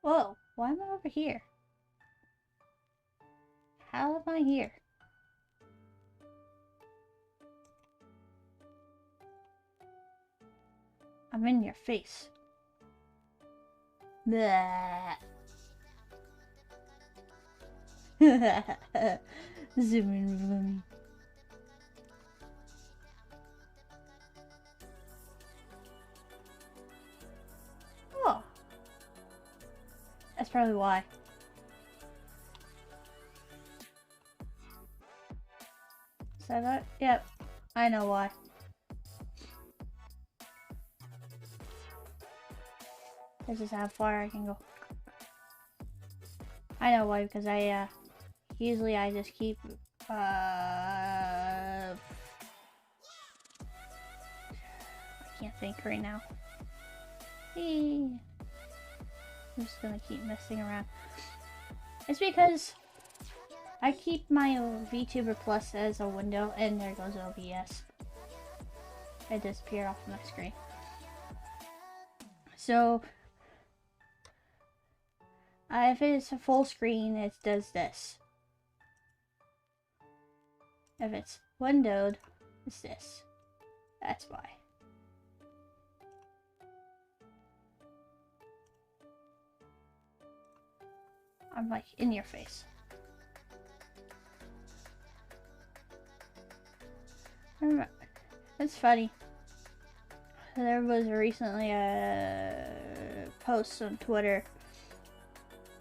Whoa, why am I over here? How am I here? I'm in your face. Blah. Zoom in. Oh. That's probably why. Is that it? Yep. I know why. This is how far I can go. I know why, because I usually I just keep I can't think right now. I'm just gonna keep messing around. It's because I keep my VTuber Plus as a window, and there goes OBS. It disappeared off my screen. So, if it's a full screen, it does this. If it's windowed, it's this. That's why. I'm like in your face. It's funny. There was recently a post on Twitter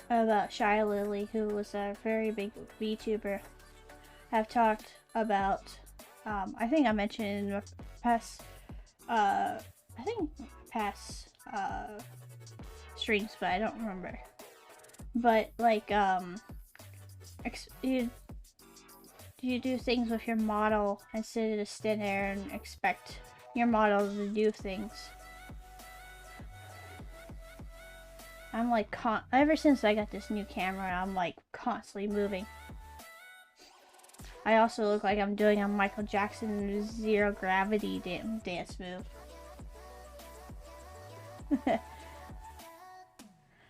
about Shy Lily, who was a very big VTuber. I've talked about, I think I mentioned in the past, streams, but I don't remember. But like, you do things with your model instead of just stand there and expect your model to do things. I'm like, ever since I got this new camera, I'm like constantly moving. I also look like I'm doing a Michael Jackson zero gravity dance move.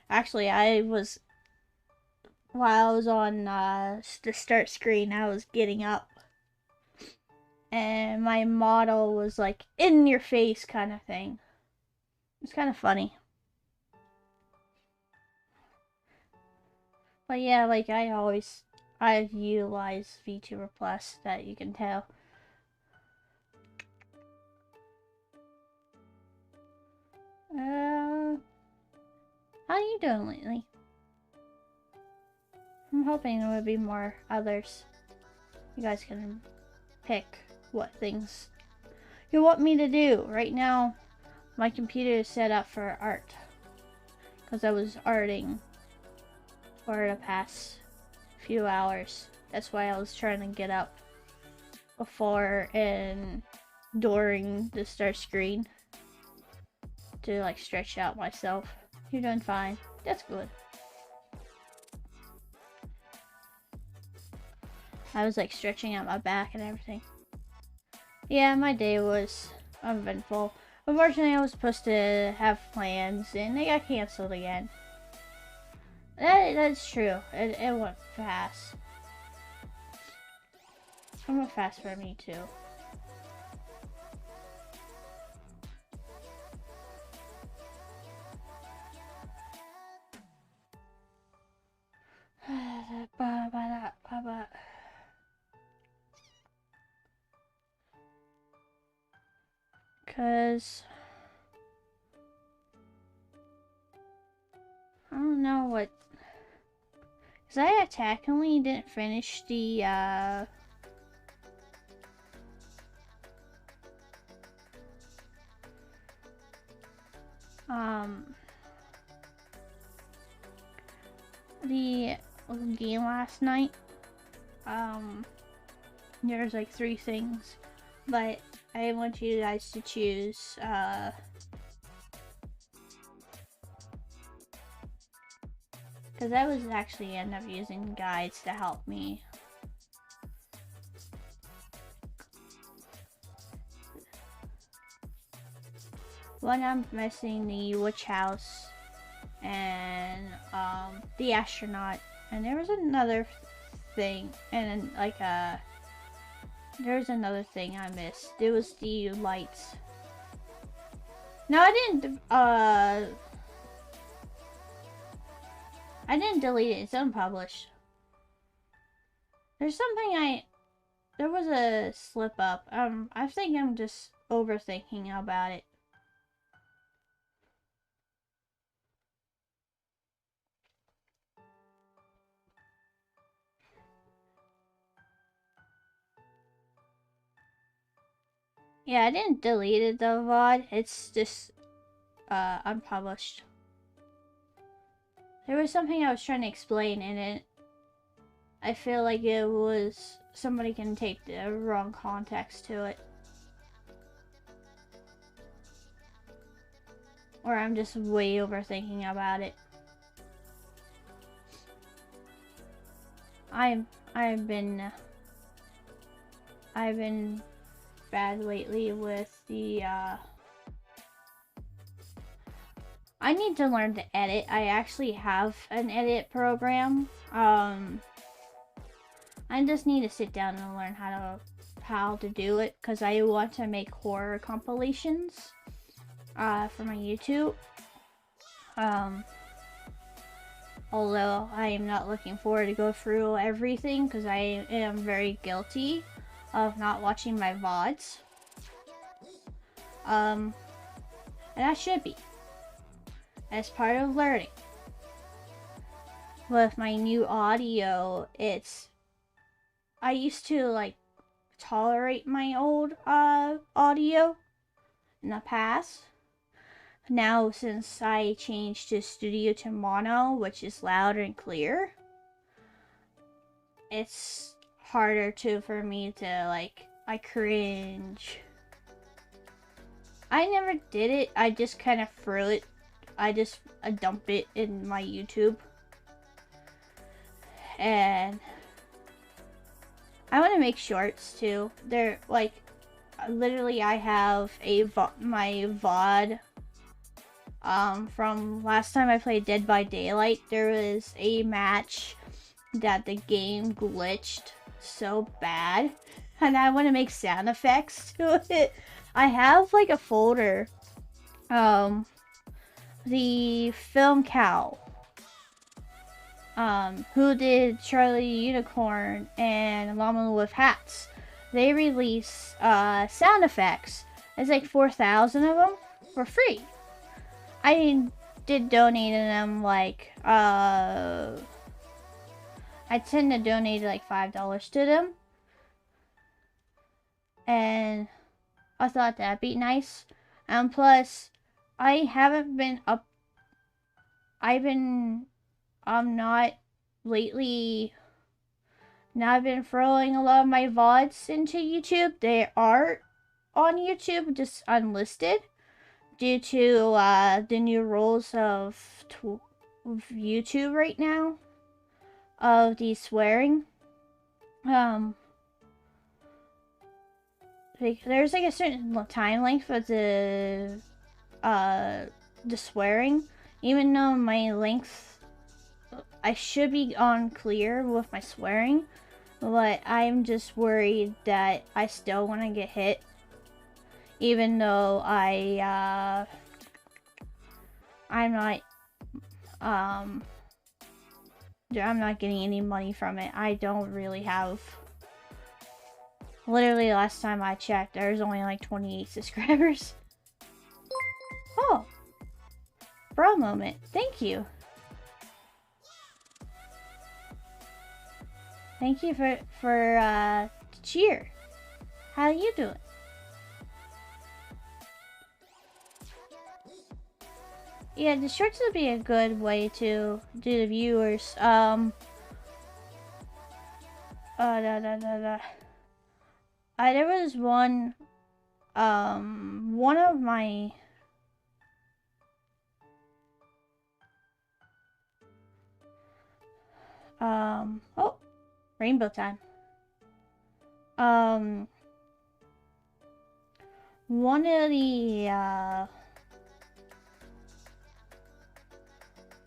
Actually, while I was on the start screen, I was getting up. And my model was like in your face kind of thing. It's kind of funny. But yeah, like I utilize VTuber Plus, that you can tell. How are you doing lately? I'm hoping there would be more others. You guys can pick what things you want me to do. Right now, my computer is set up for art, because I was arting for the past few hours. That's why I was trying to get up before and during the start screen to like stretch out myself. You're doing fine. That's good. I was like stretching out my back and everything. Yeah, my day was uneventful. Unfortunately, I was supposed to have plans and they got canceled again. That's true. It went fast. It went fast for me too. Cause I don't know what. Cause I technically didn't finish the game last night. There's like 3 things, but I want you guys to choose because I was actually end up using guides to help me. One, I'm missing the witch house and the astronaut, and there was another thing, and like there's another thing I missed. It was the lights. No, I didn't delete it. It's unpublished. There's something there was a slip up. I think I'm just overthinking about it. Yeah, I didn't delete it though, VOD. It's just unpublished. There was something I was trying to explain in it. I feel like it was somebody can take the wrong context to it. Or I'm just way overthinking about it. I've been bad lately with the I need to learn to edit. I actually have an edit program. I just need to sit down and learn how to do it, because I want to make horror compilations for my YouTube. Although I am not looking forward to go through everything, because I am very guilty of not watching my VODs. And I should be, as part of learning. With my new audio, I used to like tolerate my old audio in the past. Now, since I changed to studio to mono, which is loud and clear, it's harder for me to like, I cringe. I never did it, I just kind of threw it. I dump it in my YouTube. And I want to make shorts too. They're like, literally I have my VOD from last time I played Dead by Daylight. There was a match that the game glitched so bad, and I want to make sound effects to it. I have like a folder. The Film Cow, who did Charlie Unicorn and Llama with Hats, they release sound effects. It's like 4,000 of them for free. I did donate them like I tend to donate like $5 to them, and I thought that'd be nice. And plus, I haven't been not been throwing a lot of my VODs into YouTube. They are on YouTube, just unlisted, due to the new rules of YouTube right now, of the swearing. There's like a certain time length for the swearing, even though my length, I should be on clear with my swearing, but I'm just worried that I still want to get hit, even though I'm not getting any money from it. I don't really have. Literally, last time I checked, there was only like 28 subscribers. Oh, bra moment. Thank you. Thank you for cheer. How you doing? Yeah, the shorts would be a good way to do the viewers. There was one of my oh, rainbow time. One of the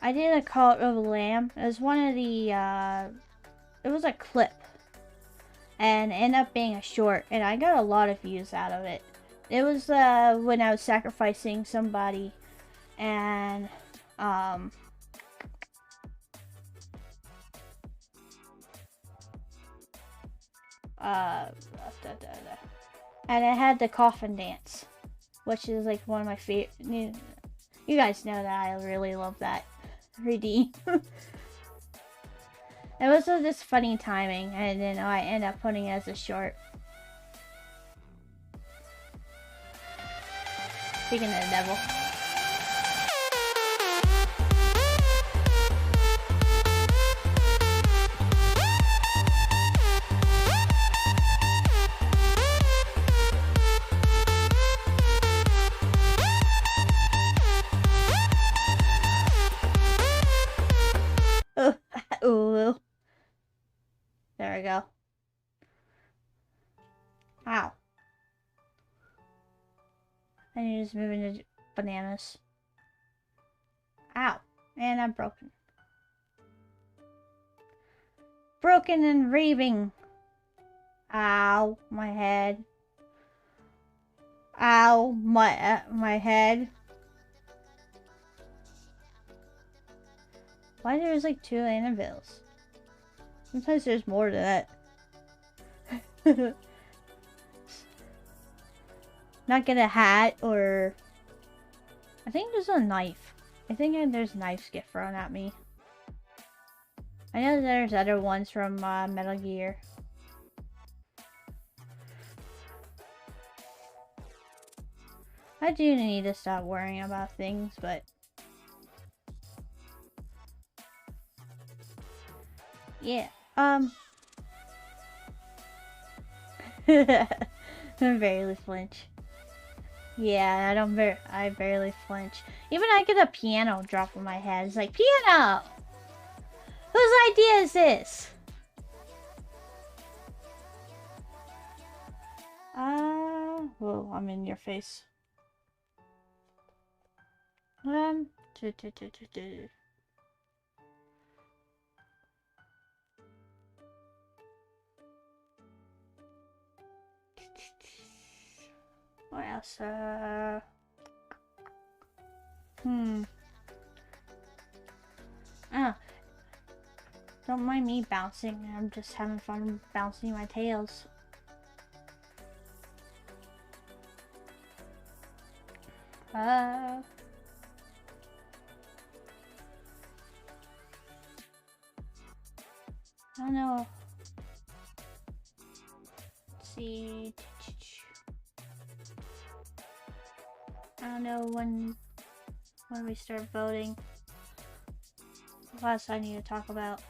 I did a Cult of the Lamb. It was one of the it was a clip, and ended up being a short, and I got a lot of views out of it. It was when I was sacrificing somebody, and and I had the coffin dance, which is like one of my favorite. You guys know that I really love that redeem. It was just funny timing, and then I end up putting it as a short. Speaking of the devil. we go. Ow. I need to just move into bananas. Ow. And I'm broken. Broken and raving. Ow. My head. Ow. My head. Why there's like 2 Annabelles? Sometimes there's more to that. Not get a hat or... I think there's a knife. I think there's knives get thrown at me. I know there's other ones from Metal Gear. I do need to stop worrying about things, but... yeah, I barely flinch. Yeah, I barely flinch. Even I get a piano drop on my head. It's like, piano! Whose idea is this? Whoa, I'm in your face. What else? Don't mind me bouncing. I'm just having fun bouncing my tails. I don't know. Let's see. I don't know when we start voting. What else I need to talk about?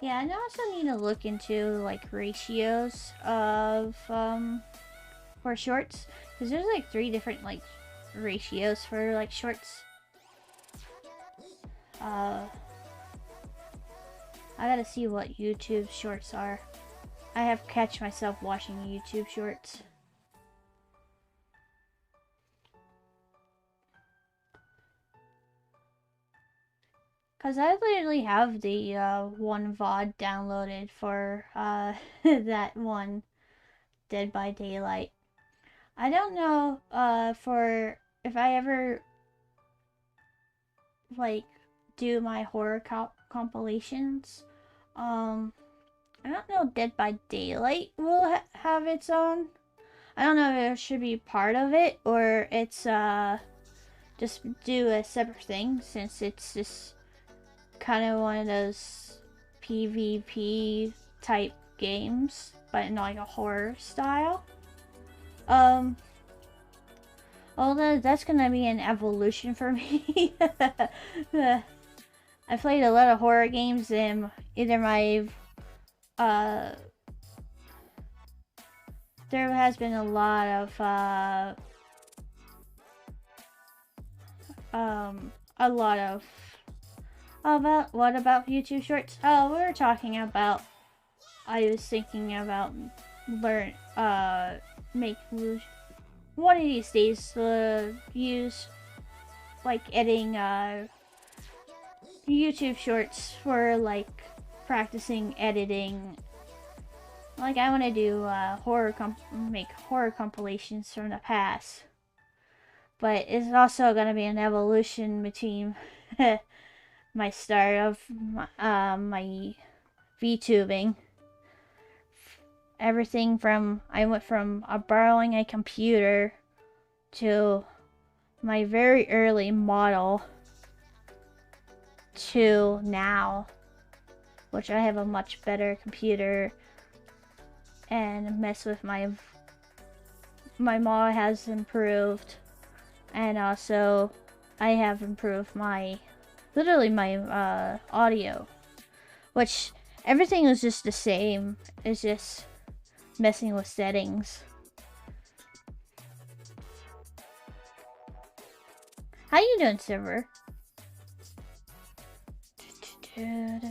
Yeah, I also need to look into like ratios of for shorts, because there's like 3 different like ratios for like shorts. I gotta see what YouTube shorts are. I have catch myself watching YouTube shorts. Cause I literally have the one VOD downloaded for that one Dead by Daylight. I don't know for if I ever like do my horror compilations. I don't know if Dead by Daylight will have its own. I don't know if it should be part of it or it's just do a separate thing, since it's just kind of one of those PvP type games, but in like a horror style. Although that's gonna be an evolution for me. I played a lot of horror games in either my there has been a lot of what about YouTube shorts? Oh, we were talking about, I was thinking about make one of these days use like editing YouTube shorts for like practicing editing. Like I want to do make horror compilations from the past, but it's also going to be an evolution between my start of my VTubing. Everything from, I went from borrowing a computer to my very early model to now, which I have a much better computer, and mess with my model has improved, and also I have improved my audio, which everything was just the same. It's just messing with settings. How you doing, server? One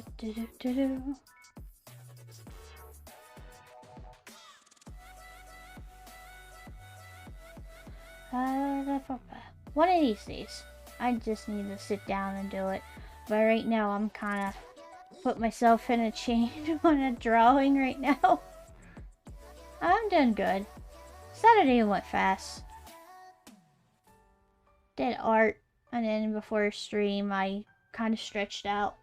of these days, I just need to sit down and do it. But right now, I'm kind of put myself in a chain on a drawing right now. I'm doing good. Saturday went fast. Did art, and then before stream, I kind of stretched out.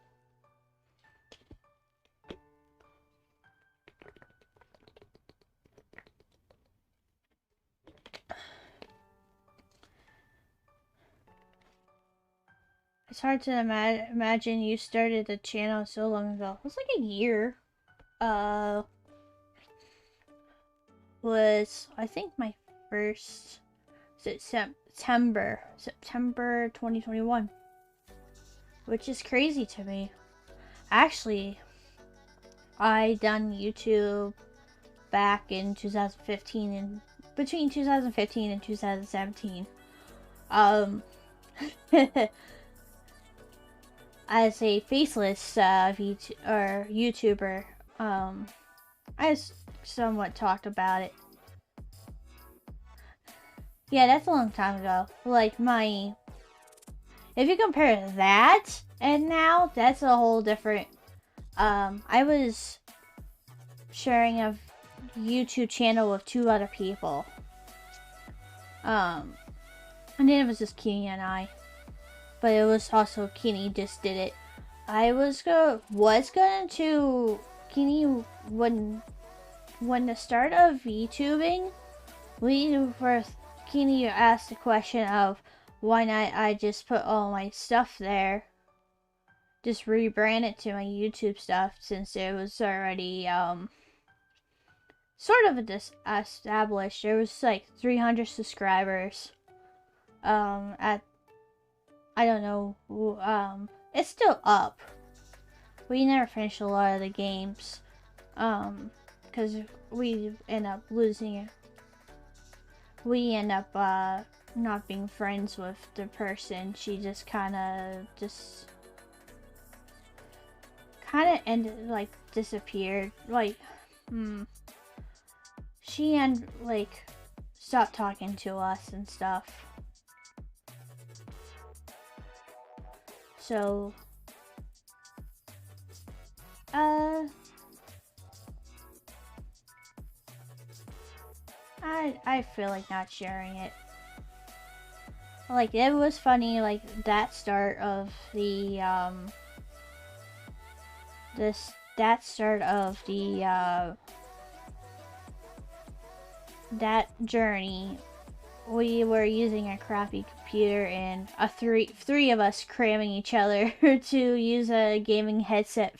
It's hard to imagine you started the channel so long ago. It was like a year. Was I think my first September 2021, which is crazy to me. Actually, I done YouTube back in 2015 and between 2015 and 2017. As a faceless YouTuber, I somewhat talked about it. Yeah, that's a long time ago. Like if you compare that and now, that's a whole different. I was sharing a YouTube channel with 2 other people. And then it was just Kenny and I. But it was also Kenny just did it. I was going to Kenny when the start of VTubing, Kenny asked the question of why not I just put all my stuff there, just rebrand it to my YouTube stuff since it was already sort of established. There was like 300 subscribers at I don't know. It's still up. We never finished a lot of the games. Because we end up losing it. We end up, not being friends with the person. She just kind of ended, like, disappeared. Like, she stopped talking to us and stuff. So, I feel like not sharing it. Like, it was funny, like, that start of the, that journey. We were using a crappy computer and three of us cramming each other to use a gaming headset.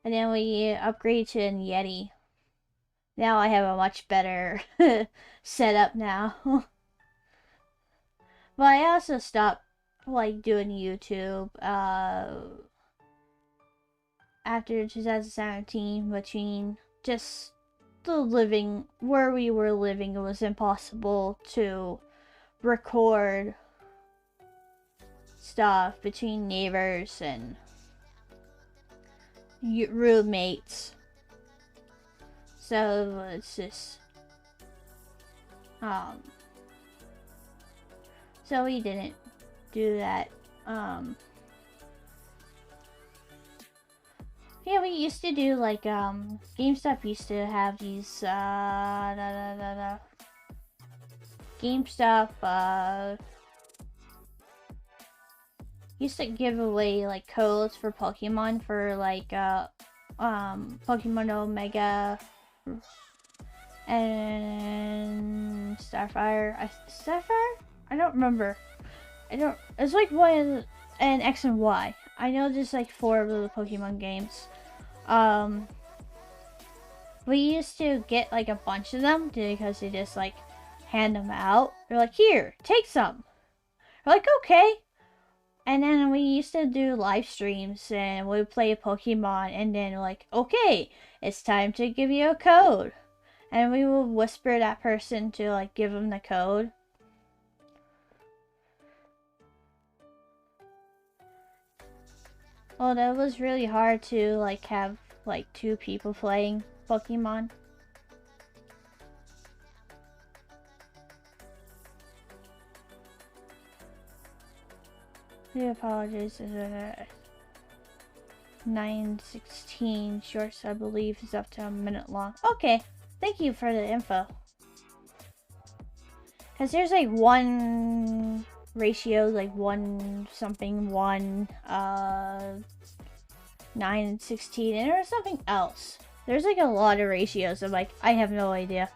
And then we upgraded to a Yeti. Now I have a much better setup now. But I also stopped like doing YouTube after 2017 between just where we were living. It was impossible to record stuff between neighbors and roommates, so it's just so we didn't do that. Yeah, we used to do like GameStop used to have these GameStop used to give away like codes for Pokemon for like Pokemon Omega and Starfire. I don't remember. It's like one and X and Y. I know there's like 4 of the Pokemon games. We used to get like a bunch of them because they just like hand them out. They're like, here, take some. We're like, okay. And then we used to do live streams and we would play Pokemon and then like, okay, it's time to give you a code. And we would whisper that person to like give them the code. Well, that was really hard to like have like 2 people playing Pokemon. I apologize. 9:16 shorts, I believe, is up to a minute long. Okay, thank you for the info. Cause there's like one ratio, like 1 something 1 9:16, and there's something else. There's like a lot of ratios. I'm like, I have no idea.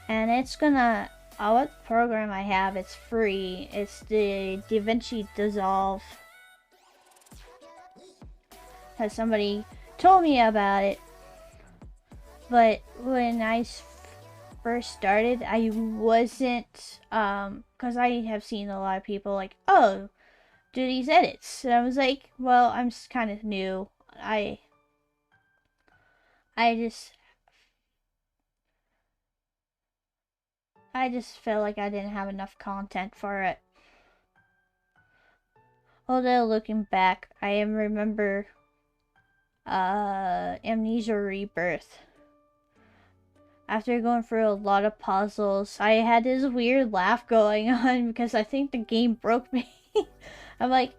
And it's gonna, what program I have, it's free. It's the DaVinci Dissolve. Cause somebody told me about it. But when I first started, I wasn't, cause I have seen a lot of people like, oh, do these edits. And I was like, well, I'm kind of new. I just felt like I didn't have enough content for it. Although looking back, I remember Amnesia Rebirth. After going through a lot of puzzles, I had this weird laugh going on because I think the game broke me. I'm like,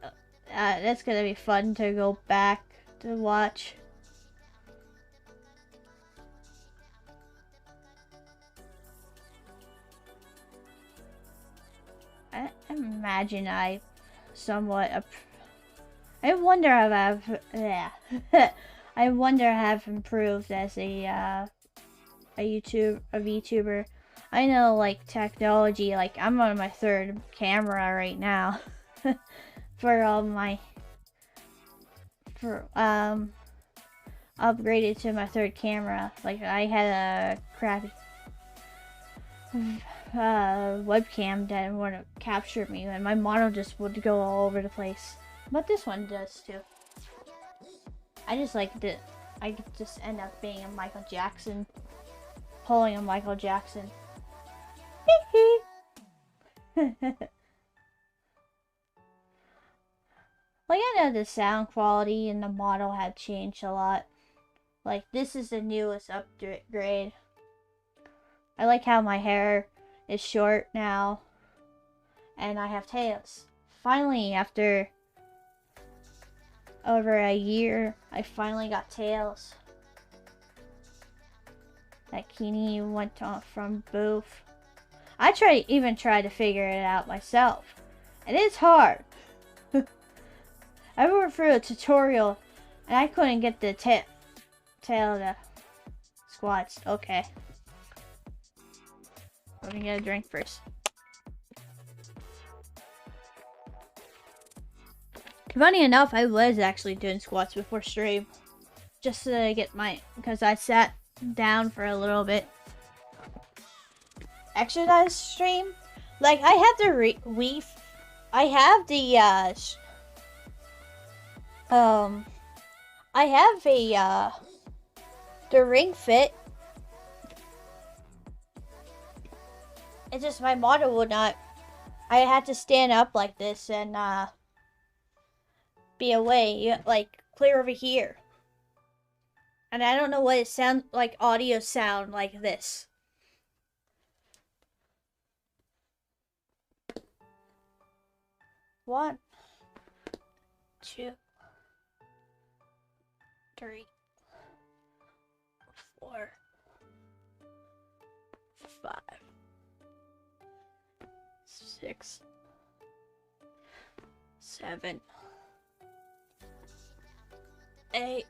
that's gonna be fun to go back to watch. I imagine I somewhat. I wonder if I wonder if I've improved as a VTuber. I know, like, technology, like, I'm on my 3rd camera right now. For all my, upgraded to my 3rd camera. Like, I had a crappy, webcam that would have captured me, and my model just would go all over the place. But this one does, too. I just like that I could just end up being a Michael Jackson. Pulling a Michael Jackson. Like, I know the sound quality and the model had changed a lot. Like, this is the newest upgrade. I like how my hair is short now. And I have tails. Finally, after over a year, I finally got tails. That Kini went on from Booth. I even tried to figure it out myself. And it's hard. I went through a tutorial and I couldn't get the tail to squats. Okay. Let me get a drink first. Funny enough, I was actually doing squats before stream. Just to get because I sat down for a little bit. Exercise stream? Like, I have the I have the, I have the Ring Fit. It's just my model would not, I had to stand up like this and, be away, like, clear over here. And I don't know what it sounds like, audio sound like this. One, 2, 3, 4, 5, 6, 7, 8,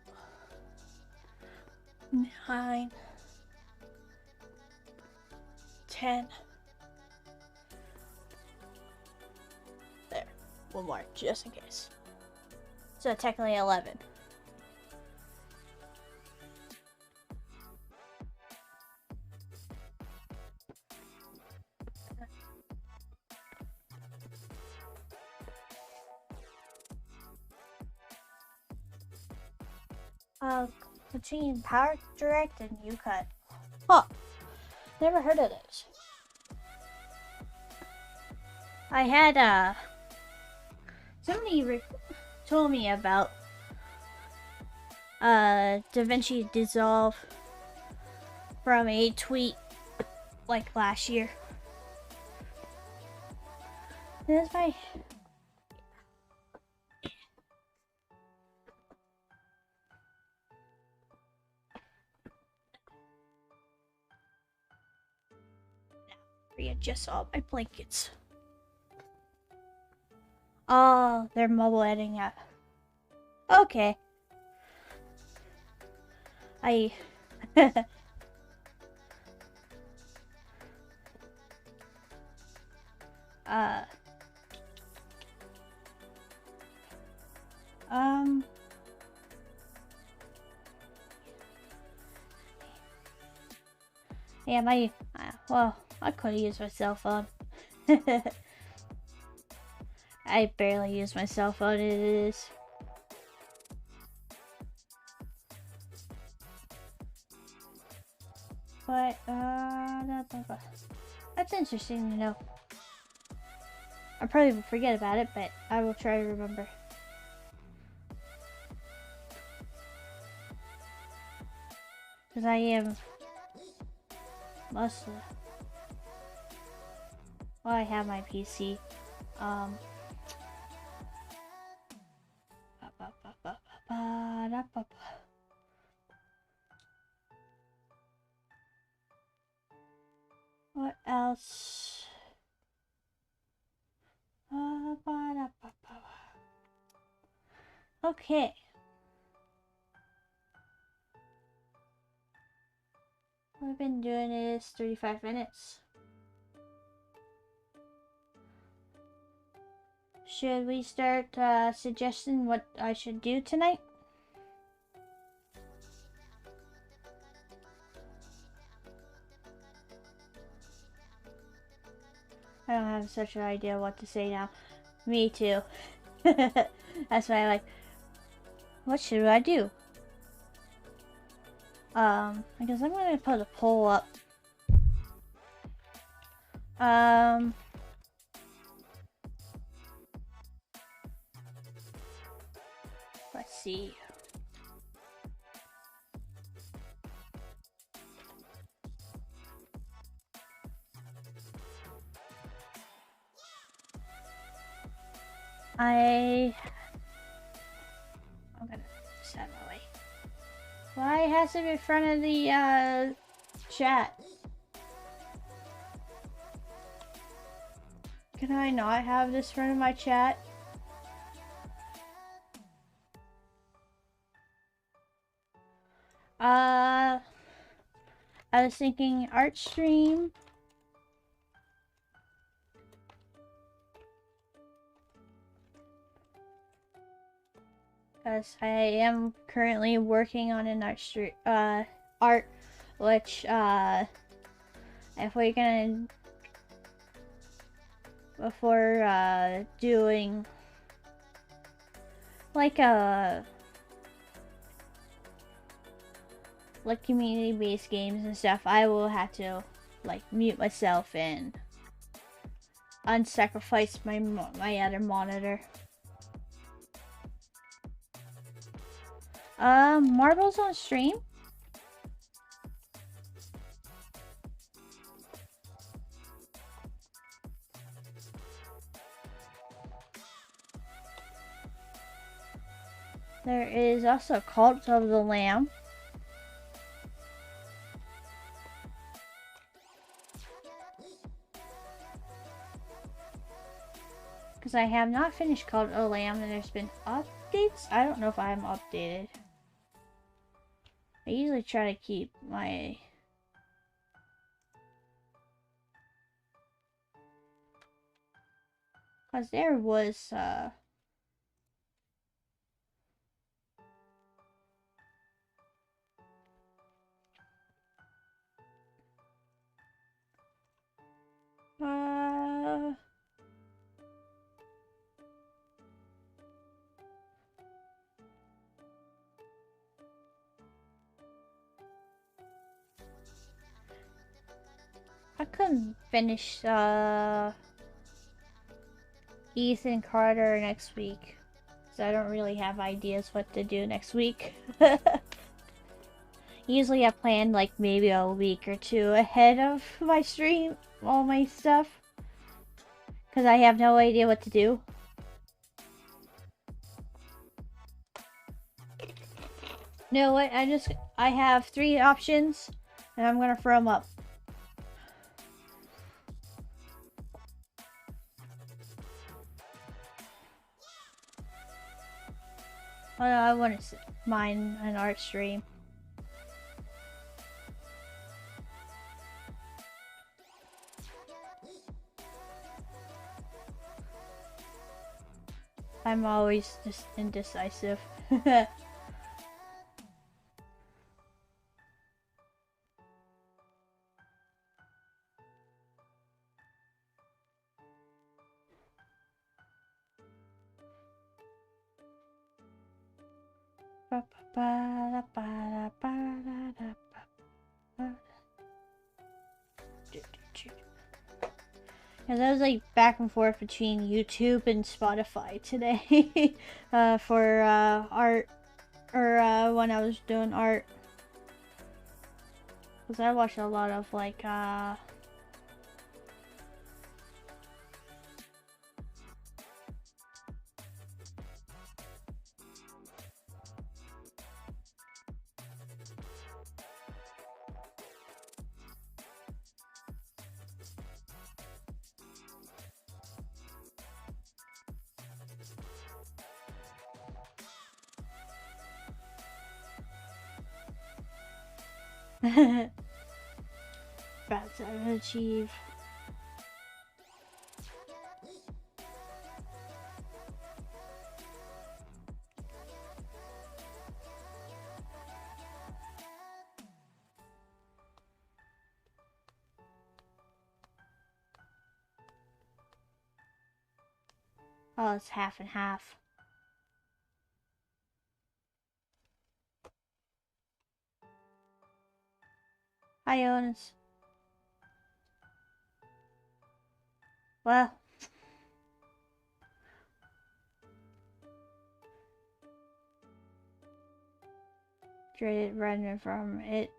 9, 10. There. One more, just in case. So technically 11. Between Power Direct and U-Cut. Huh. Never heard of those. Somebody told me about DaVinci Dissolve from a tweet like last year. That's my readjust all my blankets. Oh, they're mobile editing app. Okay. I uh um yeah, well, I could use my cell phone. I barely use my cell phone. It is. But that's interesting to know. I probably will forget about it, but I will try to remember. Because I am mostly. Well, I have my PC. What else? Okay. What I've been doing is 35 minutes. Should we start suggesting what I should do tonight? I don't have such an idea what to say now. Me too. That's why I'm like, what should I do? Because I'm gonna put a poll up. Let's see. I'm gonna just have my way. Why has it in front of the chat? Can I not have this in front of my chat? I was thinking art stream. Because I am currently working on an art, which, if we're gonna, before, doing, like community-based games and stuff, I will have to, like, mute myself and unsacrifice my other monitor. Marbles on stream? There is also Cult of the Lamb. Because I have not finished Cult of the Lamb and there's been updates. I don't know if I'm updated. I usually try to keep my... Because there was, I couldn't finish, Ethan Carter next week. So I don't really have ideas what to do next week. Usually I plan like maybe a week or two ahead of my stream, all my stuff. Because I have no idea what to do. You know what? I have 3 options and I'm gonna throw them up. Oh no, I want to mine an art stream. I'm always just indecisive. Because I was like back and forth between YouTube and Spotify today for art, or when I was doing art. Because I watch a lot of like Bats I achieve. Oh, it's half and half. Hi, Jonas. Well, dreaded running from it.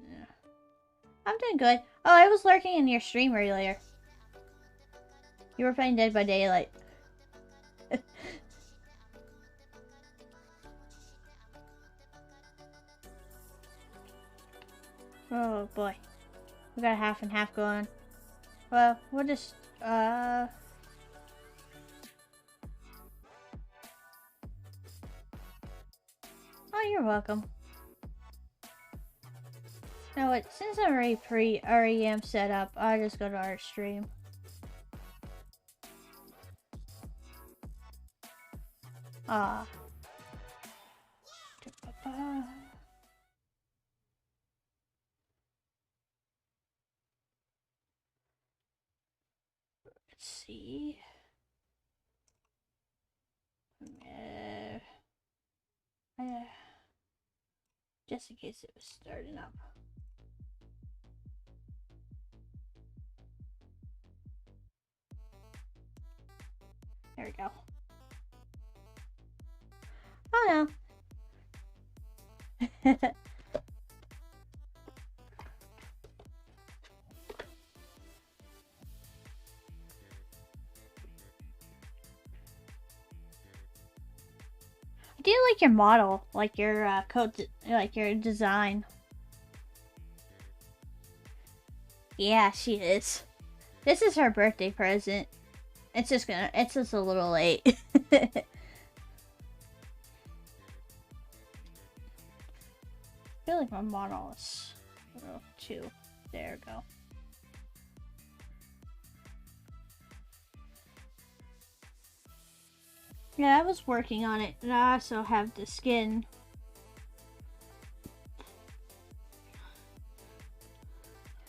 I'm doing good. Oh, I was lurking in your stream earlier. You were playing Dead by Daylight. Oh boy. We got half and half going. Well, we'll just, Oh, you're welcome. You know what, since I'm already am set up, I'll just go to our stream. Ah. Let's see. Just in case it was starting up. There we go. Oh no. I do like your model, like your coat, like your design. Yeah, she is. This is her birthday present. It's just a little late. I feel like my model is a little too. There we go. Yeah, I was working on it, and I also have the skin.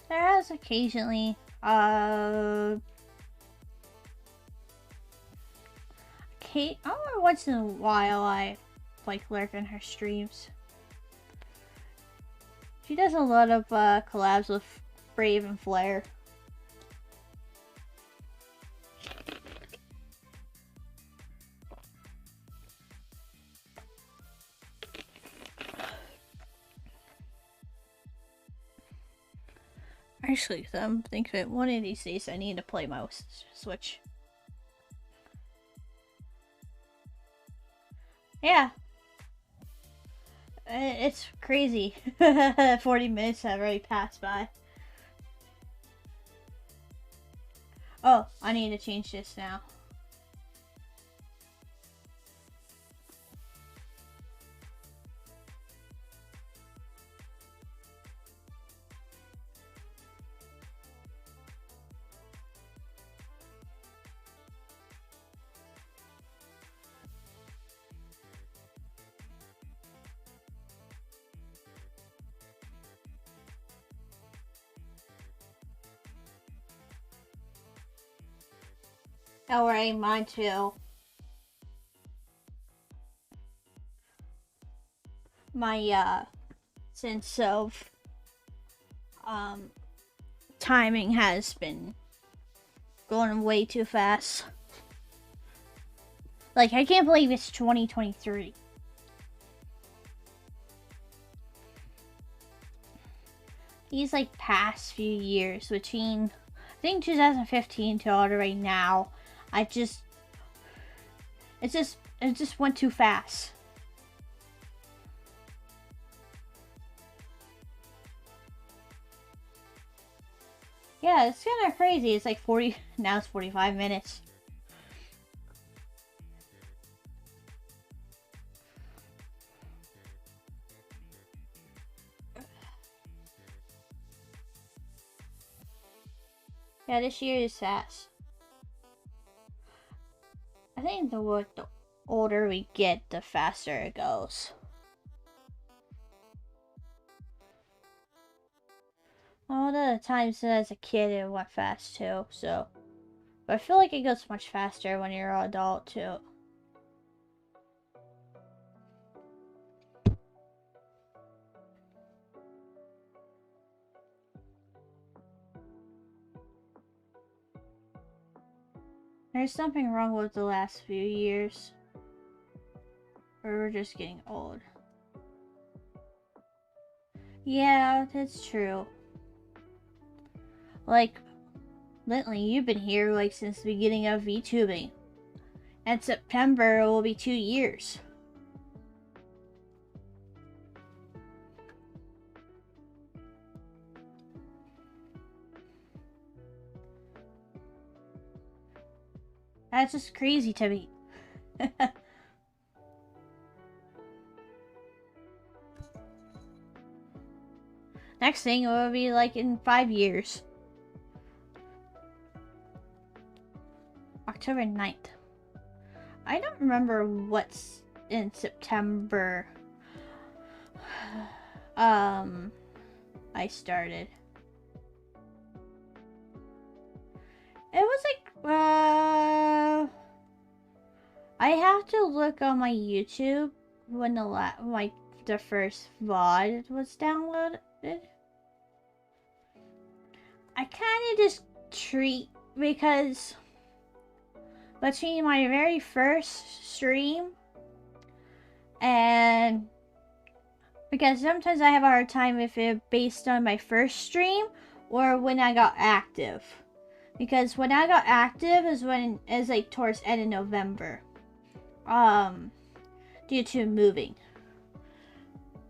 There has occasionally, Kate, oh, once in a while I like lurk in her streams. She does a lot of collabs with Brave and Flare. Actually, I'm thinking one of these days I need to play my Switch. Yeah. It's crazy. 40 minutes have already passed by. Oh, I need to change this now. Alright, mine too. My sense of timing has been going way too fast. Like, I can't believe it's 2023. These like past few years between I think 2015 to right now, it just went too fast. Yeah, it's kind of crazy. It's like 40, now it's 45 minutes. Yeah, this year is fast. I think the older we get, the faster it goes. All the times as a kid it went fast too, so. But I feel like it goes much faster when you're an adult too. There's something wrong with the last few years. Or we're just getting old. Yeah, that's true. Like, Lintley, you've been here like since the beginning of VTubing. And September it will be 2 years. That's just crazy to me. Next thing it will be like in 5 years. October 9th. I don't remember what's in September. I started. It was like, I have to look on my YouTube when the first VOD was downloaded. I kind of just treat, because between my very first stream and because sometimes I have a hard time if it based on my first stream or when I got active. Because when I got active is when is like towards end of November. Due to moving.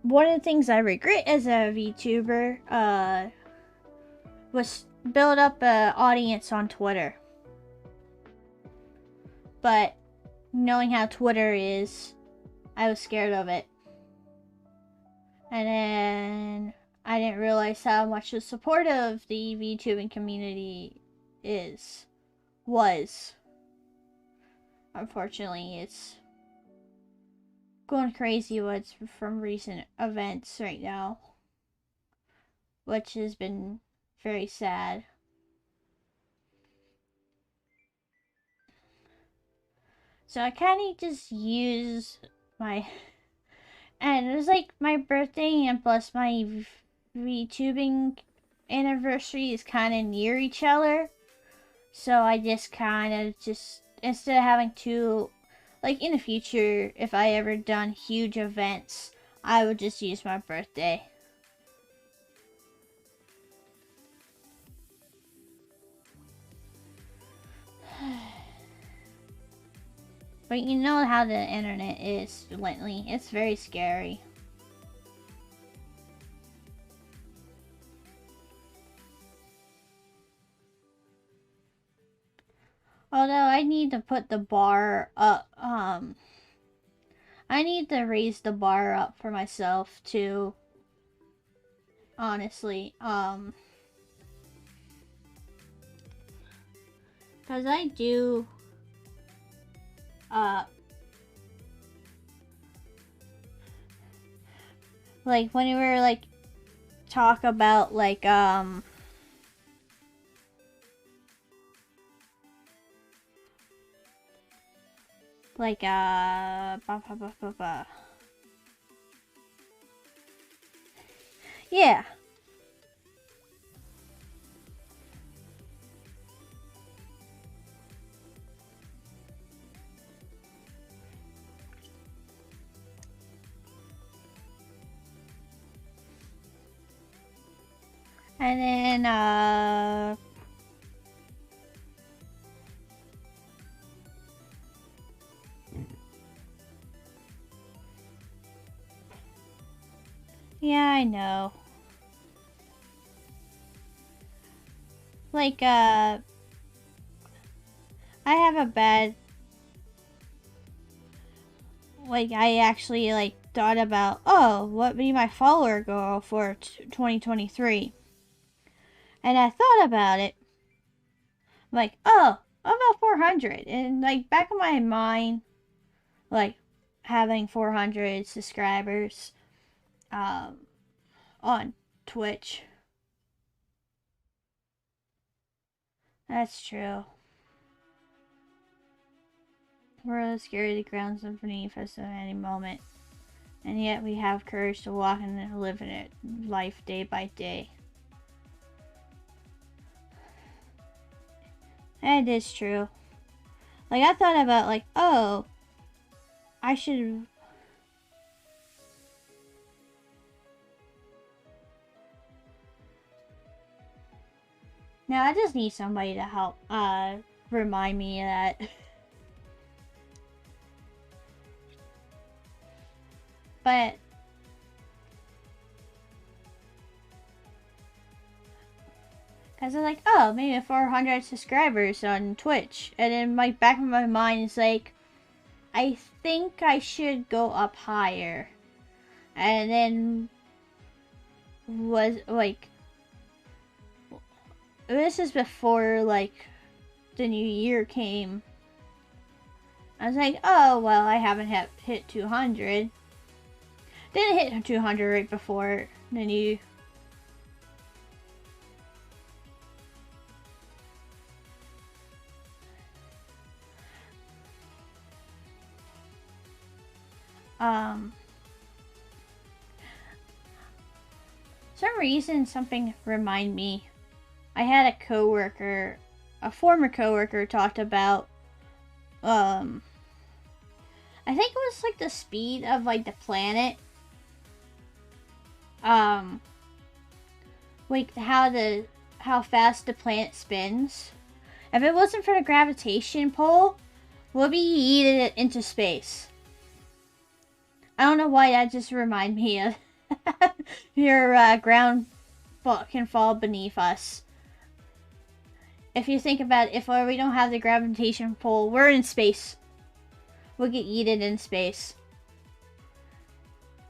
One of the things I regret as a VTuber was build up an audience on Twitter. But knowing how Twitter is, I was scared of it. And then I didn't realize how much the support of the VTubing community was. Unfortunately, it's going crazy from recent events right now, which has been very sad. So I kind of just use my, and it was like my birthday and plus my VTubing anniversary is kind of near each other. So I just kind of instead of having to, like in the future, if I ever done huge events, I would just use my birthday. But you know how the internet is lately. It's very scary. Although I need to put the bar up, I need to raise the bar up for myself too. Honestly, cause I do, like when we were like talk about like yeah. And then yeah, I know. Like I have a bad, like I actually like thought about, oh, what would be my follower goal for 2023? And I thought about it. I'm like, oh, about 400. And like back in my mind, like having 400 subscribers on Twitch. That's true. We're scared the grounds underneath us at any moment. And yet we have courage to walk and live in it life day by day. And it is true. Like I thought about like, oh, I should. Now I just need somebody to help remind me of that. But because I'm like, oh, maybe 400 subscribers on Twitch. And then my back of my mind is like, I think I should go up higher. And then was like, this is before like the new year came. I was like, oh, well, I haven't hit 200. Didn't hit 200 right before the new. Some reason something remind me. I had a coworker, a former coworker, talked about. I think it was like the speed of like the planet. Like how fast the planet spins. If it wasn't for the gravitation pull, we'll be yeeted it into space. I don't know why that just reminded me of your ground can fall beneath us. If you think about it, if we don't have the gravitation pull, we're in space. We'll get yeeted in space.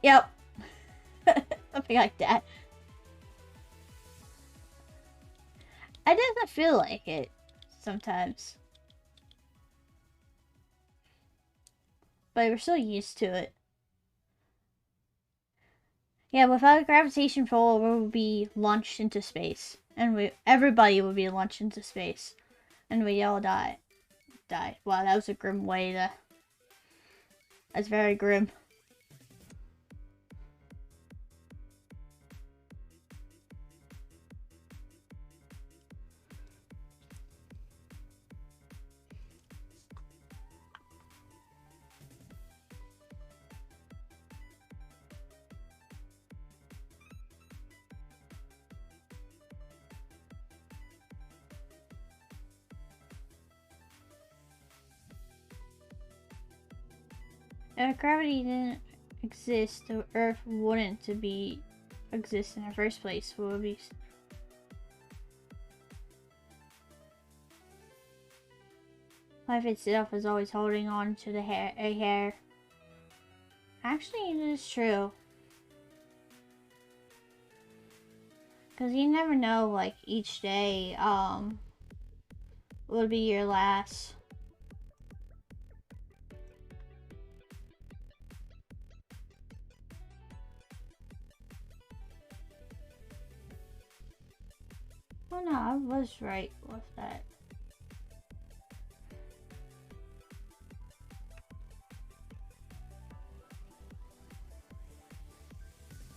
Yep. Something like that. It doesn't feel like it sometimes. But we're so used to it. Yeah, without a gravitation pull, we would be launched into space. And everybody would be launched into space. And we all die. Wow, that was a grim way to... That's very grim. If gravity didn't exist, the Earth wouldn't exist in the first place. Would be life itself is always holding on to a hair. Actually, it is true. Because you never know, like, each day, would be your last. Oh no, I was right with that.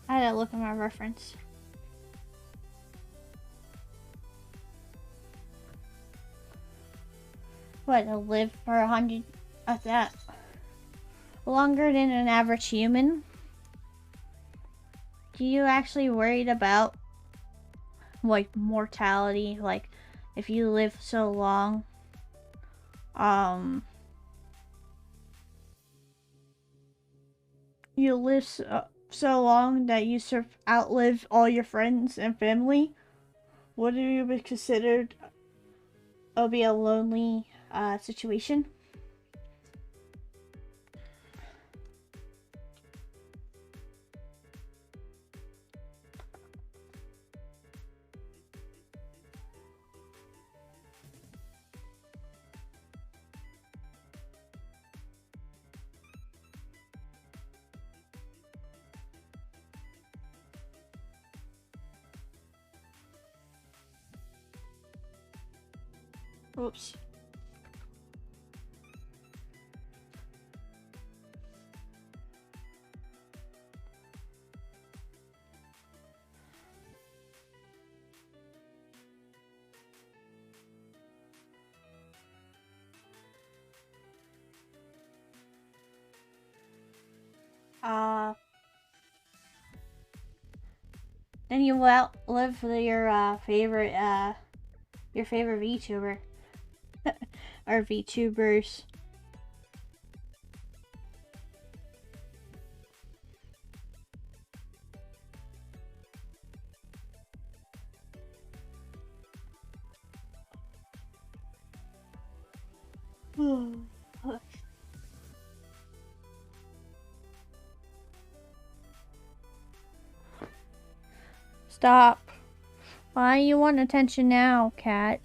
I had to look at my reference. What, to live for 100 of that? Longer than an average human? Do you actually worried about, like, mortality? Like, if you live so long, you live so long that you outlive all your friends and family? Would you be considered be a lonely situation? Oops. Then you will outlive your favorite VTuber or VTubers. Stop. Why you want attention now, cat?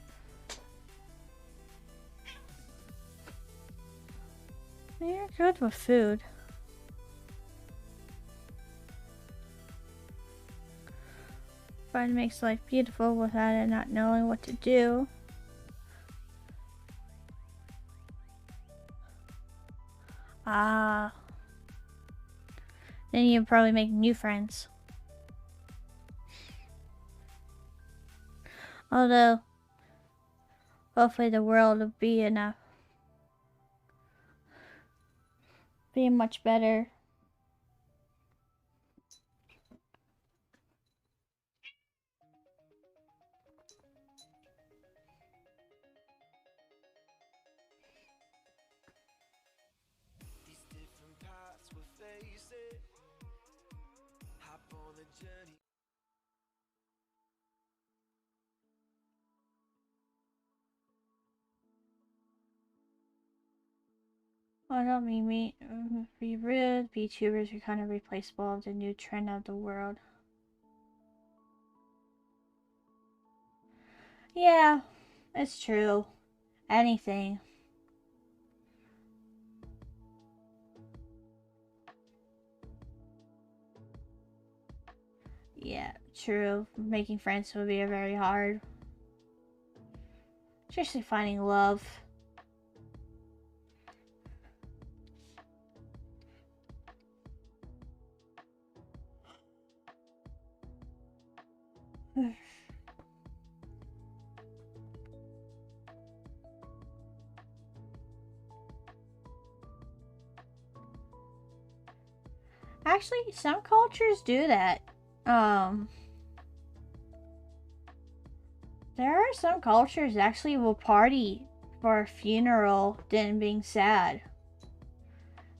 You're good with food. But it makes life beautiful without it not knowing what to do. Then you probably make new friends. Although, hopefully the world will be much better. I don't mean be rude. VTubers are kind of replaceable of the new trend of the world. Yeah, it's true. Anything. Yeah, true. Making friends would be very hard. Especially finding love. Actually, some cultures do that. There are some cultures actually will party for a funeral than being sad.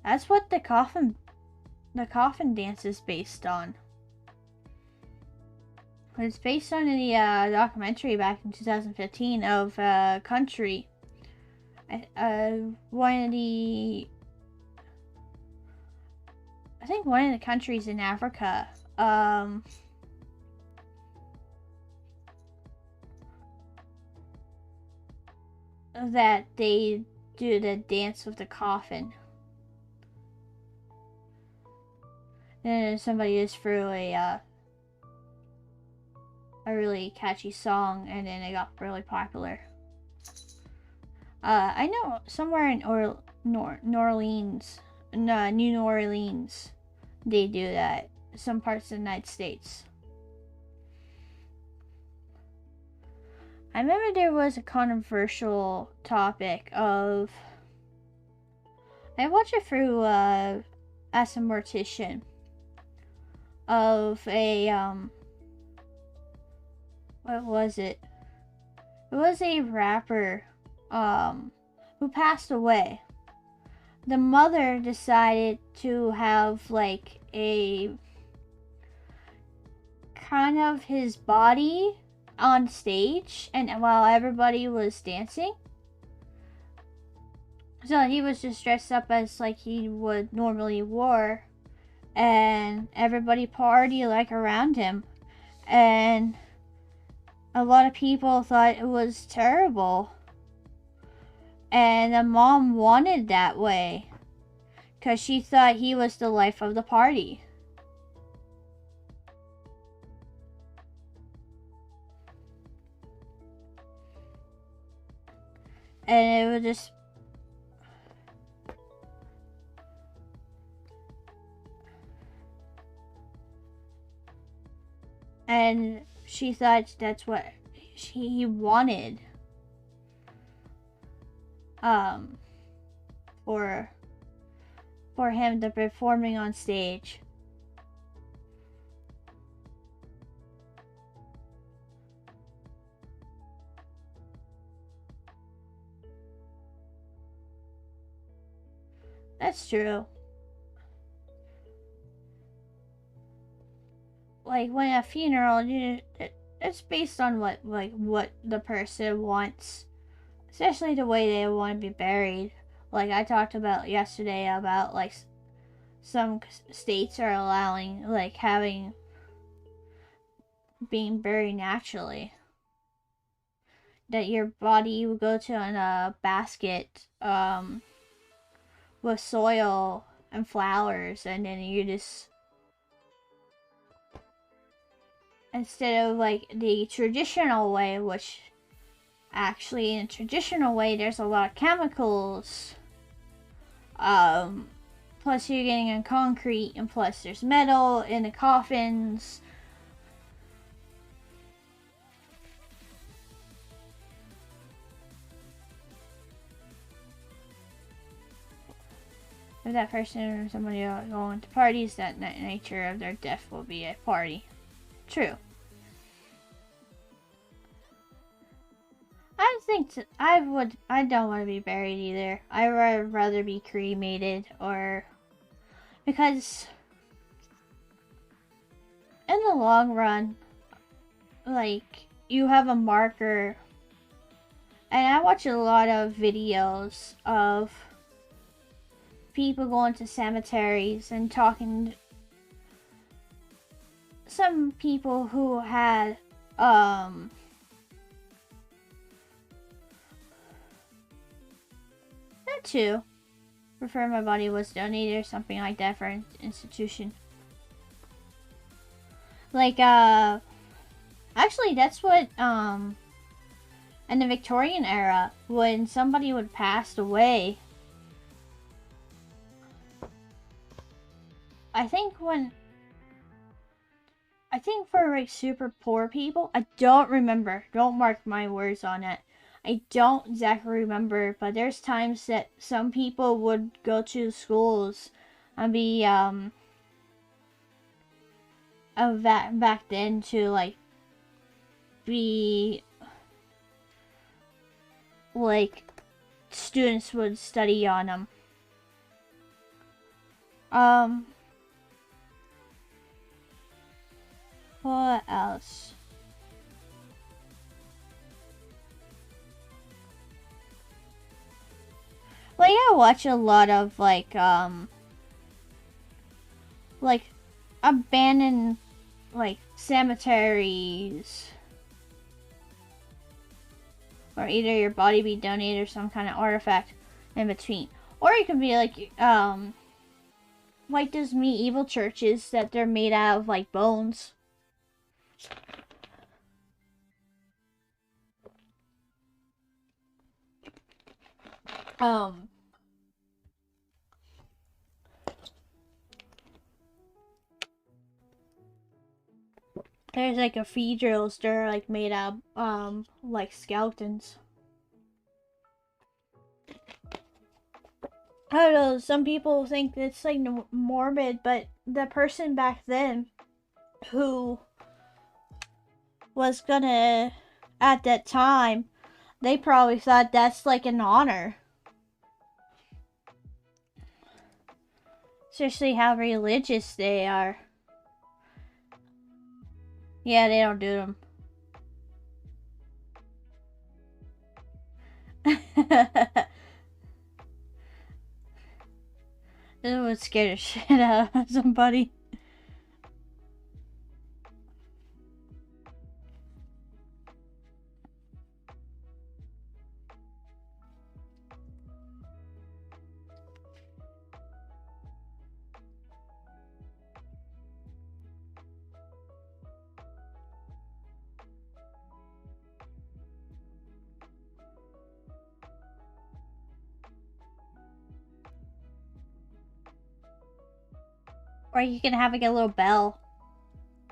That's what the coffin dance is based on. It's based on a documentary back in 2015 of a country. One of the, I think one of the countries in Africa. That they do the dance with the coffin. And somebody just threw a really catchy song, and then it got really popular. I know somewhere in New Orleans, they do that. Some parts of the United States. I remember there was a controversial topic of. I watched it through as a mortician of a what was it? It was a rapper who passed away. The mother decided to have like a kind of his body on stage, and while everybody was dancing, so he was just dressed up as like he would normally wore, and everybody party like around him, and a lot of people thought it was terrible, and the mom wanted that way because she thought he was the life of the party. And it was just, and she thought that's what he wanted for him to performing on stage. That's true. Like when a funeral, it's based on what the person wants, especially the way they want to be buried. Like I talked about yesterday about like some states are allowing like having being buried naturally. That your body would go to in a basket with soil and flowers, and then you just, instead of like the traditional way, which actually in a traditional way there's a lot of chemicals, plus you're getting in concrete, and plus there's metal in the coffins. If that person or somebody going to parties, that nature of their death will be a party. True. I think I don't want to be buried either. I would rather be cremated, or because in the long run, like you have a marker. And I watch a lot of videos of people going to cemeteries and talking. Some people who had that too, prefer my body was donated or something like that for an institution. Like actually that's what in the Victorian era, when somebody would pass away, I think for like super poor people, I don't remember, don't mark my words on it, I don't exactly remember, but there's times that some people would go to schools and be back then to like be like students would study on them. Um, what else? Like, I watch a lot of, like abandoned, like, cemeteries. Or either your body be donated or some kind of artifact in between. Or it can be, like those medieval churches that they're made out of, like, bones. There's, like, cathedrals that are, like, made out of, like, skeletons. I don't know, some people think it's, like, morbid, but the person back then who was gonna, at that time, they probably thought that's, like, an honor. Especially how religious they are. Yeah, they don't do them. This would scare the shit out of somebody. Or you can have, like, a little bell.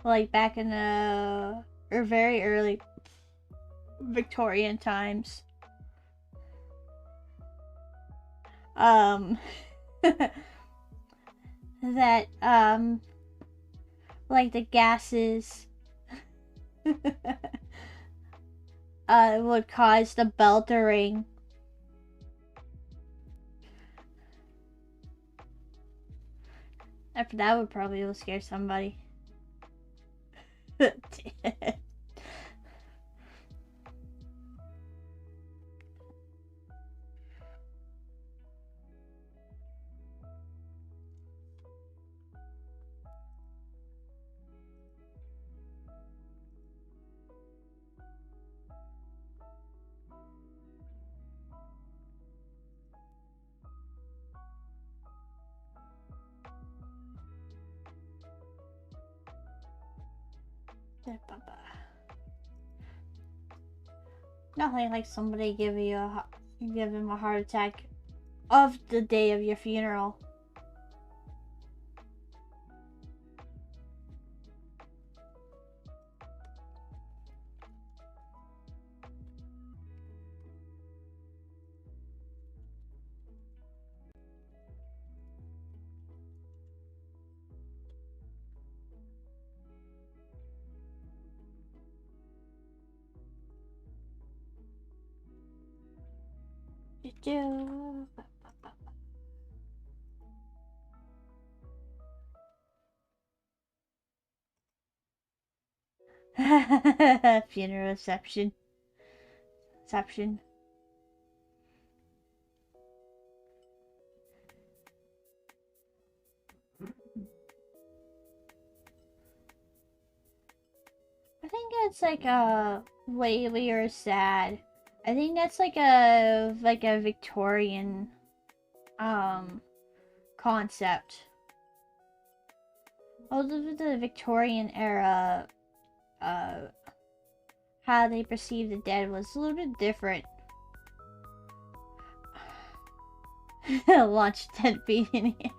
Like back in the or very early Victorian times. That like the gases would cause the bell to ring. After that would probably scare somebody. Nothing like somebody give him a heart attack of the day of your funeral. Funeral reception. I think that's like a lately or sad. I think that's like a Victorian concept. Although the Victorian era, how they perceived the dead was a little bit different. Launch dead feet in here.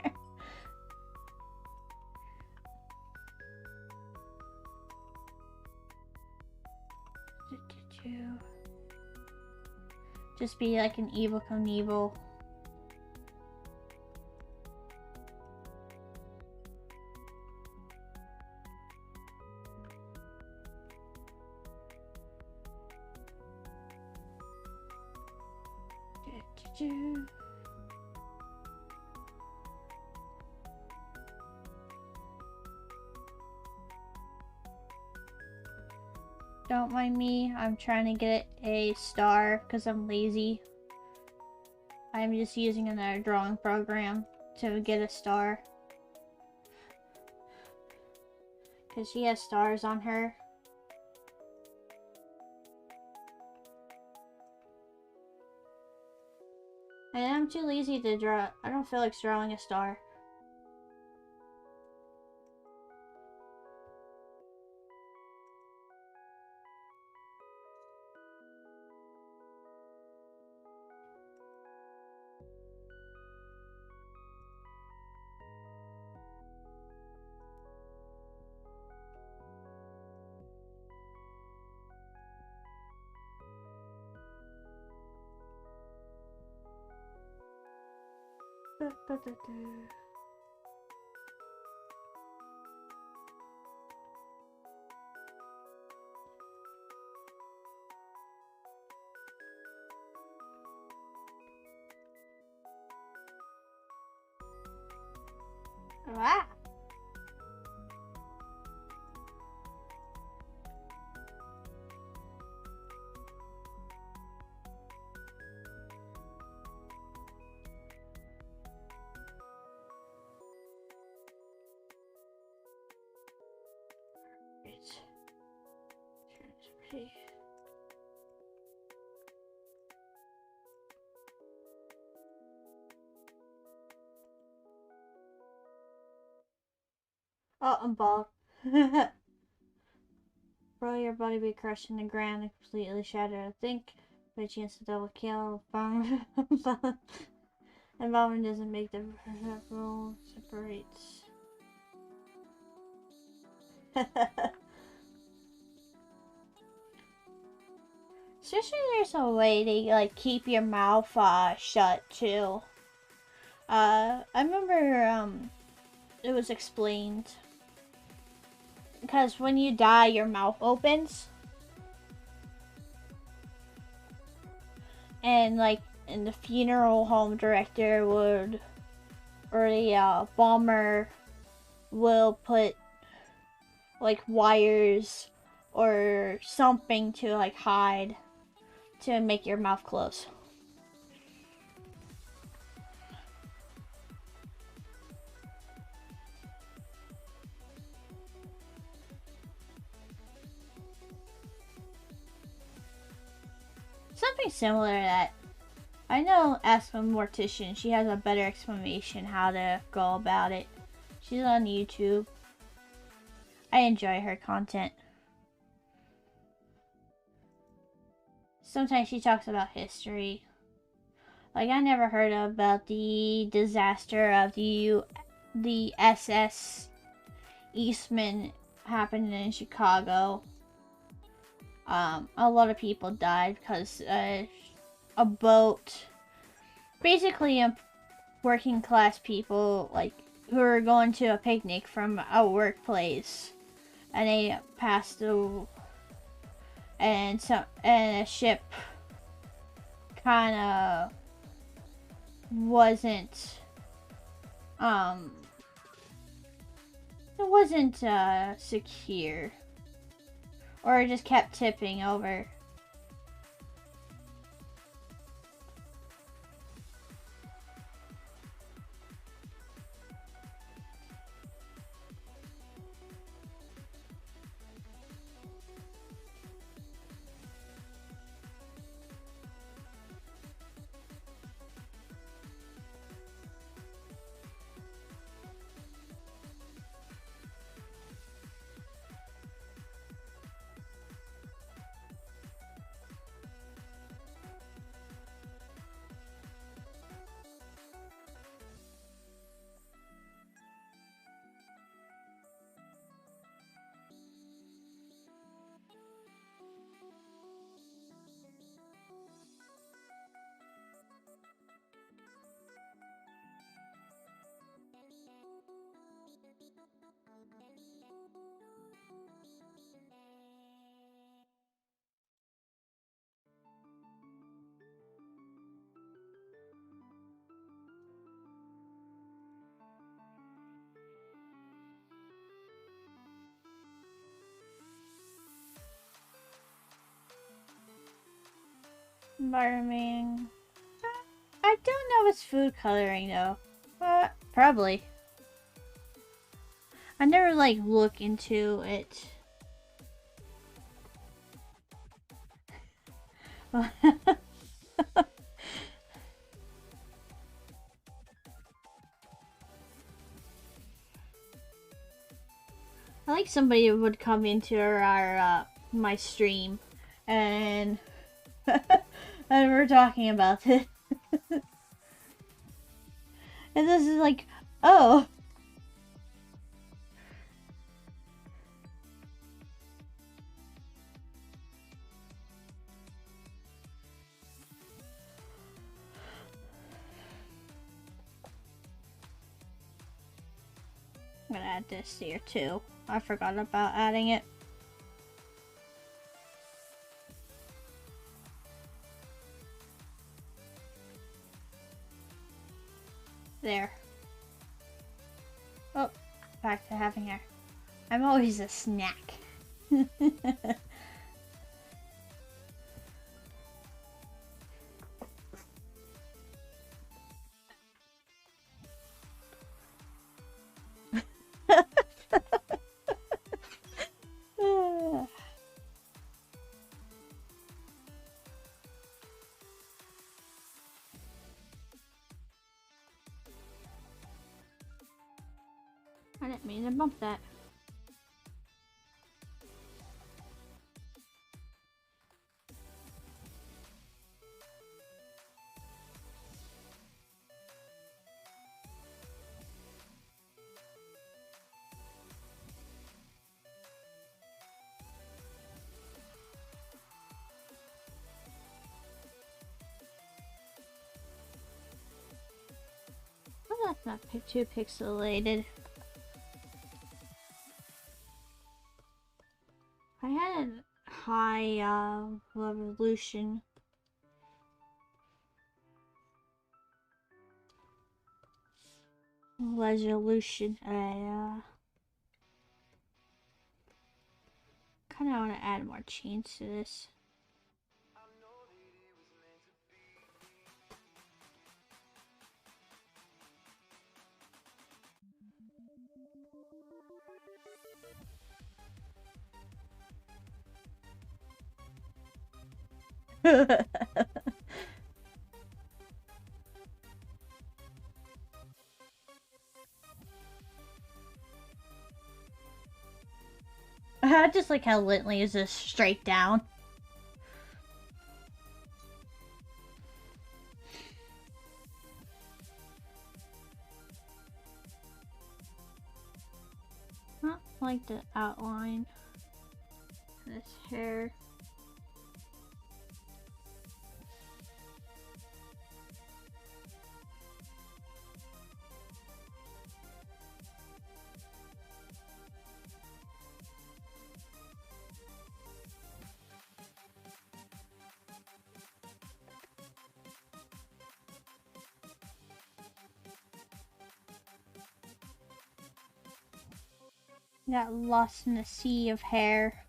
Just be like an Evel Knievel. Don't mind me. I'm trying to get a star because I'm lazy. I'm just using another drawing program to get a star. Because she has stars on her. And I'm too lazy to draw. I don't feel like drawing a star. Ah. Oh, I'm bald. Bro, your body be crushed in the ground and completely shattered. I think by chance to double kill. Bomber. And bomber doesn't make the rule separates. Especially there's a way to like keep your mouth shut too. I remember it was explained because when you die your mouth opens and like in the funeral home director would or the bomber will put like wires or something to like hide to make your mouth close. Something similar to that. I know Ask a Mortician, she has a better explanation how to go about it. She's on YouTube. I enjoy her content. Sometimes she talks about history. Like I never heard about the disaster of the SS Eastman happened in Chicago. A lot of people died because a boat, basically working class people like who were going to a picnic from a workplace, and they passed through, and a ship kind of wasn't secure, or it just kept tipping over. Barming. I don't know if it's food coloring though. Probably. I never like look into it. I like somebody would come into our my stream and and we're talking about it. And this is like, oh. I'm gonna add this here too. I forgot about adding it. There. Oh, back to having her. I'm always a snack. I didn't mean to bump that. Well, that's not too pixelated. I had a high resolution. I kind of want to add more chains to this. I just like how Lintley is just straight down. Not like the outline. This hair. Got lost in a sea of hair.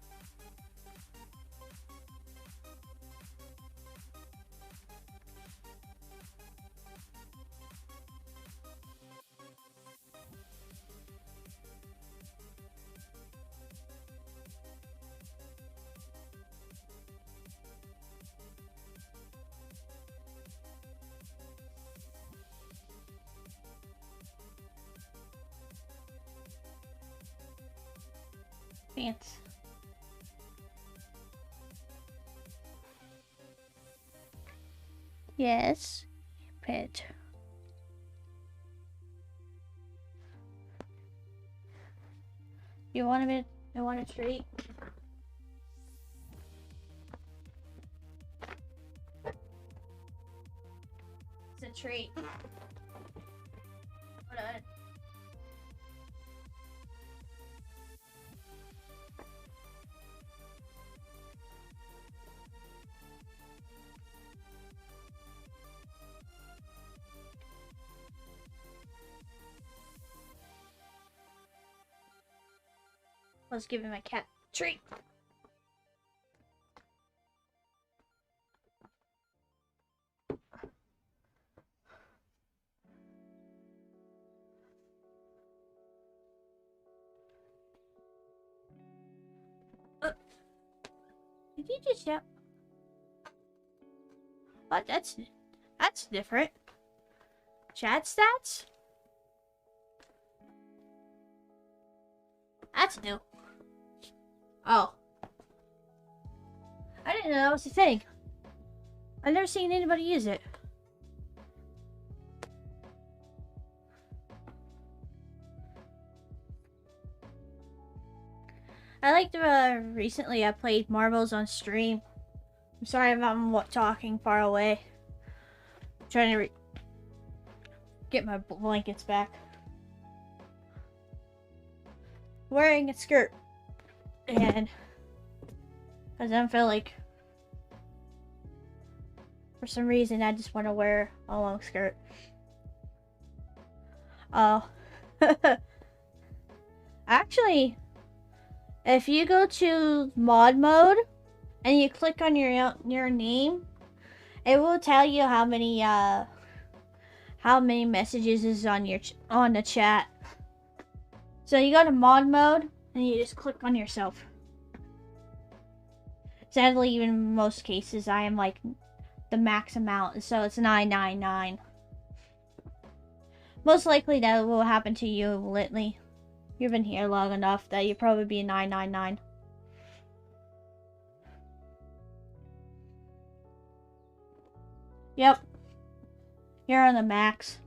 Pants. Yes, pet. You want a bit? You want a treat? It's a treat. Hold on. Let's give my cat a treat. Did you just shout? What? That's different. Chat stats? That's new. Oh. I didn't know that was a thing. I've never seen anybody use it. I liked recently I played marbles on stream. I'm sorry if I'm talking far away. I'm trying to get my blankets back. Wearing a skirt. And because I don't feel like, for some reason, I just want to wear a long skirt. Oh. Actually, if you go to mod mode and you click on your name, it will tell you how many messages is on the chat. So you go to mod mode and you just click on yourself. Sadly, even in most cases, I am like the max amount, so it's 999. Most likely that will happen to you, Litly. You've been here long enough that you'll probably be 999. Yep. You're on the max.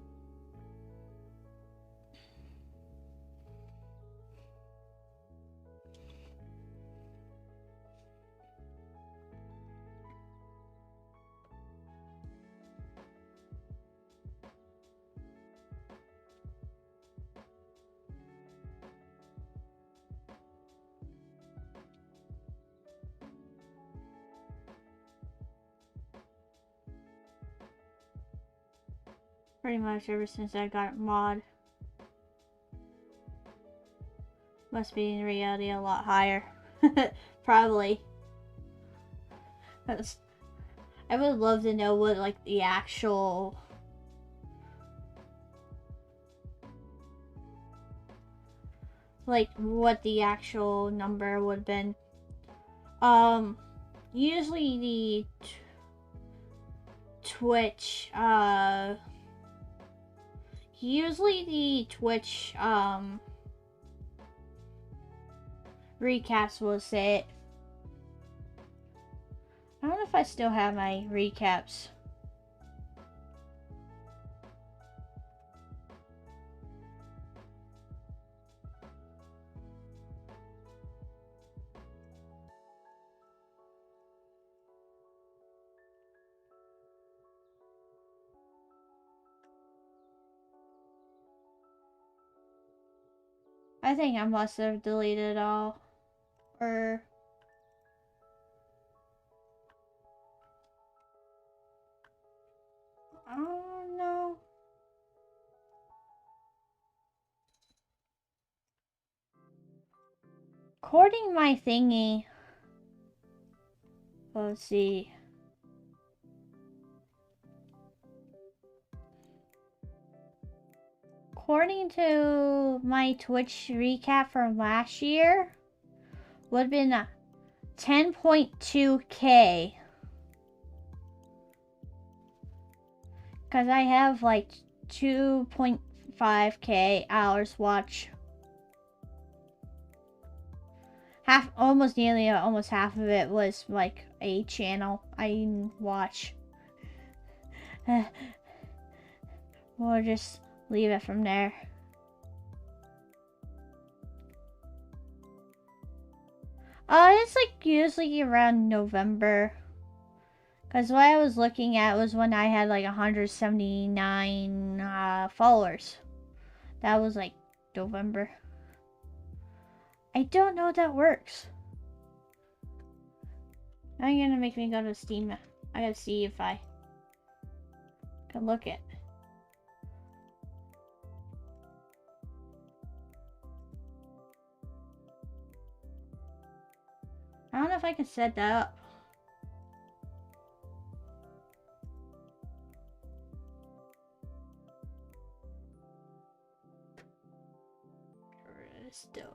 Pretty much ever since I got mod. Must be in reality a lot higher. Probably. I would love to know what like the actual number would have been. Usually the Twitch recaps will say it. I don't know if I still have my recaps. I think I must have deleted it all. Or I don't know. According my thingy. Let's see. According to my Twitch recap from last year, would have been 10.2K. Because I have like 2.5K hours watch. Almost half of it was like a channel I watch. We'll just leave it from there. It's like usually around November. Because what I was looking at was when I had like 179 followers. That was like November. I don't know if that works. Now you're gonna make me go to Steam. I gotta see if I can look it. I don't know if I can set that up. Still.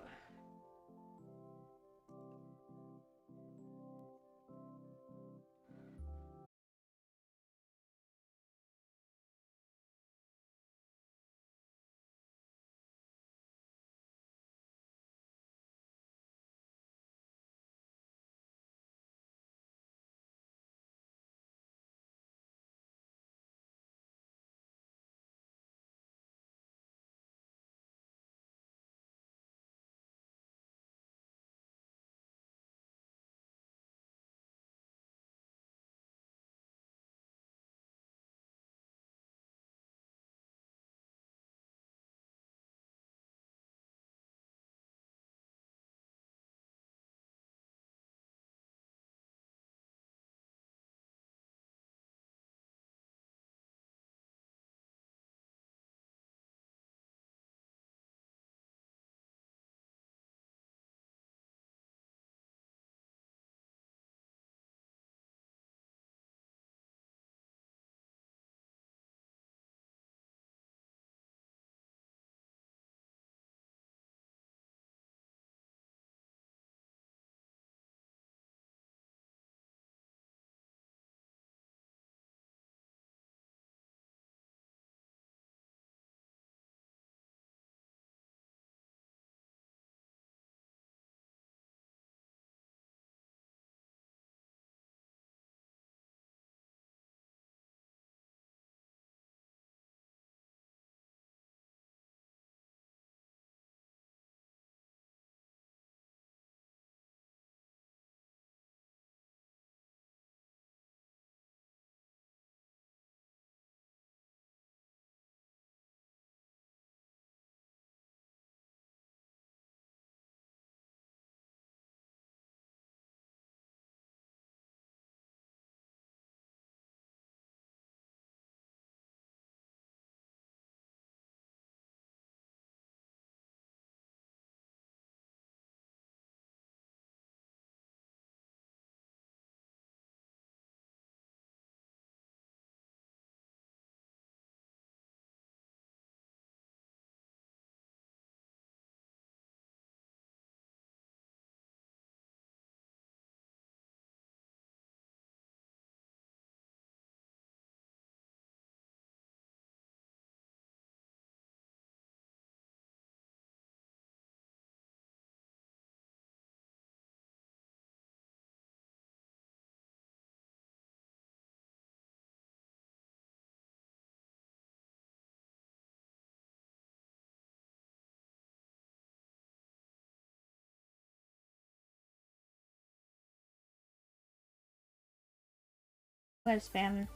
gonna spam.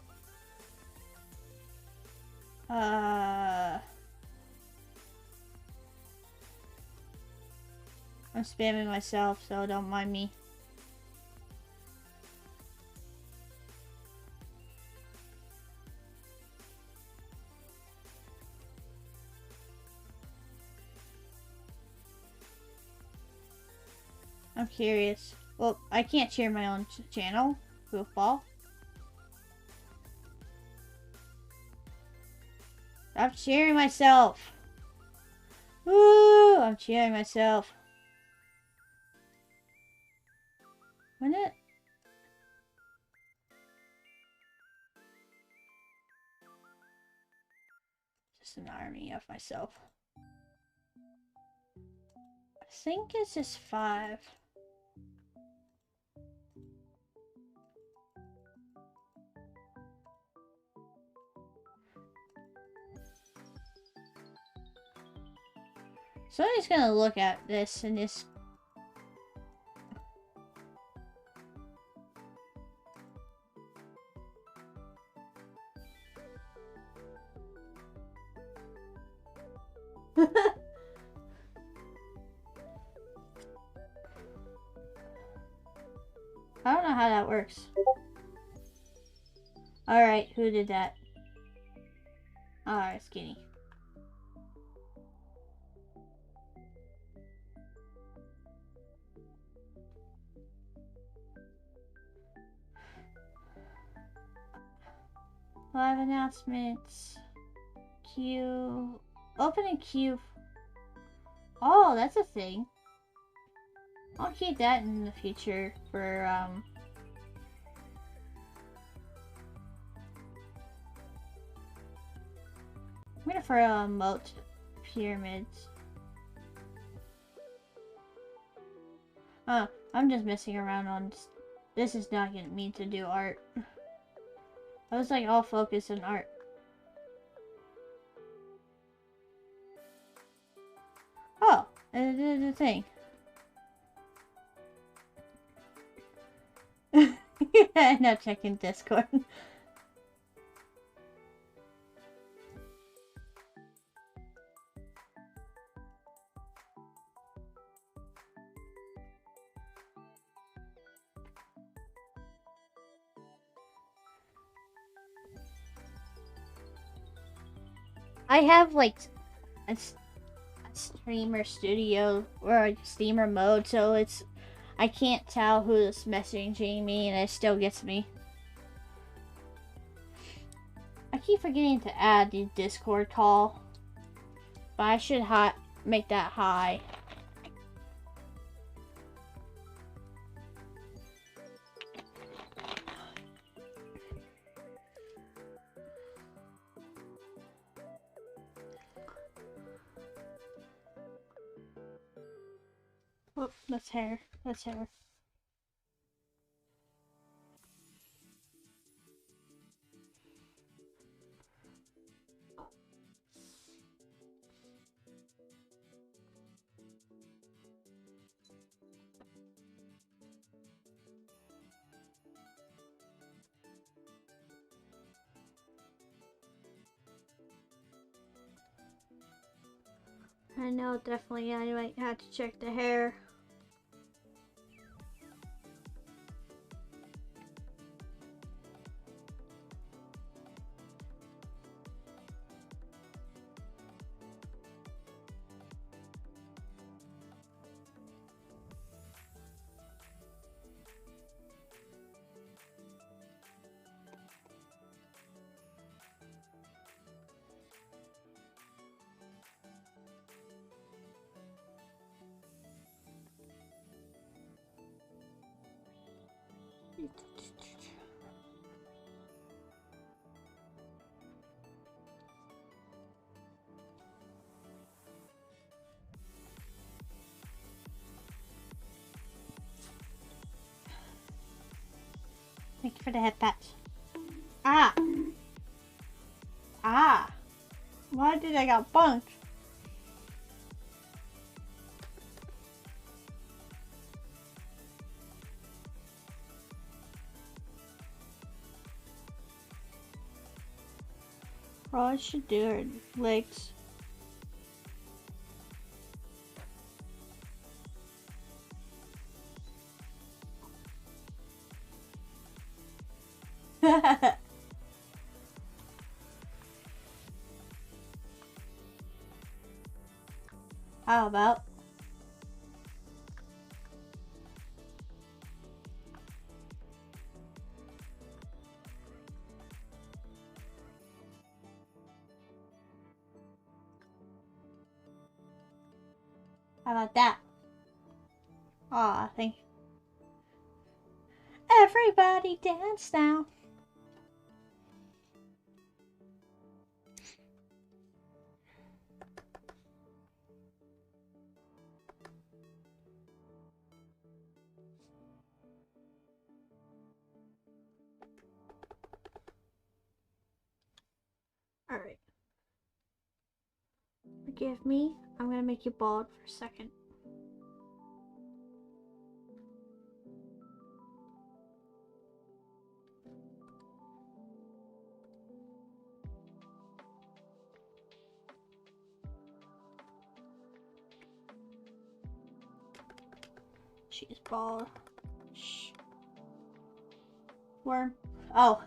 I'm spamming myself, so don't mind me. I'm curious. Well, I can't share my own channel. Goofball. I'm cheering myself. Woo! I'm cheering myself. When it? Just an army of myself. I think it's just 5. Somebody's gonna look at this and just... I don't know how that works. Alright, who did that? Alright, Skinny. Live announcements. Queue. Open a queue. Oh, that's a thing. I'll keep that in the future for, I'm gonna promote pyramids. Oh, I'm just messing around on... This is not getting me to do art. I was like all focused on art. Oh, and it did the thing. Now checking Discord. I have like a streamer studio or a streamer mode, so it's I can't tell who's messaging me, and it still gets me. I keep forgetting to add the Discord call, but I should make that high. Oh, that's hair. That's hair. I know, definitely. I might have to check the hair. Thank you for the head patch. Ah! Ah! Why did I got bunked? All I should do are legs. How about? How about that? Aw, thank you. Everybody dance now. Alright. Forgive me. I'm gonna make you bald for a second. She's bald. Shh. Worm. Oh.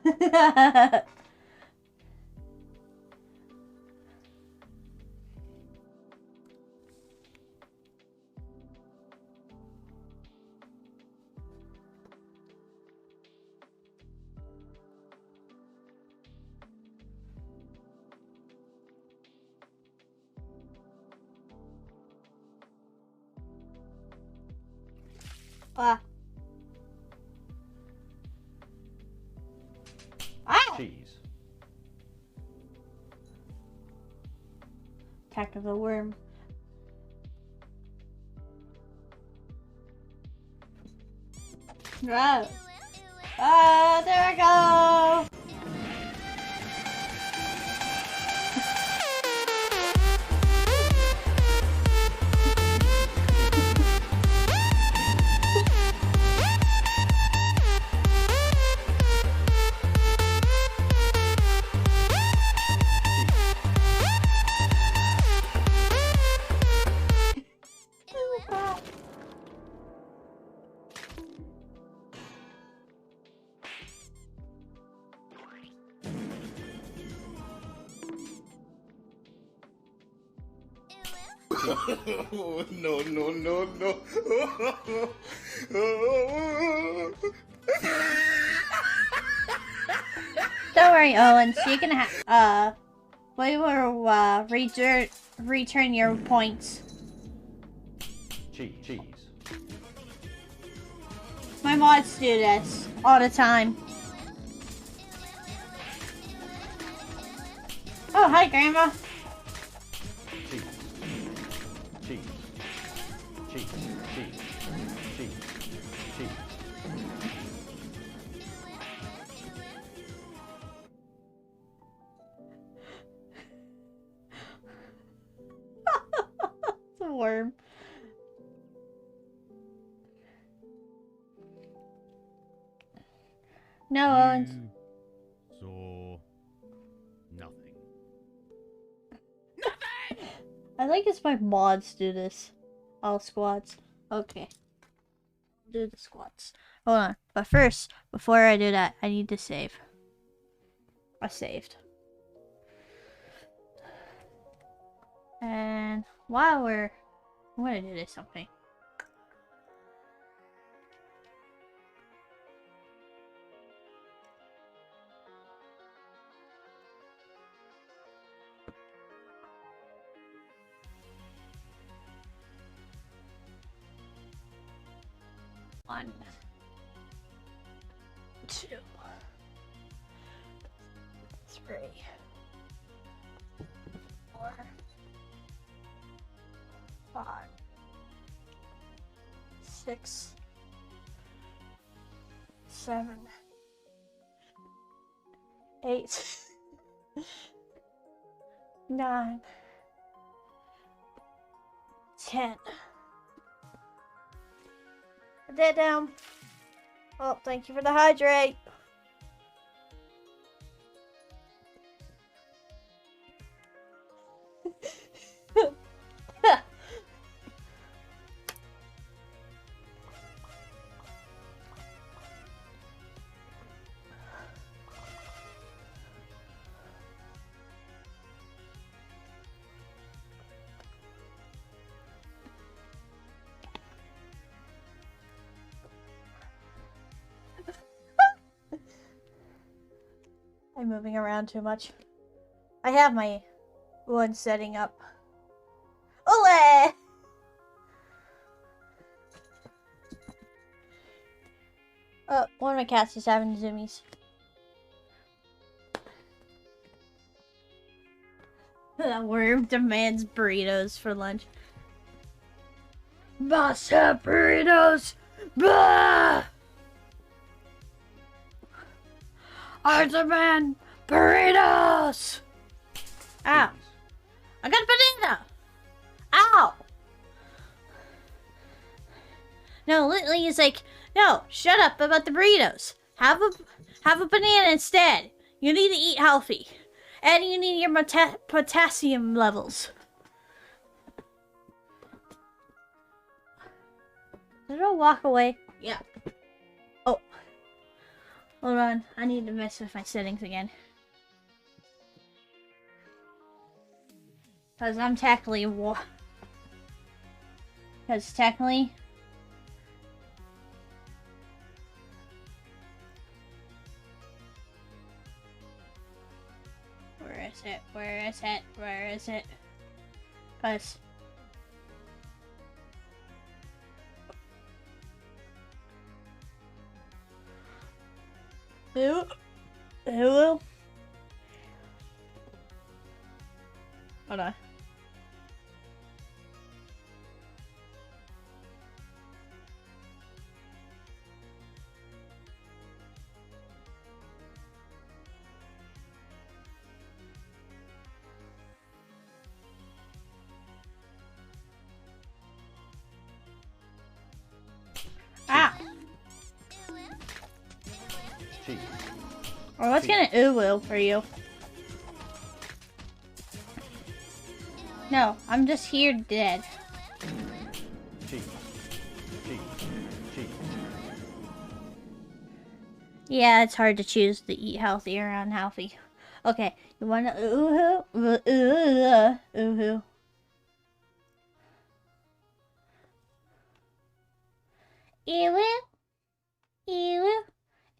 Ah. Ah! Cheese. Attack of the worm. Right. Ah, there we go. No, no, no, no. Don't worry, Owen. So you can we will return your points. Cheese. My mods do this all the time. Oh, hi, Grandma. Cheese. It's a worm. No, Owen. Saw nothing. I think it's my mods do this. All squats. Okay. Do the squats. Hold on. But first, before I do that, I need to save. I saved. And while I'm gonna do this something. One, two, three, four, 5, 6, 7, 8, 9, 10. Put that down. Oh, thank you for the hydrate. I'm moving around too much. I have my one setting up. Ole! One of my cats is having zoomies. That worm demands burritos for lunch. Must have burritos! Blah! I demand burritos! Ow. I got a banana! Ow! No, Lily is like, no, shut up about the burritos. Have a banana instead. You need to eat healthy. And you need your potassium levels. Did I walk away? Yeah. Oh. Hold on. I need to mess with my settings again. Because I'm technically... Because technically... Where is it? Where is it? Where is it? Because... Who? Hold on. Ah! T. Or what's gonna ooh for you? No, I'm just here dead. T. T. T. Yeah, it's hard to choose to eat healthy or unhealthy. Okay, you wanna ooh-hoo? Ooh-hoo. Ew. Ew.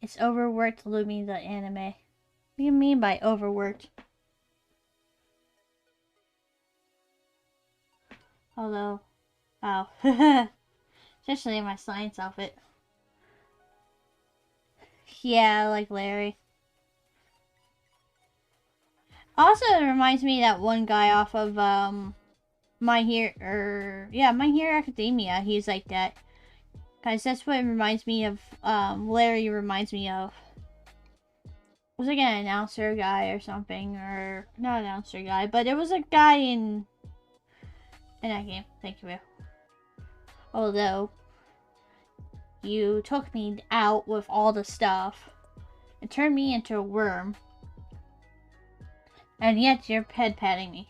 It's overworked, Lumi, the anime. What do you mean by overworked? Although, wow. Especially in my science outfit. Yeah, like Larry. Also, it reminds me of that one guy off of, My Hero Academia. He's like that. Guys, that's what it reminds me of, Larry reminds me of. Was like an announcer guy or something, or not announcer guy, but it was a guy in that game. Thank you. Although you took me out with all the stuff and turned me into a worm, and yet you're head patting me.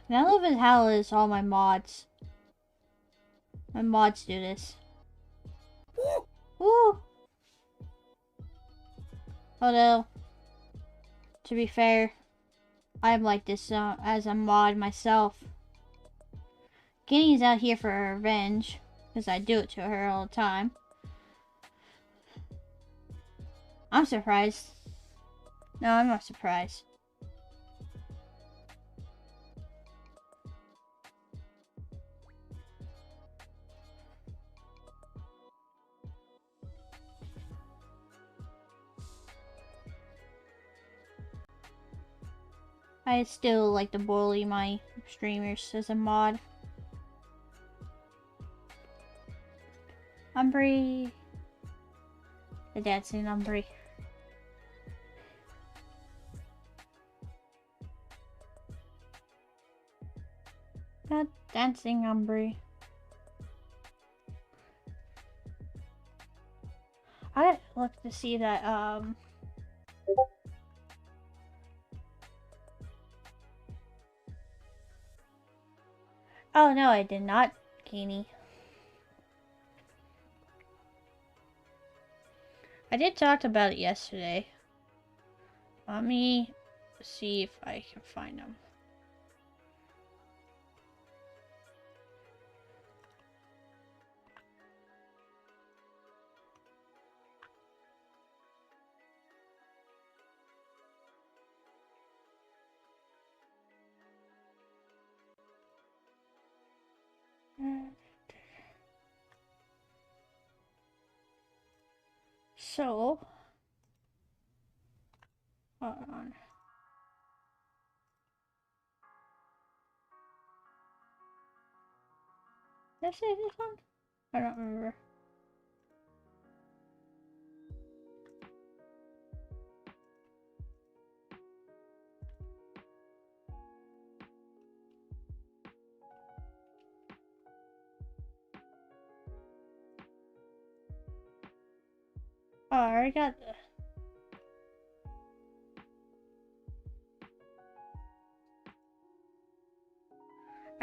And I love it how it's all my mods. My mods do this. Woo! Although, to be fair, I'm like this as a mod myself. Guinea's out here for revenge, because I do it to her all the time. I'm surprised. No, I'm not surprised. I still like to bully my streamers as a mod. Umbry. The dancing Umbry. That dancing Umbry. I gotta look to see that, Oh no, I did not, Keeney. I did talk about it yesterday. Let me see if I can find them. So, hold on. Did I say this one? I don't remember. Oh, I already got the...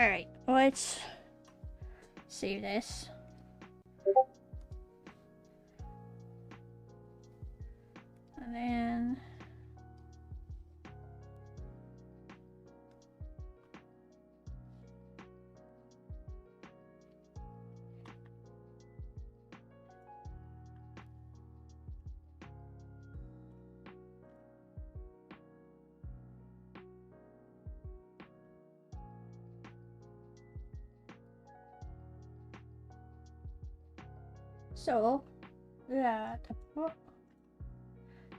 Alright, let's save this. And then... So, yeah.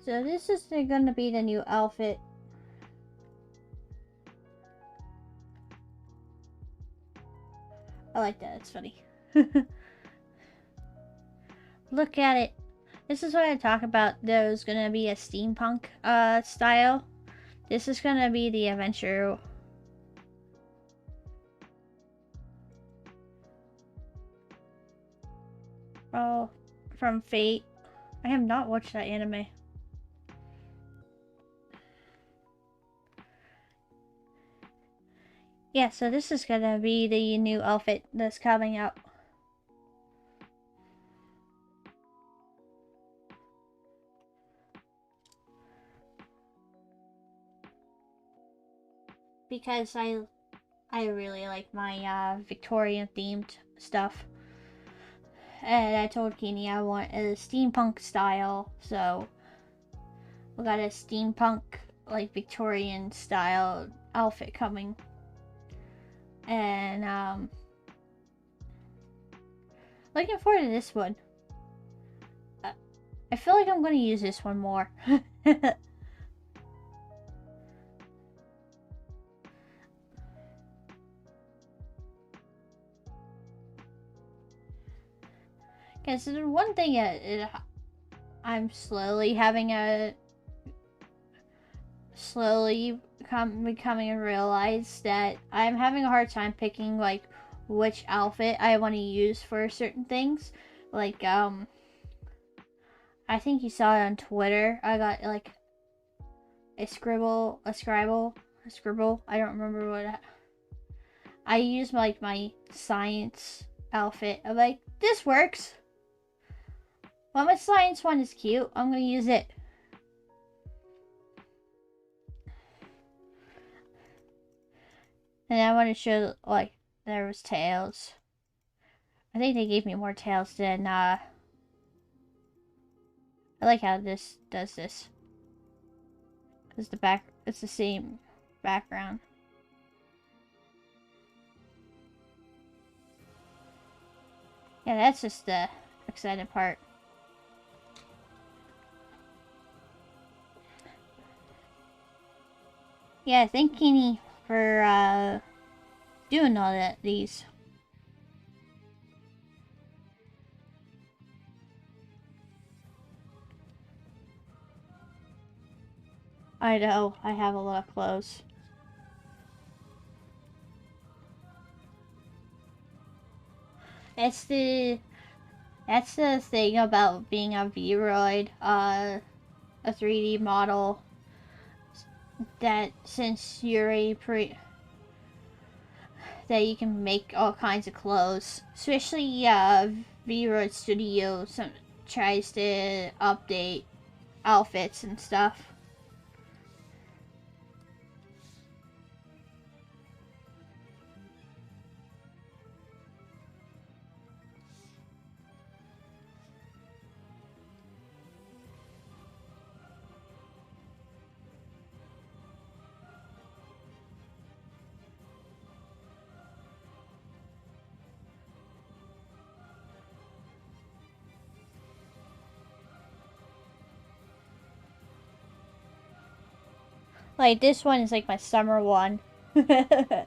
So this is gonna be the new outfit. I like that, it's funny. Look at it. This is what I talk about. There's gonna be a steampunk style. This is gonna be the adventure. Oh, from Fate. I have not watched that anime. Yeah, so this is gonna be the new outfit that's coming out. Because I really like my Victorian themed stuff. And I told Keeney I want a steampunk style, so we got a steampunk, like Victorian style outfit coming. And looking forward to this one. I feel like I'm gonna use this one more. Because one thing I'm slowly having a becoming to realize that I'm having a hard time picking like which outfit I want to use for certain things. Like I think you saw it on Twitter. I got like a scribble. I don't remember what. I use like my science outfit. I'm like, this works. Well, my science one is cute. I'm gonna use it. And I want to show like there was tails. I think they gave me more tails than I like how this does this. Cause it's the same background. Yeah, that's just the exciting part. Yeah, thank Keeney for doing all these. I know, I have a lot of clothes. That's the thing about being a Vroid, a 3D model. That since you're that you can make all kinds of clothes, especially Vroid Studio tries to update outfits and stuff. Like, this one is like my summer one. This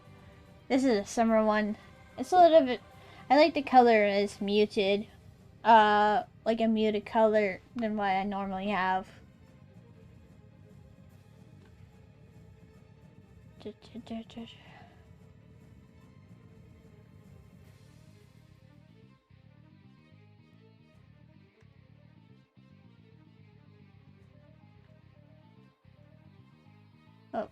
is a summer one. It's a little bit... I like the color is muted. Like a muted color than what I normally have. Oh.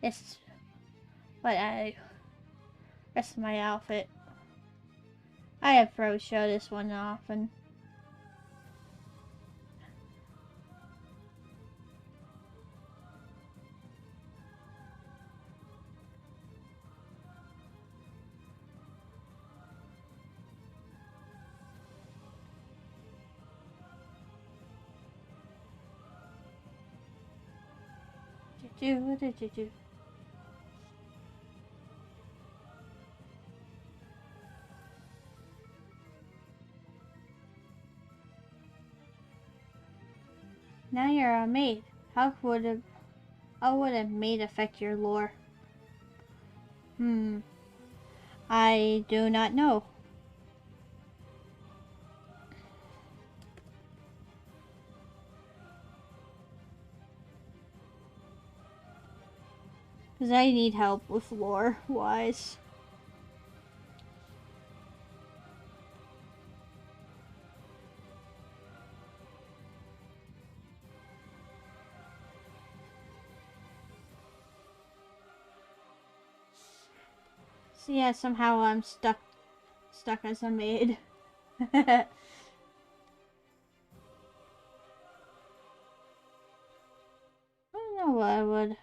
It's what I... Rest of my outfit. I have probably show this one often. Now you're a maid. How would a maid affect your lore? I do not know. Because I need help with lore-wise. So yeah, somehow I'm stuck as a maid. I don't know what I would,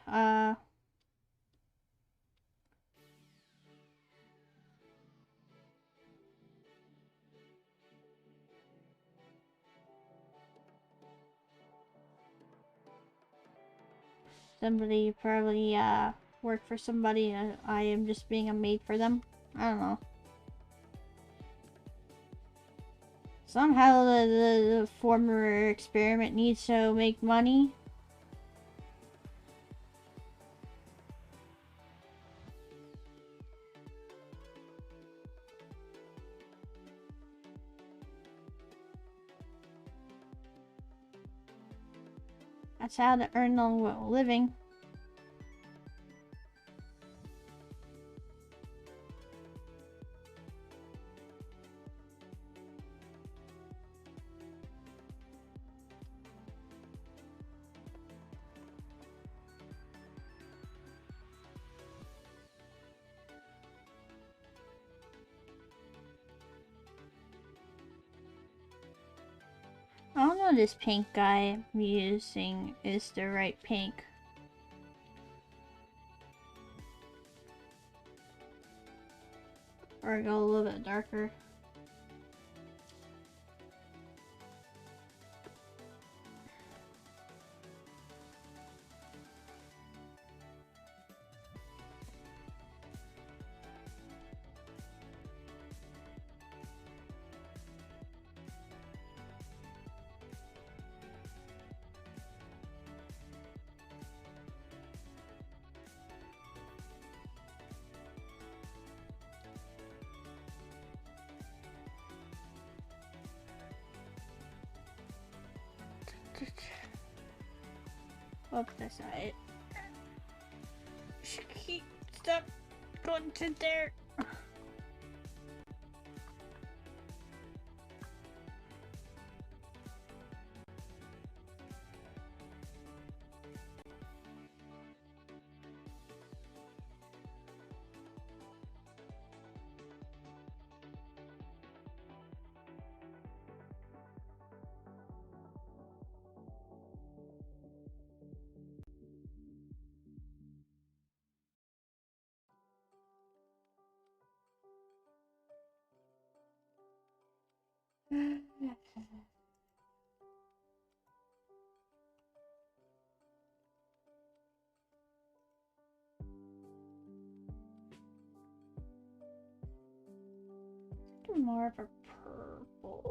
somebody probably, work for somebody and I am just being a maid for them. I don't know. Somehow the former experiment needs to make money. That's how to earn a living. I don't know if this pink guy I'm using is the right pink. Or go a little bit darker. Oh, that's not it. Stop going to there. More of a purple.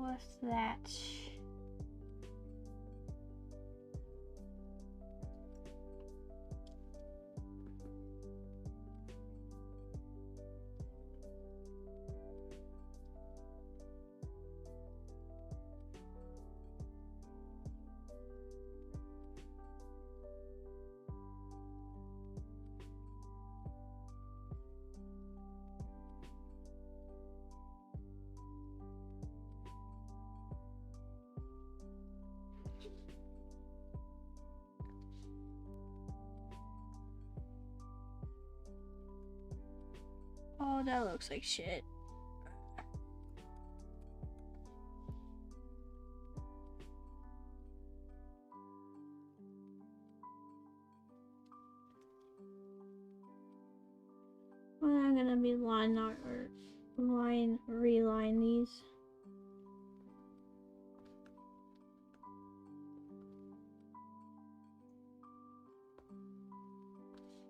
what's that? Oh, that looks like shit. Well, I'm gonna be reline these.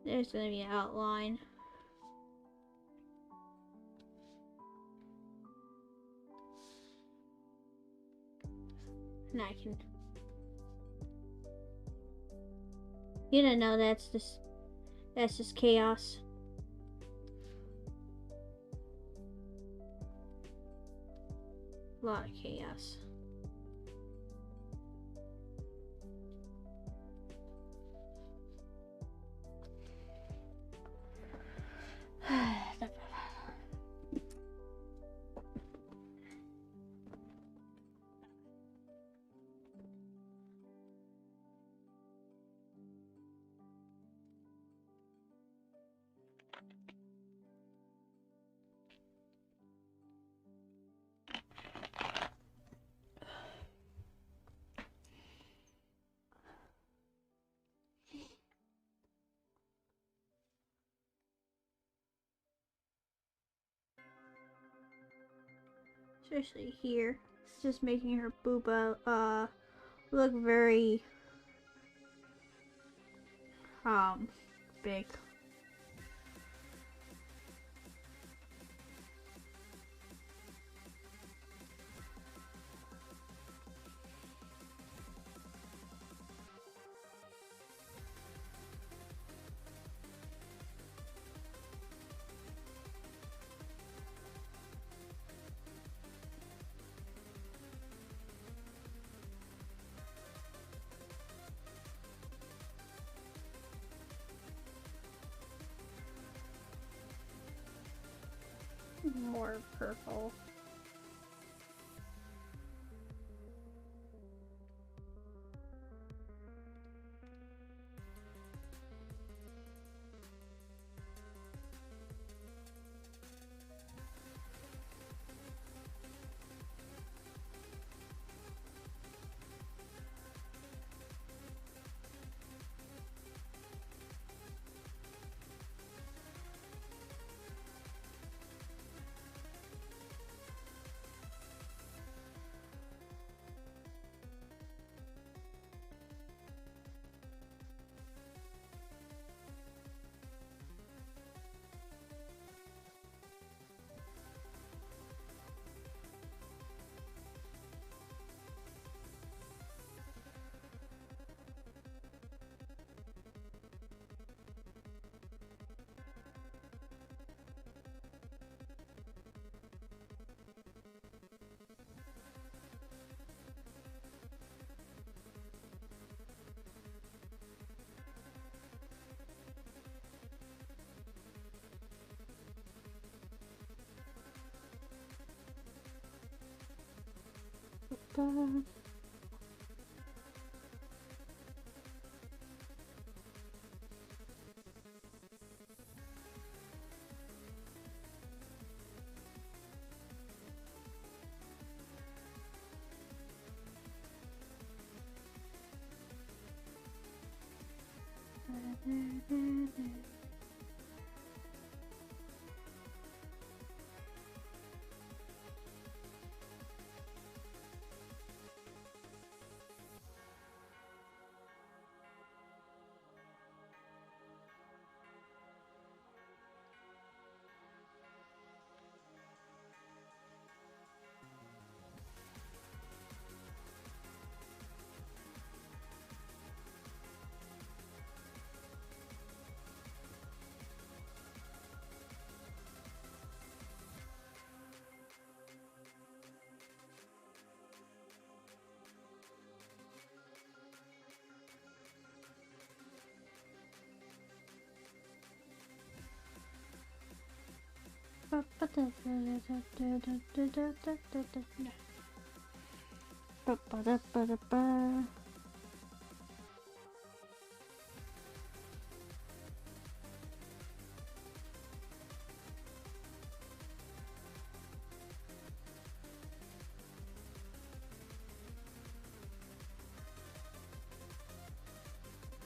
There's gonna be an outline. And I can. You don't know that's just chaos. A lot of chaos. Especially here, it's just making her booba look very big. More purple.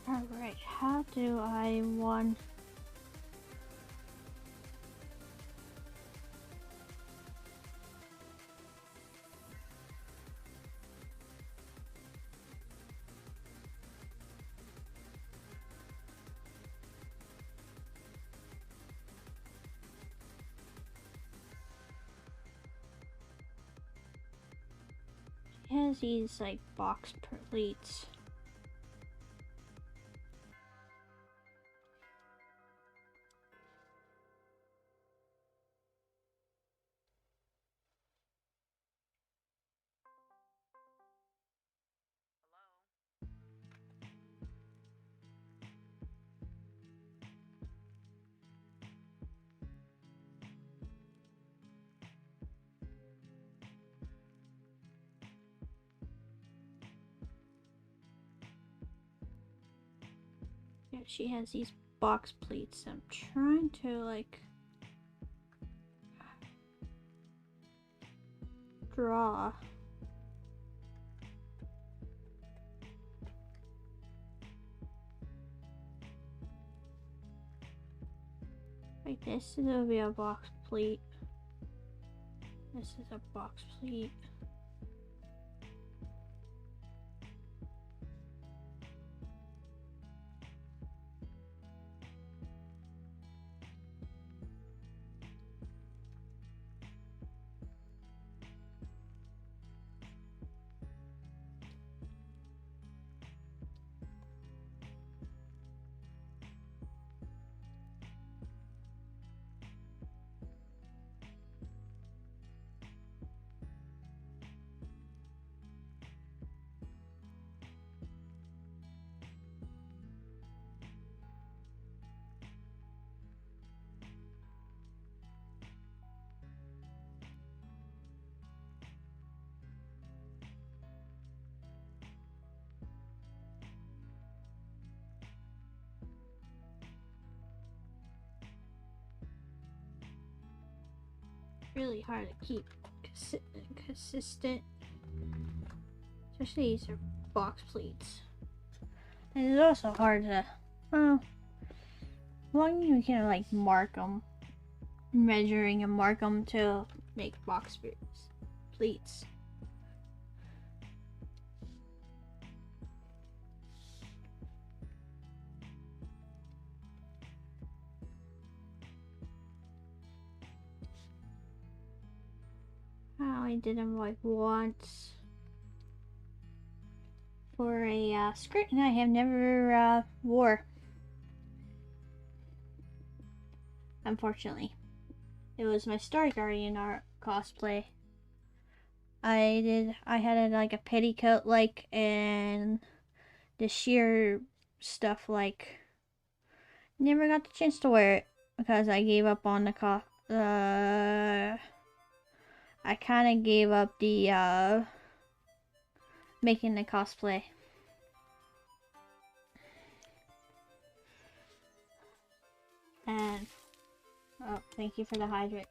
Alright, how do I want... It has these like box plates. Yeah, she has these box plates. I'm trying to like draw. Like this will be a box plate. This is a box plate. Really hard to keep consistent. Especially these are box plates. And it's also hard to, well, long you can like mark them, measuring and mark them to make box plates. I only did them like once for a skirt, and I have never wore. Unfortunately, it was my Star Guardian art cosplay. I had like a petticoat like, and the sheer stuff like. Never got the chance to wear it because I gave up on the I kind of gave up the making the cosplay. And oh, thank you for the hydrant.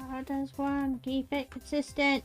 How does one keep it consistent?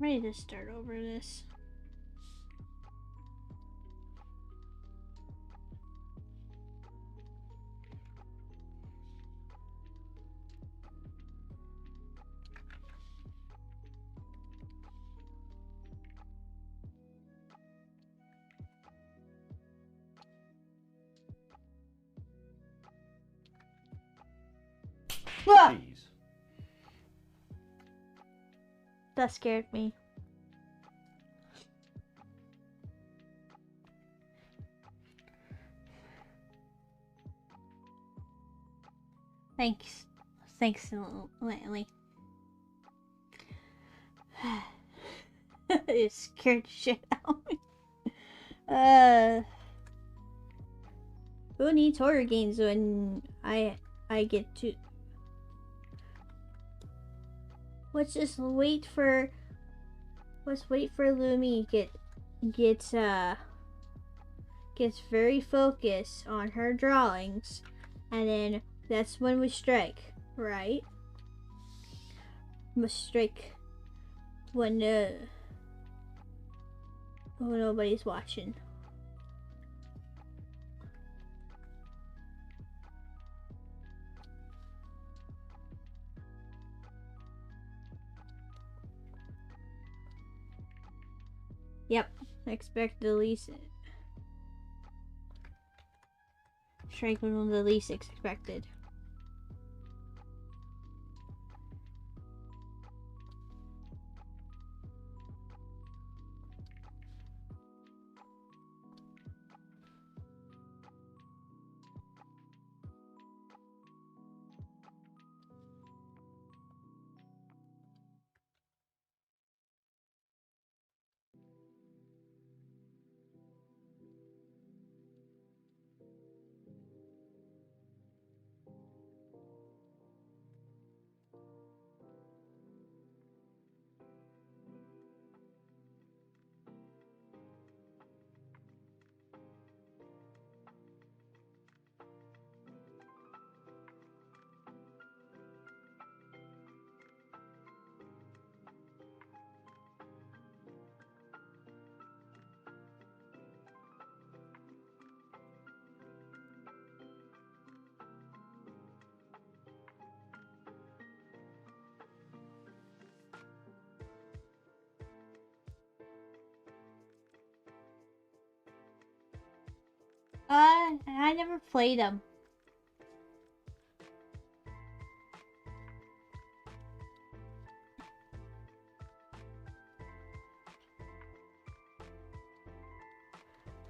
I'm ready to start over this. Cheese. That scared me. Thanks. Thanks, Lantley. It scared shit out of me. Who needs horror games when I get to... Let's wait for Lumi gets very focused on her drawings, and then that's when we strike, right? We strike when nobody's watching. Yep, expect the least. Strike when the least expected. I never played them.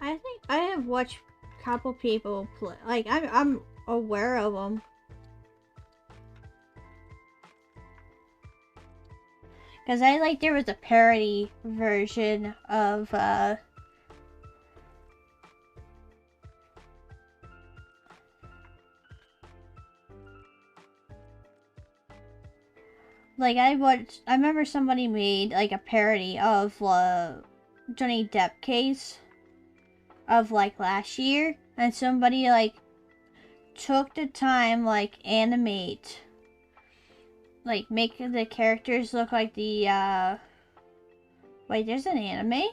I think I have watched a couple people play. Like I'm aware of them. Cause there was a parody version of I remember somebody made like a parody of Johnny Depp case of like last year, and somebody like took the time like animate, like make the characters look like the wait, there's an anime?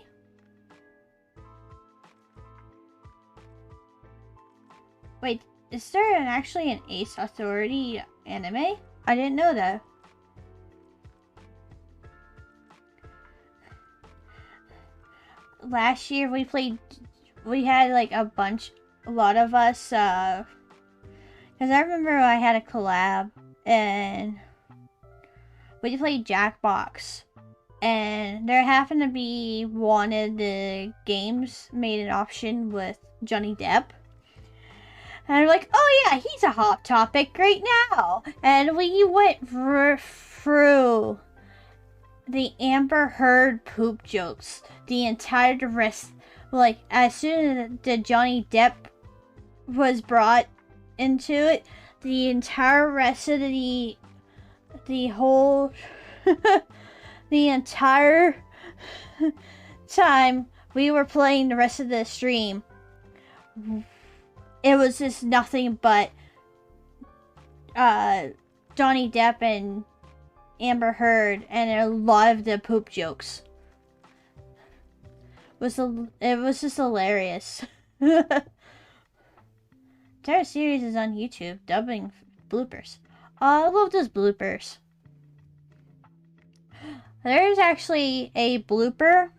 Wait, is there actually an Ace Authority anime? I didn't know that. Last year we had like a lot of us, because I remember I had a collab and we played Jackbox, and there happened to be one of the games made an option with Johnny Depp. And I'm like, oh yeah, he's a hot topic right now. And we went through the Amber Heard poop jokes. The entire rest, like, as soon as the Johnny Depp was brought into it, the entire rest of the whole, the entire time we were playing the rest of the stream, it was just nothing but Johnny Depp and Amber Heard, and a lot of the poop jokes. It was just hilarious. Entire series is on YouTube, dubbing bloopers. I love those bloopers. There's actually a blooper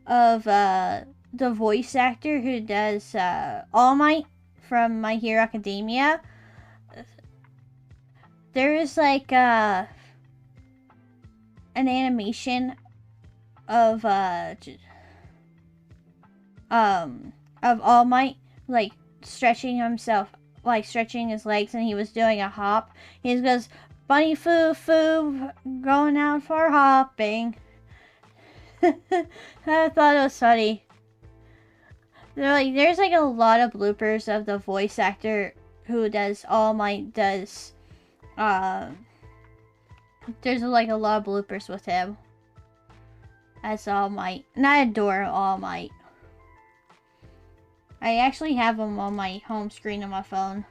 of the voice actor who does All Might from My Hero Academia. There is like an animation of All Might, like stretching himself, like stretching his legs, and he was doing a hop. He just goes, "Bunny foo foo, going out for hopping." I thought it was funny. There's like a lot of bloopers of the voice actor who does All Might does. There's like a lot of bloopers with him as All Might, and I adore All Might. I actually have him on my home screen on my phone.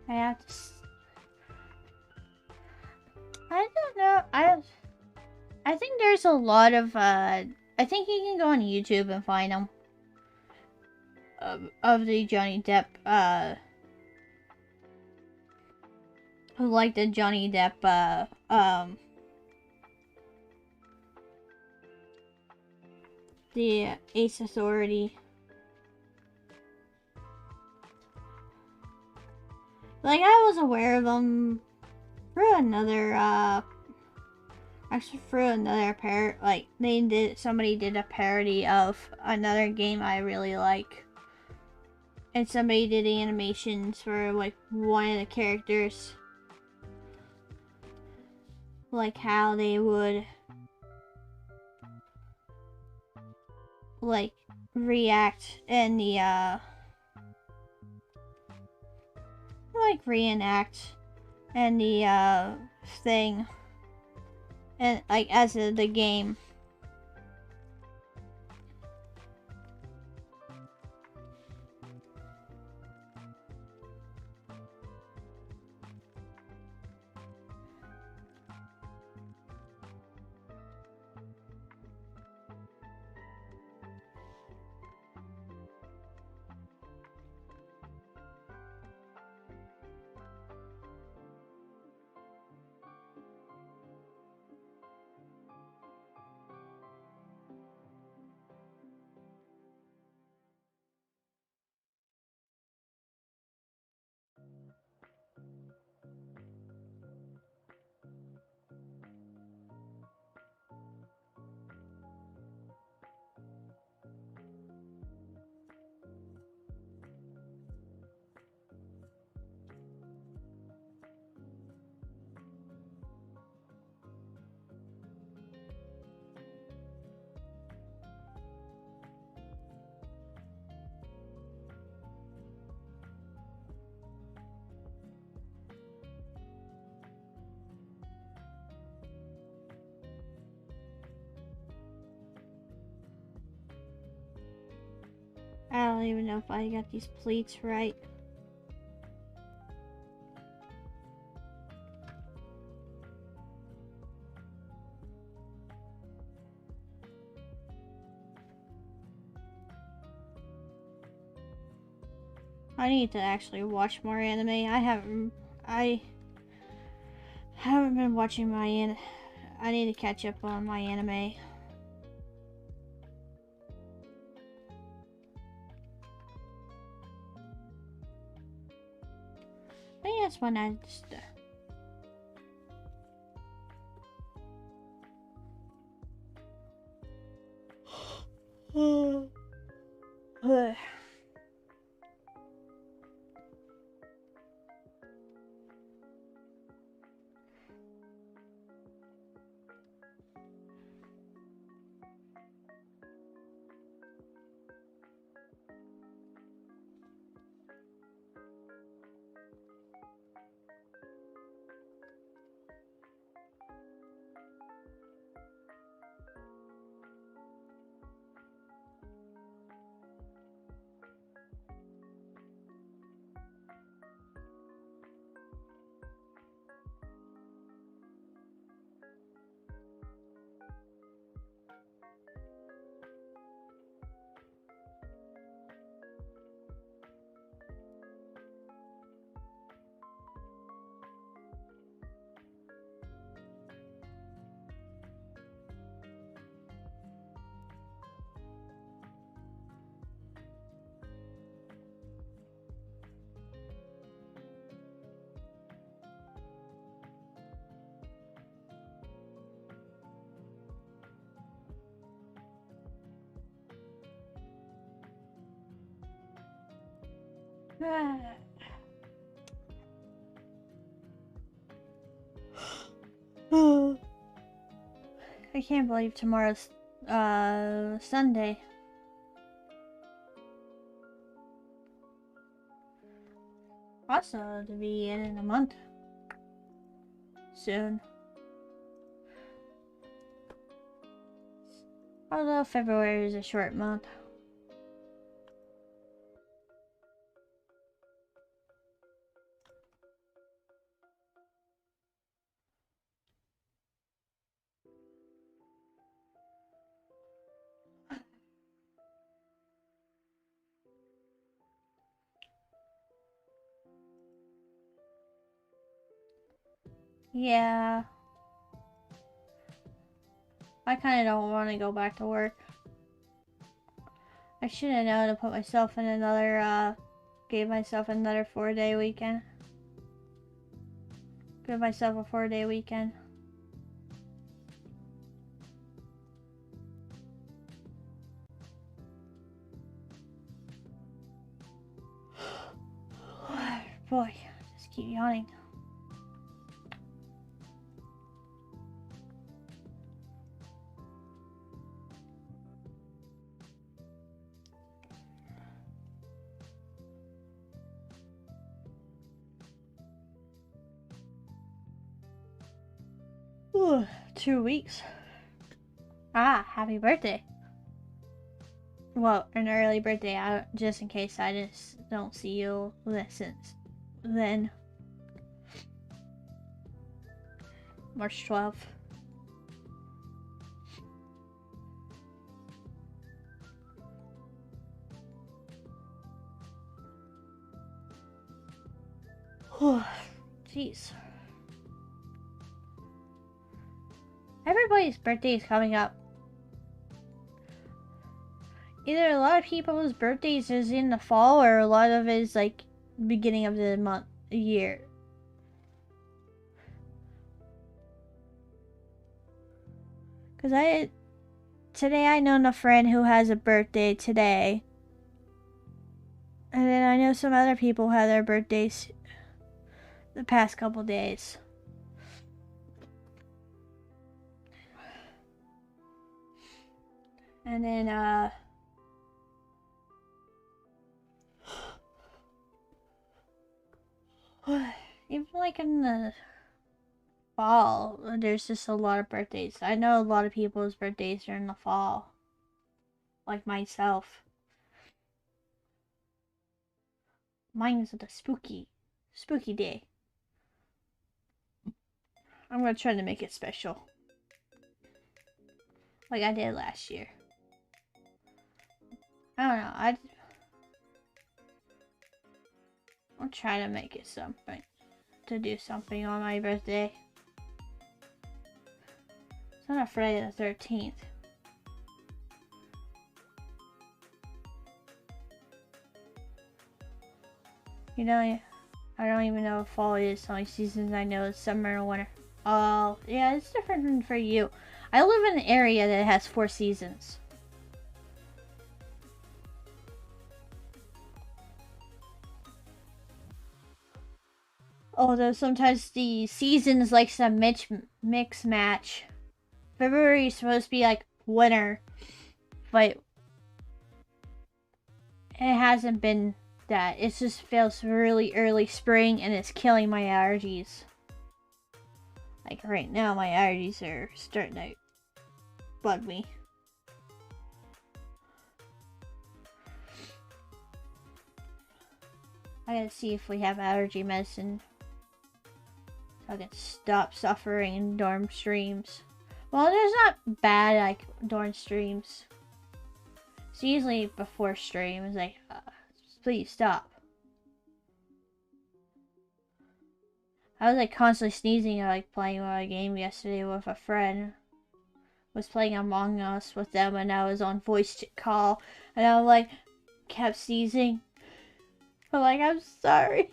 I have to. I don't know. I think there's a lot of I think you can go on YouTube and find them of the Johnny Depp like the Johnny Depp the Ace Authority. Like, I was aware of them through another actually through another like somebody did a parody of another game I really like, and somebody did animations for like one of the characters, like how they would like react in the like reenact and the thing, and like as the game. don't even know if I got these pleats right. I need to actually watch more anime. I haven't been watching I need to catch up on my anime. But yeah, it's fun. I just I can't believe tomorrow's Sunday. Also to be in a month soon. Although February is a short month. Yeah. I kinda don't want to go back to work. I should have known to put myself in another, gave myself another 4-day weekend. Give myself a 4-day weekend. Boy, just keep yawning. Ooh, 2 weeks. Ah, happy birthday. Well, an early birthday, just in case I just don't see you since then. March 12th. Jeez. Everybody's birthday is coming up. Either a lot of people's birthdays is in the fall or a lot of it is like beginning of the month, year. Cause today I know a friend who has a birthday today. And then I know some other people have their birthdays the past couple days. And then, even like in the fall, there's just a lot of birthdays. I know a lot of people's birthdays are in the fall. Like myself. Mine is the spooky day. I'm gonna try to make it special. Like I did last year. I don't know, I'll try to make it something. To do something on my birthday. It's not a Friday the 13th. You know, I don't even know if fall is. How many seasons I know is summer and winter. Oh, yeah, it's different for you. I live in an area that has 4 seasons. Although sometimes the seasons like some mix match. February is supposed to be like winter, but it hasn't been that. It just feels really early spring and it's killing my allergies. Like right now my allergies are starting to bug me. I gotta see if we have allergy medicine so I can stop suffering in dorm streams. Well, there's not bad like dorm streams. It's usually before streams like, please stop. I was like constantly sneezing or like playing a game yesterday with a friend. Was playing Among Us with them and I was on voice call and I like kept sneezing. But like, I'm sorry.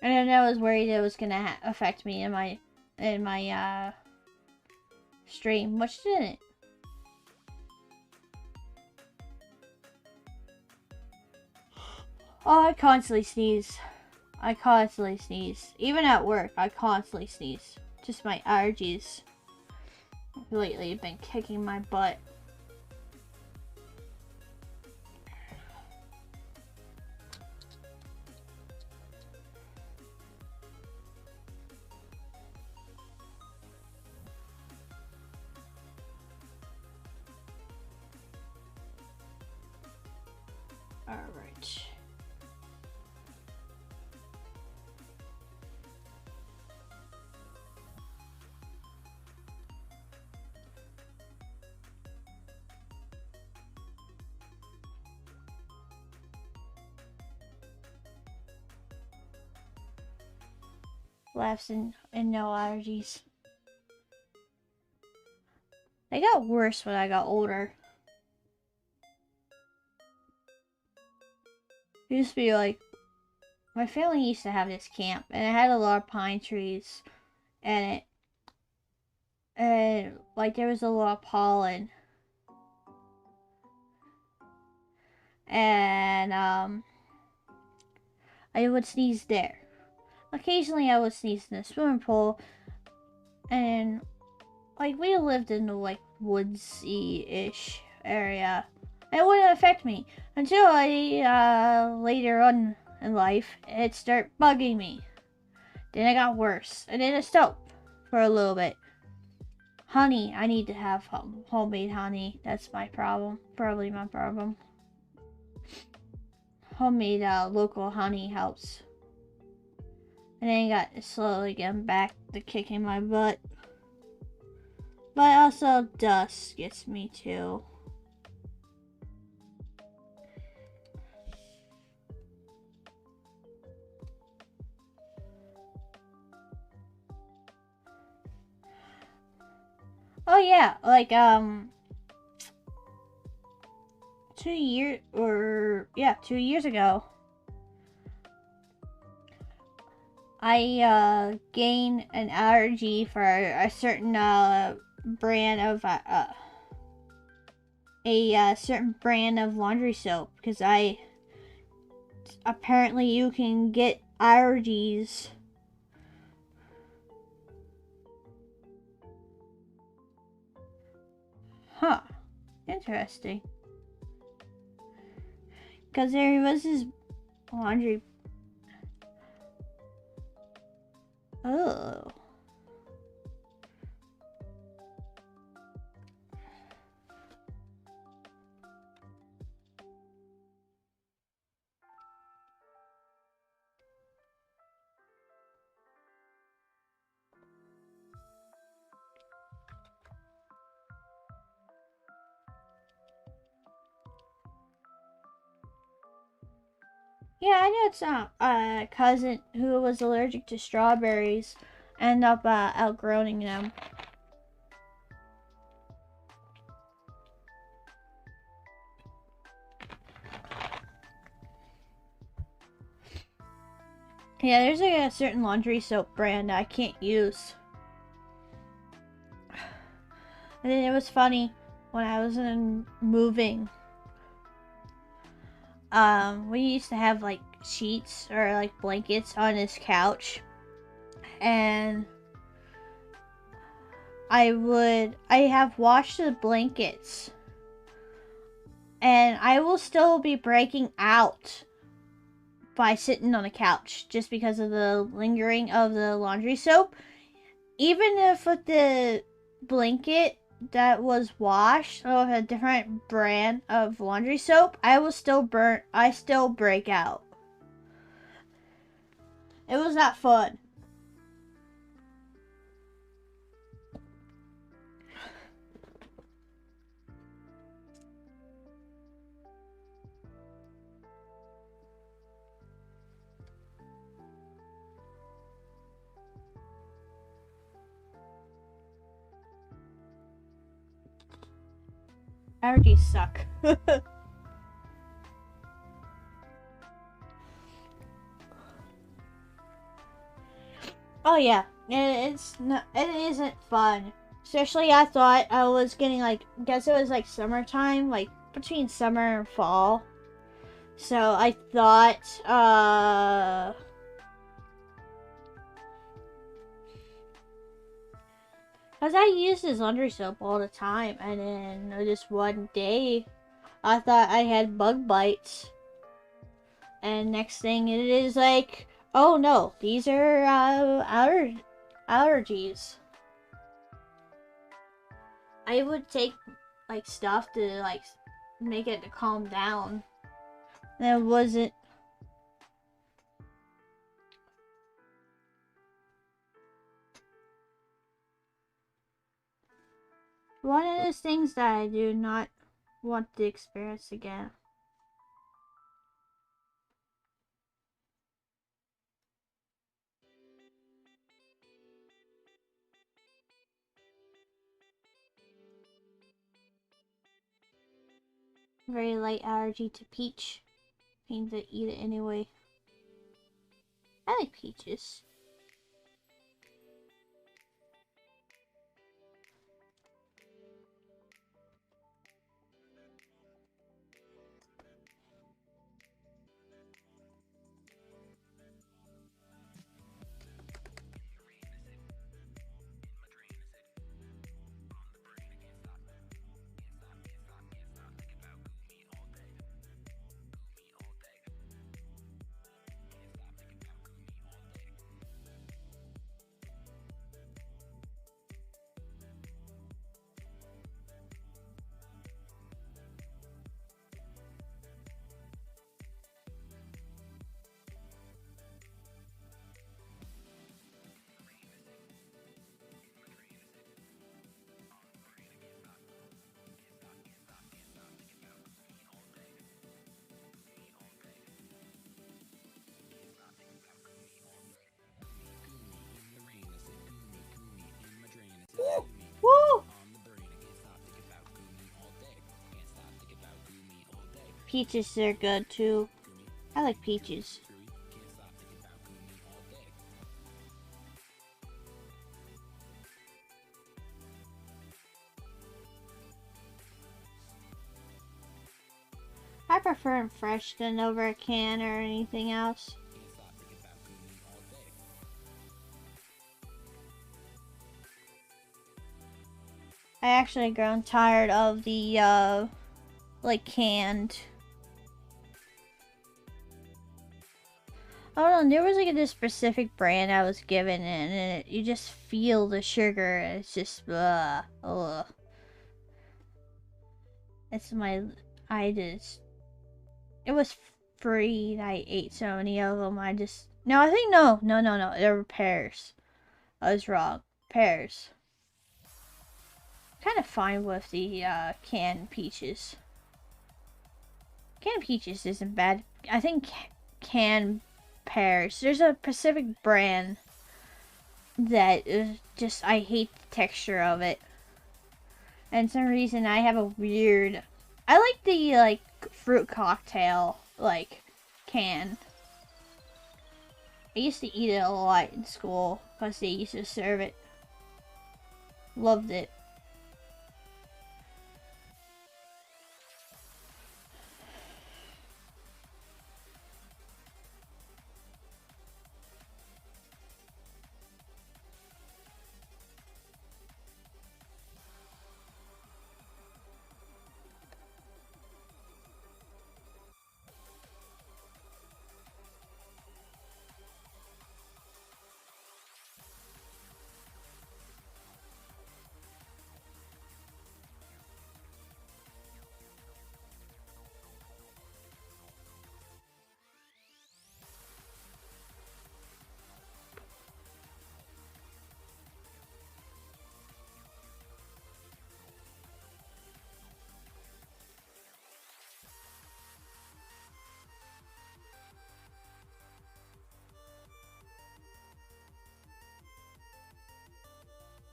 And then I was worried it was gonna affect me in my stream, which didn't. Oh, I constantly sneeze. Even at work, I constantly sneeze. Just my allergies lately have been kicking my butt. Alright. Laughs and no allergies. They got worse when I got older. It used to be like, my family used to have this camp and it had a lot of pine trees and like there was a lot of pollen. And I would sneeze there. Occasionally I would sneeze in the swimming pool and like we lived in the like woodsy-ish area. It wouldn't affect me until I later on in life it started bugging me. Then it got worse and then it stopped for a little bit. Honey, I need to have homemade honey. That's my problem. Probably my problem. Homemade local honey helps. And then it got slowly getting back to kicking my butt. But also dust gets me too. Oh yeah, like 2 years ago I gained an allergy for a certain brand of a certain brand of laundry soap because apparently you can get allergies Huh. Interesting. Because there was this laundry. Oh. Yeah, I know it's a cousin who was allergic to strawberries ended up outgrowing them. Yeah, there's like a certain laundry soap brand that I can't use. And then it was funny when I was moving. We used to have like sheets or like blankets on this couch, and I have washed the blankets, and I will still be breaking out by sitting on the couch just because of the lingering of the laundry soap. Even if with the blanket that was washed of a different brand of laundry soap, I still break out. It was not fun. Allergies suck. Oh yeah, it isn't fun. Especially I thought I was getting like, guess it was like summertime, like between summer and fall. So I thought, cause I use this laundry soap all the time, and then just one day, I thought I had bug bites, and next thing it is like, oh no, these are allergies. I would take like stuff to like make it to calm down. And it wasn't. One of those things that I do not want to experience again. Very light allergy to peach. Pain to eat it anyway. I like peaches. Woo! Peaches are good too. I like peaches. I prefer them fresh than over a can or anything else. I actually grown tired of the like canned. I don't know, there was like this specific brand I was given and you just feel the sugar. It's just ugh. It's it was free and I ate so many of them. I think no, they were pears. I was wrong. Pears. Kind of fine with the canned peaches. Canned peaches isn't bad. I think can pears. There's a Pacific brand that is just, I hate the texture of it. And some reason I have a weird, I like the like fruit cocktail like can. I used to eat it a lot in school because they used to serve it. Loved it.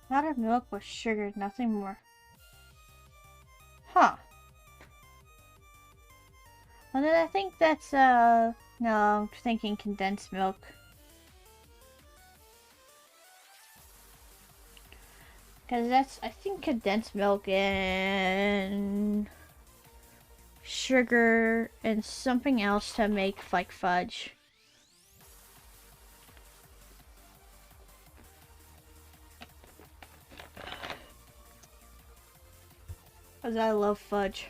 Powdered milk with sugar, nothing more. Huh. Well, then I think that's, no, I'm thinking condensed milk. Because that's, I think, condensed milk and sugar and something else to make, like, fudge. Because I love fudge.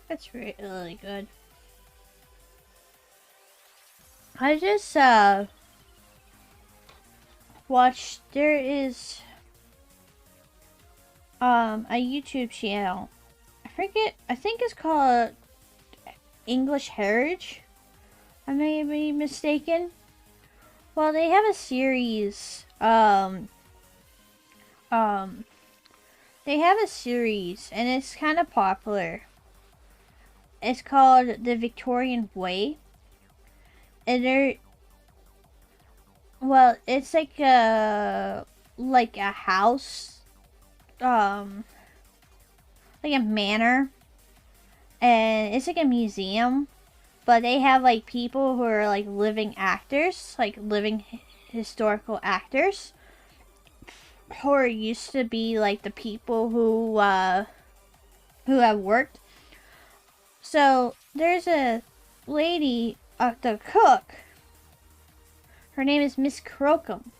That's really good. I just watched, there is a YouTube channel. I forget, I think it's called English Heritage. I may be mistaken. Well, they have a series, they have a series and it's kind of popular. It's called The Victorian Way. And well, it's like a house, like a manor, and it's like a museum, but they have like people who are like living actors, like living historical actors, who are used to be like the people who have worked. So there's a lady, the cook. Her name is Miss Crocombe.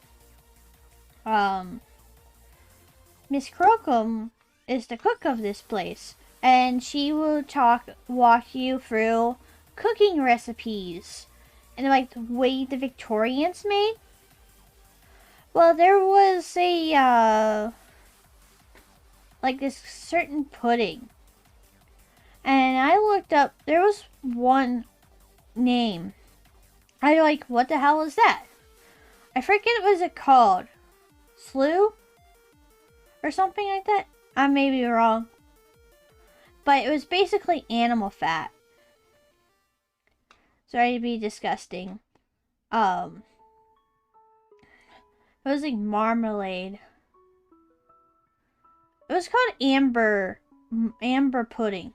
Miss Crocombe is the cook of this place, and she will walk you through cooking recipes and like the way the Victorians made. Well, there was a like this certain pudding, and I looked up. There was one name. I like, what the hell is that? I forget what it called. Slew? Or something like that? I may be wrong. But it was basically animal fat. Sorry to be disgusting. It was like marmalade. It was called amber pudding.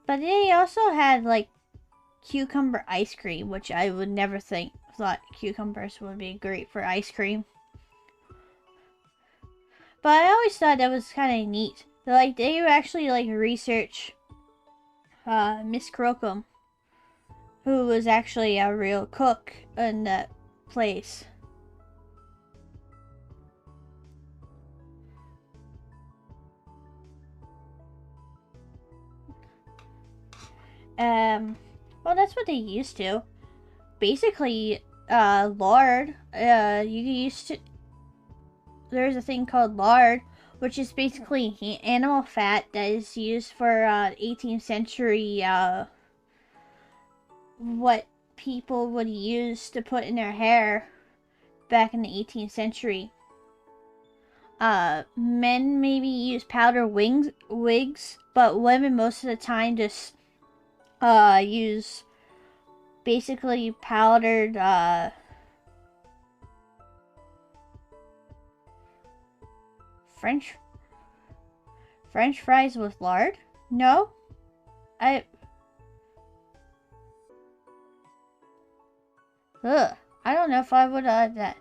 But they also had like cucumber ice cream, which I would never thought cucumbers would be great for ice cream. But I always thought that was kind of neat. They actually like research Miss Crocombe, who was actually a real cook in that place. Well, that's what they used to. Basically, lard. You used to. There's a thing called lard, which is basically animal fat that is used for 18th century. What people would use to put in their hair back in the 18th century. Men maybe use powder wigs, but women most of the time just use basically powdered French fries with lard? No? I I don't know if I would add that.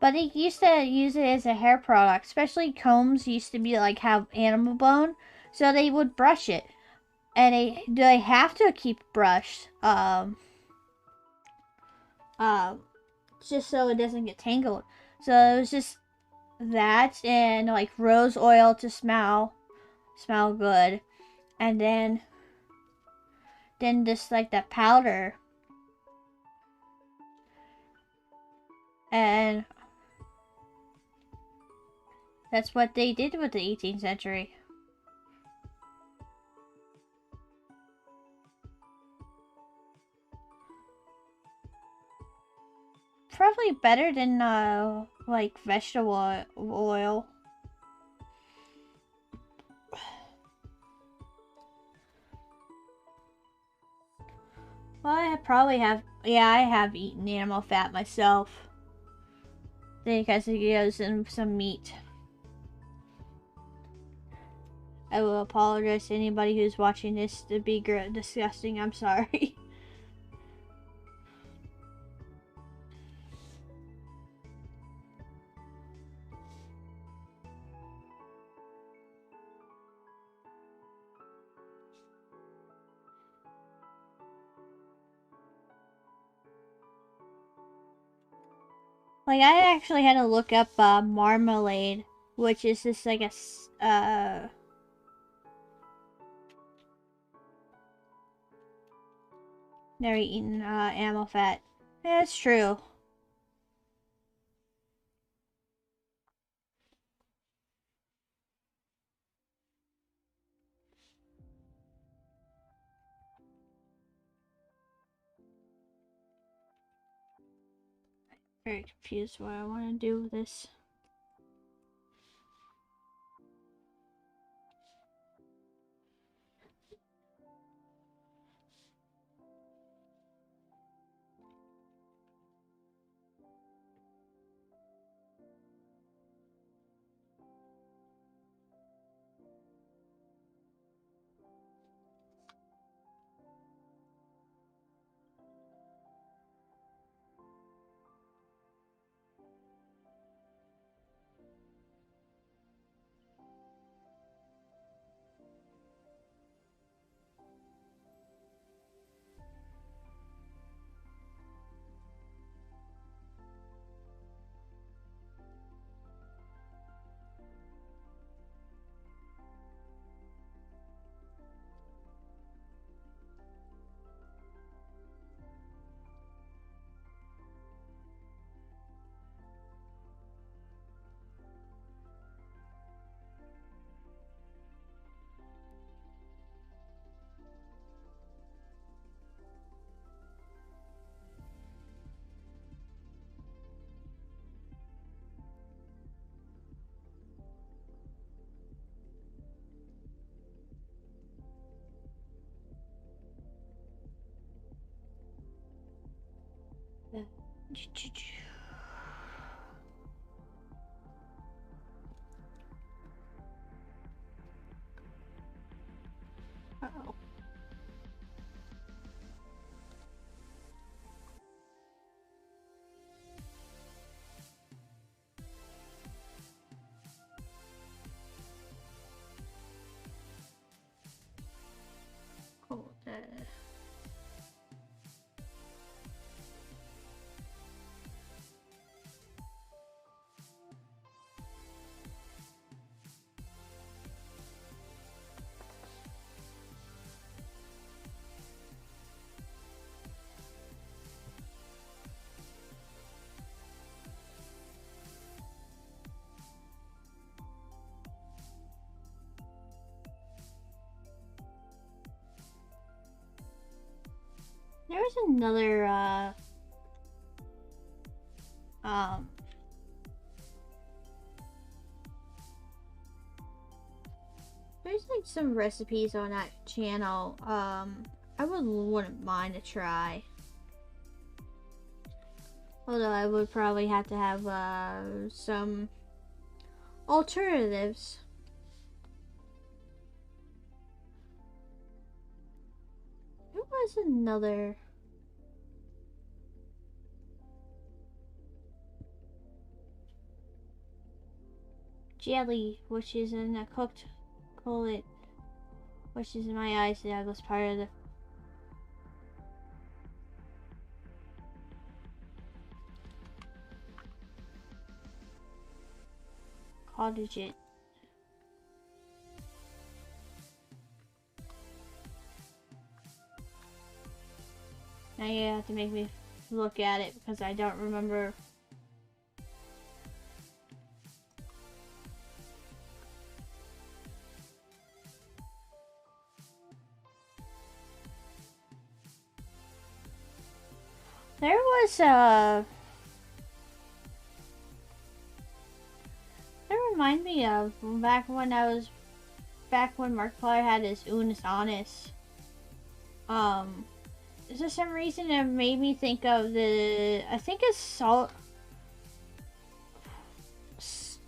But they used to use it as a hair product, especially combs used to be like have animal bone, so they would brush it. And they have to keep brushed just so it doesn't get tangled. So it was just that and like rose oil to smell good, and then just like that powder, and that's what they did with the 18th century. Probably better than like vegetable oil. Well, I probably have. Yeah, I have eaten animal fat myself. I think I should give some meat. I will apologize to anybody who's watching this to be disgusting. I'm sorry. Like, I actually had to look up marmalade, which is just like a never eaten animal fat. Yeah, it's true. Very confused what I want to do with this. Uh-oh. Cool. There was another, there's like some recipes on that channel, I wouldn't mind a try. Although I would probably have to have, some alternatives. There was another... jelly, which is in a cooked pullet, which is in my eyes that was part of the cottage it. Now you have to make me look at it because I don't remember. There was that remind me of back when Markiplier had his Unis Honest. For some reason it made me think of I think it's salt. Was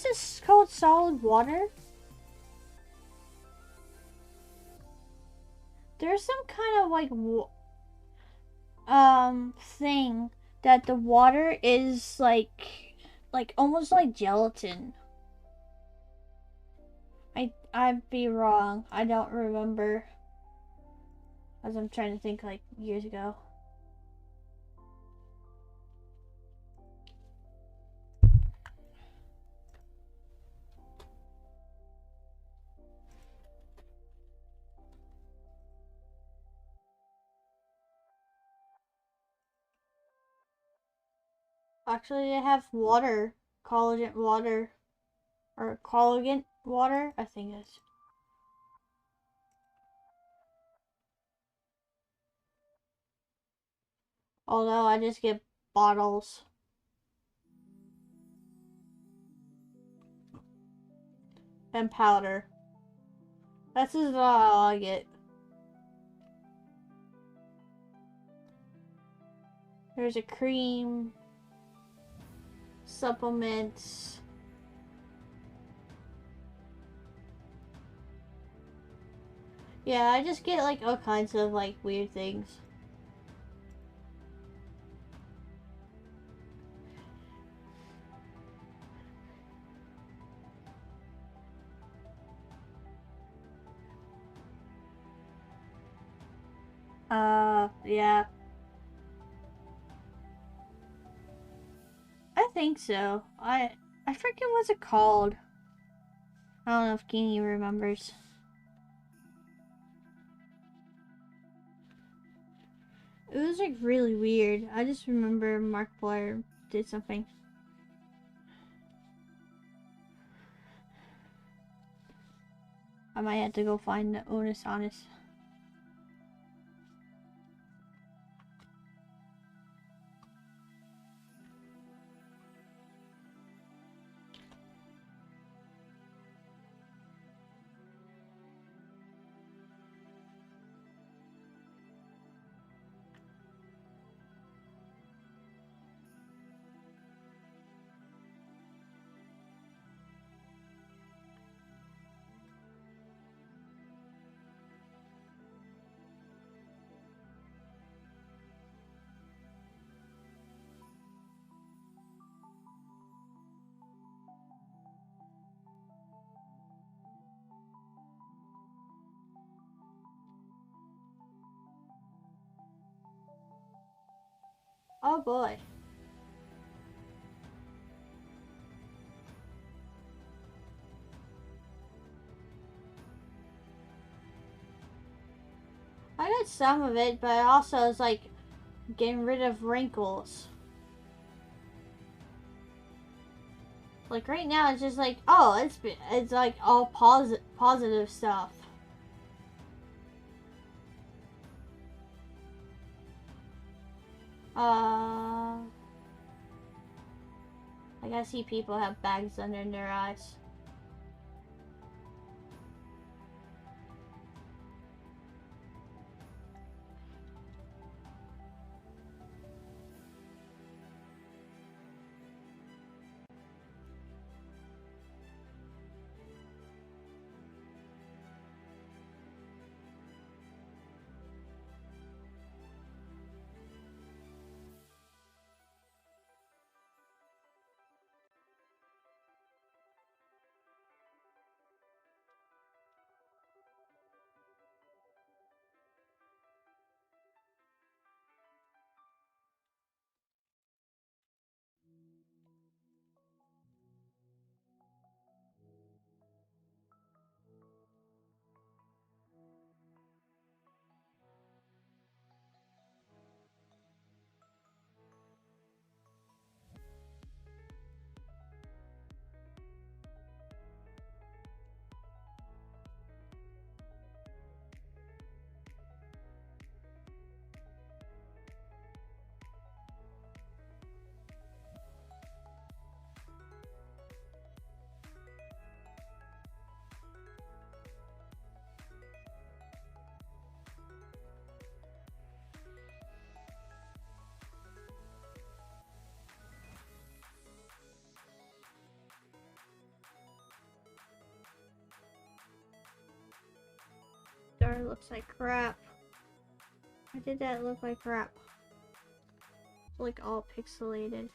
this called solid water? There's some kind of like thing that the water is like almost like gelatin. I'd be wrong. I don't remember. As I'm trying to think like years ago. Actually, they have water, collagen water, or collagen water, I think it's. Although I just get bottles. And powder. That's just all I get. There's a cream, supplements. Yeah, I just get like all kinds of like weird things. Yeah. I think so. I forget what's it called. I don't know if Keeney remembers. It was like really weird. I just remember Markiplier did something. I might have to go find the Onus Honest. Oh boy. I got some of it, but also it's like getting rid of wrinkles. Like right now it's just like, oh, it's like all positive stuff. I gotta see people have bags under their eyes. Star looks like crap. Why did that look like crap? It's like all pixelated.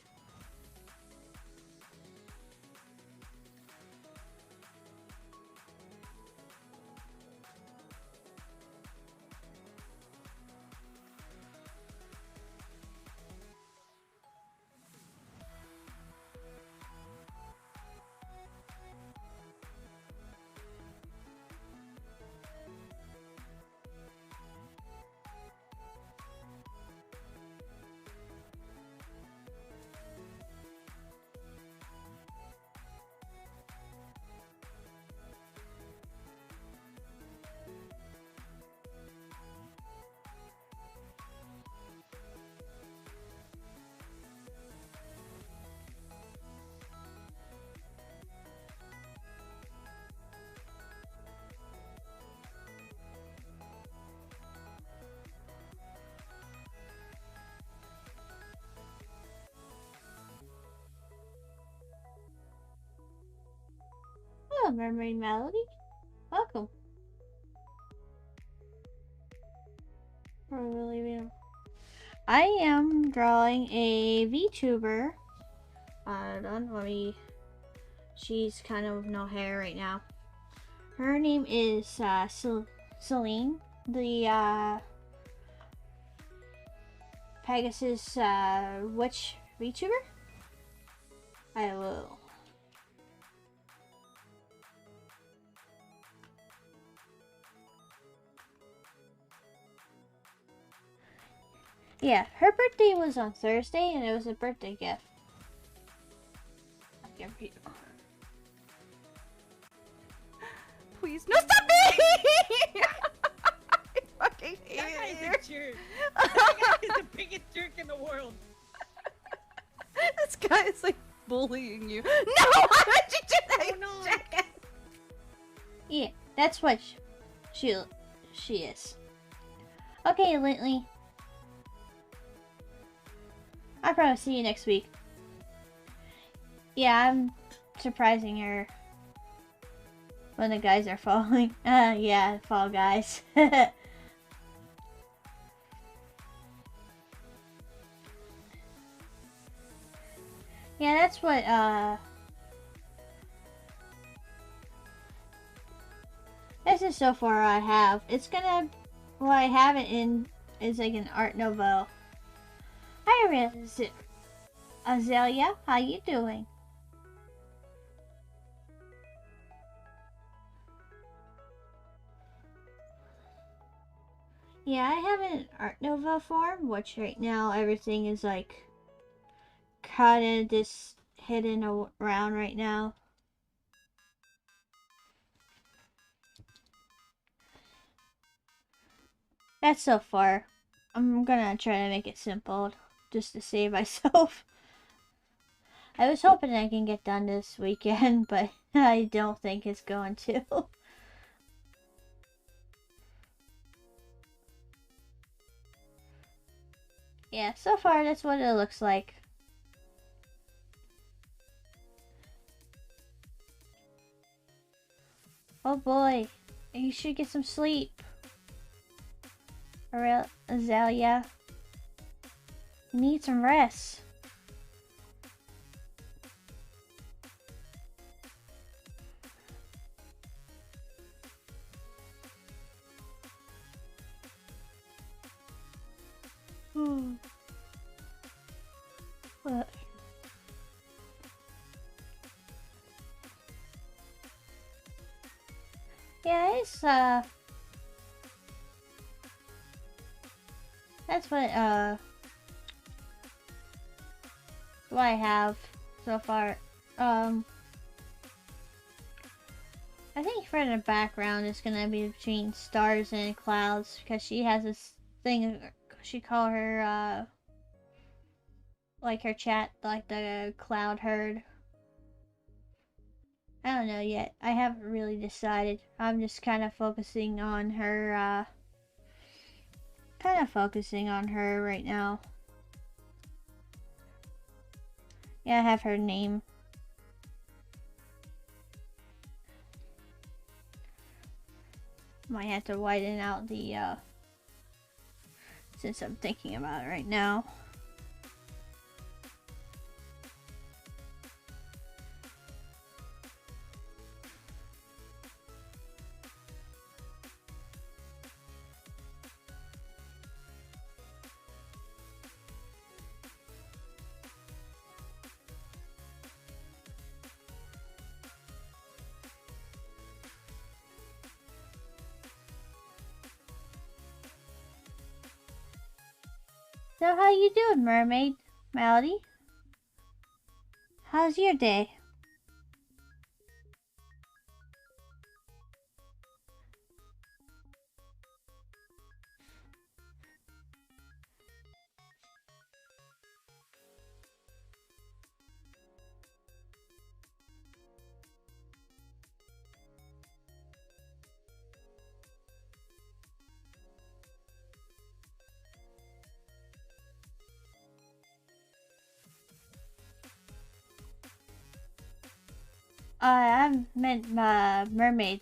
Oh, Mermaid Melody. Welcome. Probably leaving. I am drawing a VTuber. Hold on, she's kind of with no hair right now. Her name is Celine, the Pegasus witch VTuber. I will. Yeah, her birthday was on Thursday, and it was a birthday gift. I'll give you. Please, no, stop me! I fucking hate That guy's it. a jerk. That guy is the biggest jerk in the world. This guy is like bullying you. No, why would you do that? Oh, you no. jackass? Yeah, that's what she is. Okay, Lintley. I'll probably see you next week. Yeah, I'm surprising her when the guys are falling. Yeah, Fall Guys. Yeah, that's what, this is so far I have. It's gonna, what I have it in is like an art novel. Hi, Azalea, how you doing? Yeah, I have it in art novel form, which right now everything is like kind of just hidden around right now. That's so far. I'm gonna try to make it simple. just to save myself. I was hoping I can get done this weekend, but I don't think it's going to. Yeah, so far that's what it looks like. Oh boy, you should get some sleep. Azalea, you need some rest. What? Yeah, it's that's what I have so far. I think for the background it's gonna be between stars and clouds because she has this thing. She call her like her chat like the cloud herd. I don't know yet. I haven't really decided. I'm just kind of focusing on her. Right now. Yeah, I have her name. Might have to widen out the since I'm thinking about it right now. So how you doing, mermaid? Melody? How's your day? I meant mermaid.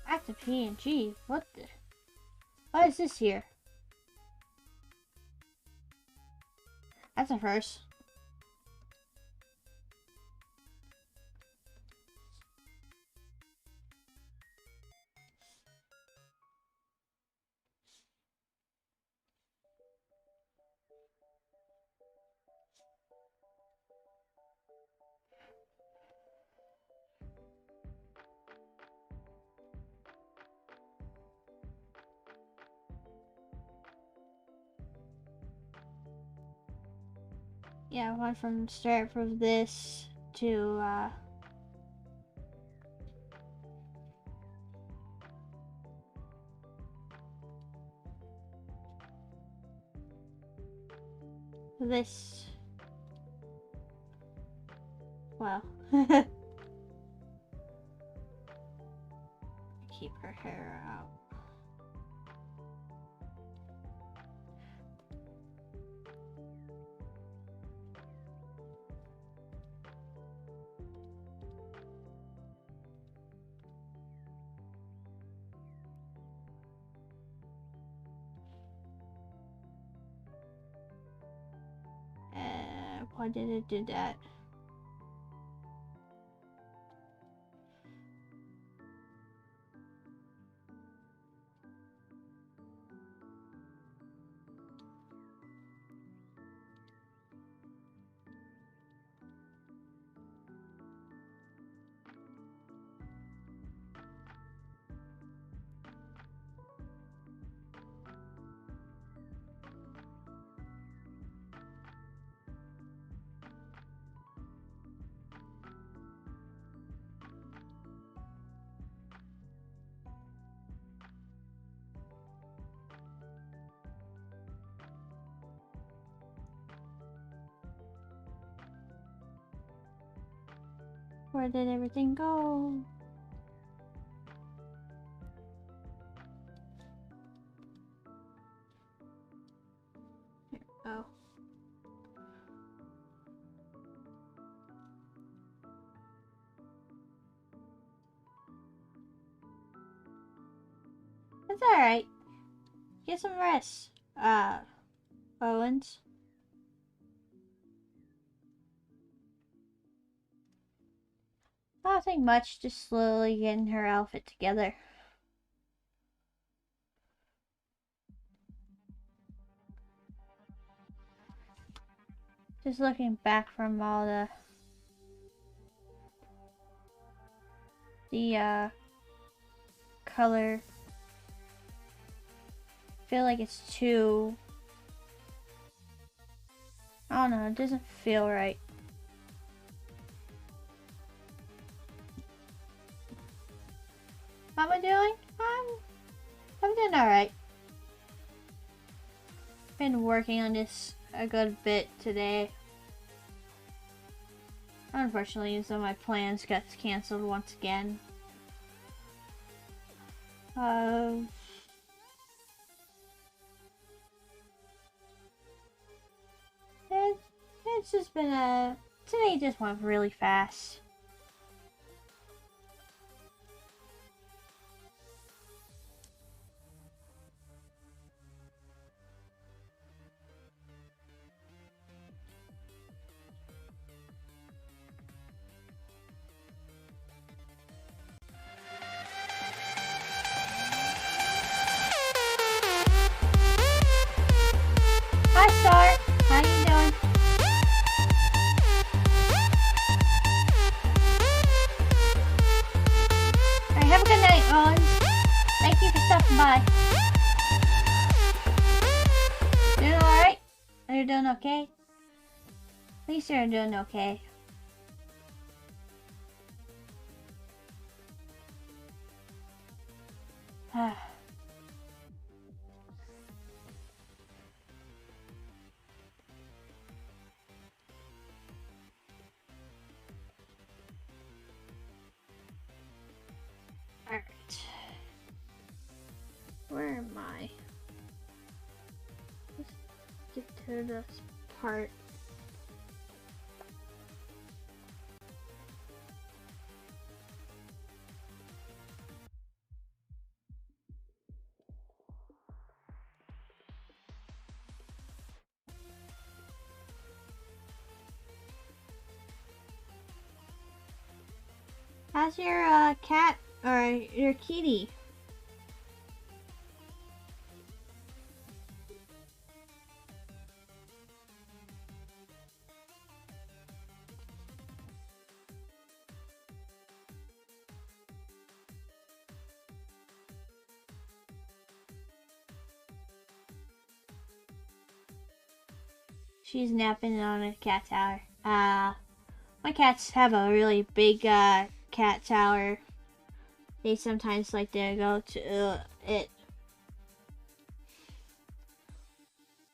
Active PNG. What the? Why is this here? That's a first. Yeah, I went from start from this to this. Wow. Keep her hair out. Why did it do that? Where did everything go? Here we go. That's alright. Get some rest, Owens. Nothing much, just slowly getting her outfit together. Just looking back from all the color. I feel like it's too, I don't know, it doesn't feel right. How am I doing? I'm doing alright. Been working on this a good bit today. Unfortunately, some of my plans got cancelled once again. It's just been today just went really fast. Hi, Star. How you doing? Alright, have a good night, Owens. Thank you for stopping by. Doing alright? Are you doing okay? At least you're doing okay. Alright. Where am I? Let's get to this part. How's your cat or your kitty? She's napping on a cat tower. My cats have a really big cat tower. They sometimes like to go to it.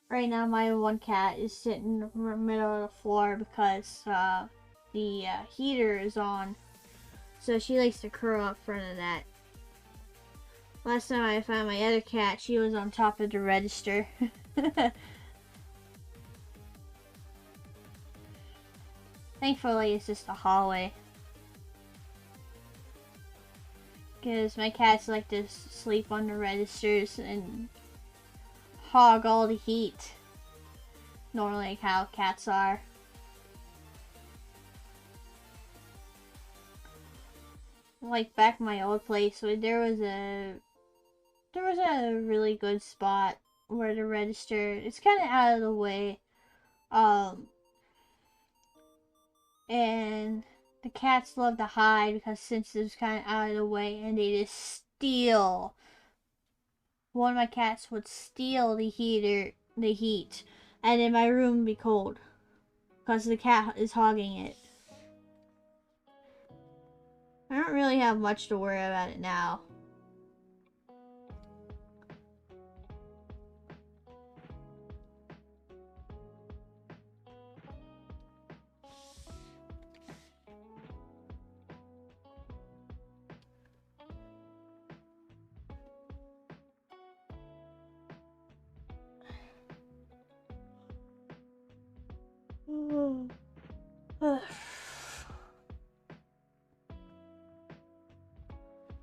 Right now my one cat is sitting in the middle of the floor because the heater is on. So she likes to curl up in front of that. Last time I found my other cat, she was on top of the register. Thankfully, it's just a hallway. Because my cats like to sleep on the registers and hog all the heat. Normally, like how cats are. Like back in my old place, there was a really good spot where the register. It's kind of out of the way. And the cats love to hide because since it was kind of out of the way, and they just steal. One of my cats would steal the heat, and then my room would be cold because the cat is hogging it. I don't really have much to worry about it now.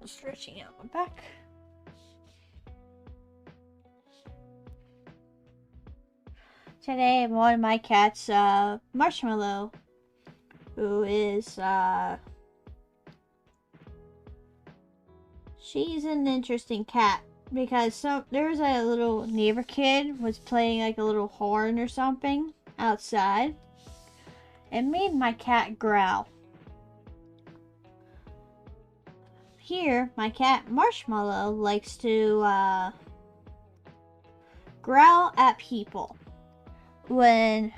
Stretching out my back. Today, one of my cats, Marshmallow, who is, she's an interesting cat because there was a little neighbor kid was playing like a little horn or something outside. It made my cat growl. Here, my cat Marshmallow likes to growl at people. When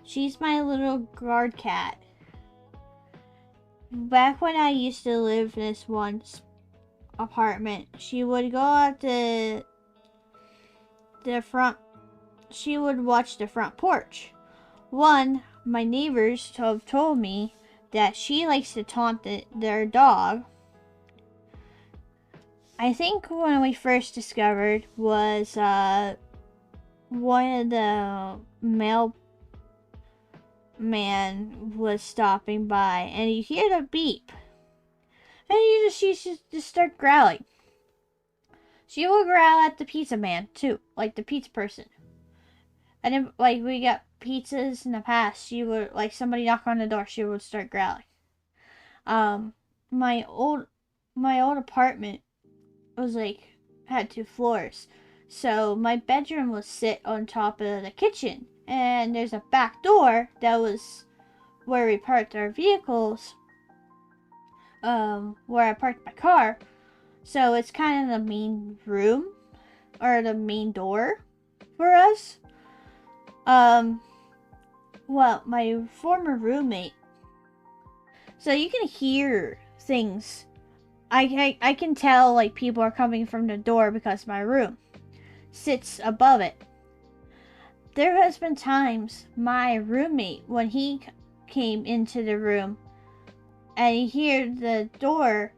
she's my little guard cat. Back when I used to live in this one apartment, she would go out the front. She would watch the front porch. My neighbors have told me that she likes to taunt their dog. I think when we first discovered was one of the mailman was stopping by, and you hear the beep, and she just start growling. She will growl at the pizza man too, like the pizza person. And then, like, we got pizzas in the past, she would, like, somebody knock on the door, she would start growling. My old apartment was like had 2 floors, so my bedroom was sit on top of the kitchen, and there's a back door that was where we parked our vehicles, where I parked my car. So it's kind of the main room or the main door for us. Well, my former roommate, so you can hear things. I can tell, like, people are coming from the door because my room sits above it. There has been times my roommate, when he came into the room and he hear the door,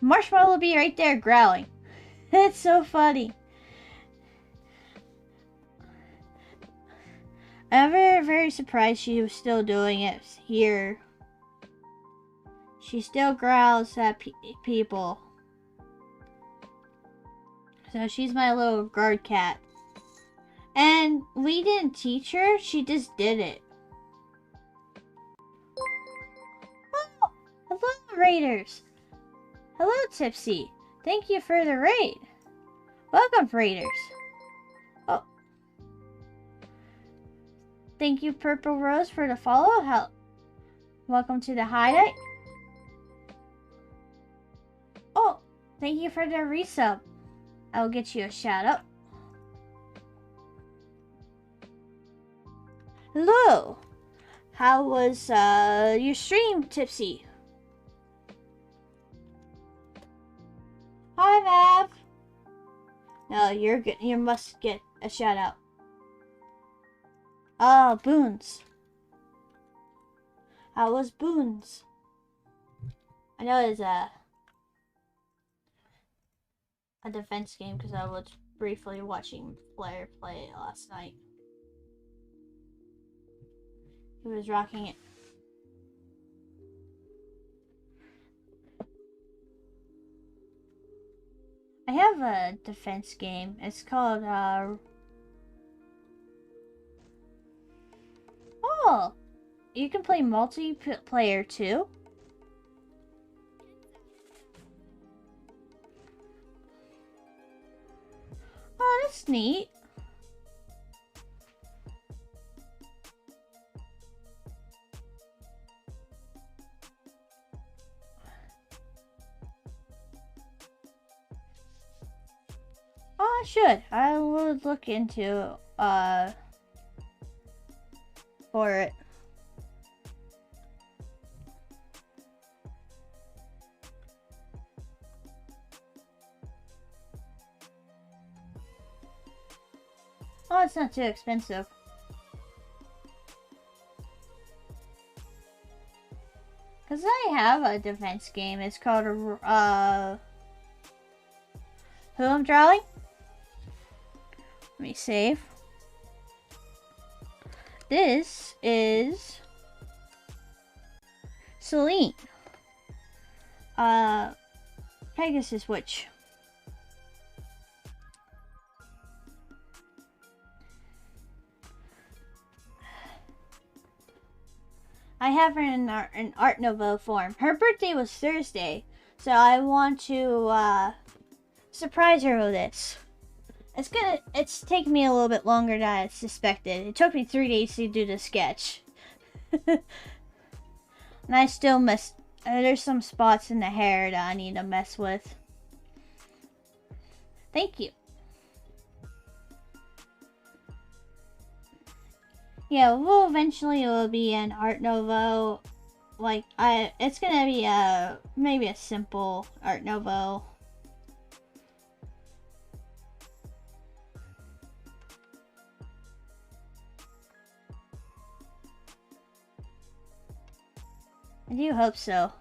Marshmallow will be right there growling. It's so funny. I'm very, very surprised she was still doing it here. She still growls at people. So she's my little guard cat. And we didn't teach her, she just did it. Oh, hello, Raiders. Hello, Tipsy. Thank you for the raid. Welcome, Raiders. Oh. Thank you, Purple Rose, for the follow. Welcome to the hideout. Oh, thank you for the resub. I'll get you a shout out. Hello. How was your stream, Tipsy? Hi, Mav. No, you're good. You must get a shout out. Oh, Boons. How was Boons? I know it's a defense game because I was briefly watching player play it last night. He was rocking it. I have a defense game. It's called oh, you can play multiplayer too. Oh, that's neat. Oh, I should. I will look into for it. Oh, it's not too expensive. Cause I have a defense game. It's called Who I'm Drawing. Let me save. this is Celine. Pegasus Witch. I have her in Art Nouveau form. Her birthday was Thursday, so I want to surprise her with this. It's taken me a little bit longer than I suspected. It took me 3 days to do the sketch. And I still miss, there's some spots in the hair that I need to mess with. Thank you. Yeah, well, eventually it will be an Art Nouveau. Like, it's gonna be maybe a simple Art Nouveau. I do hope so.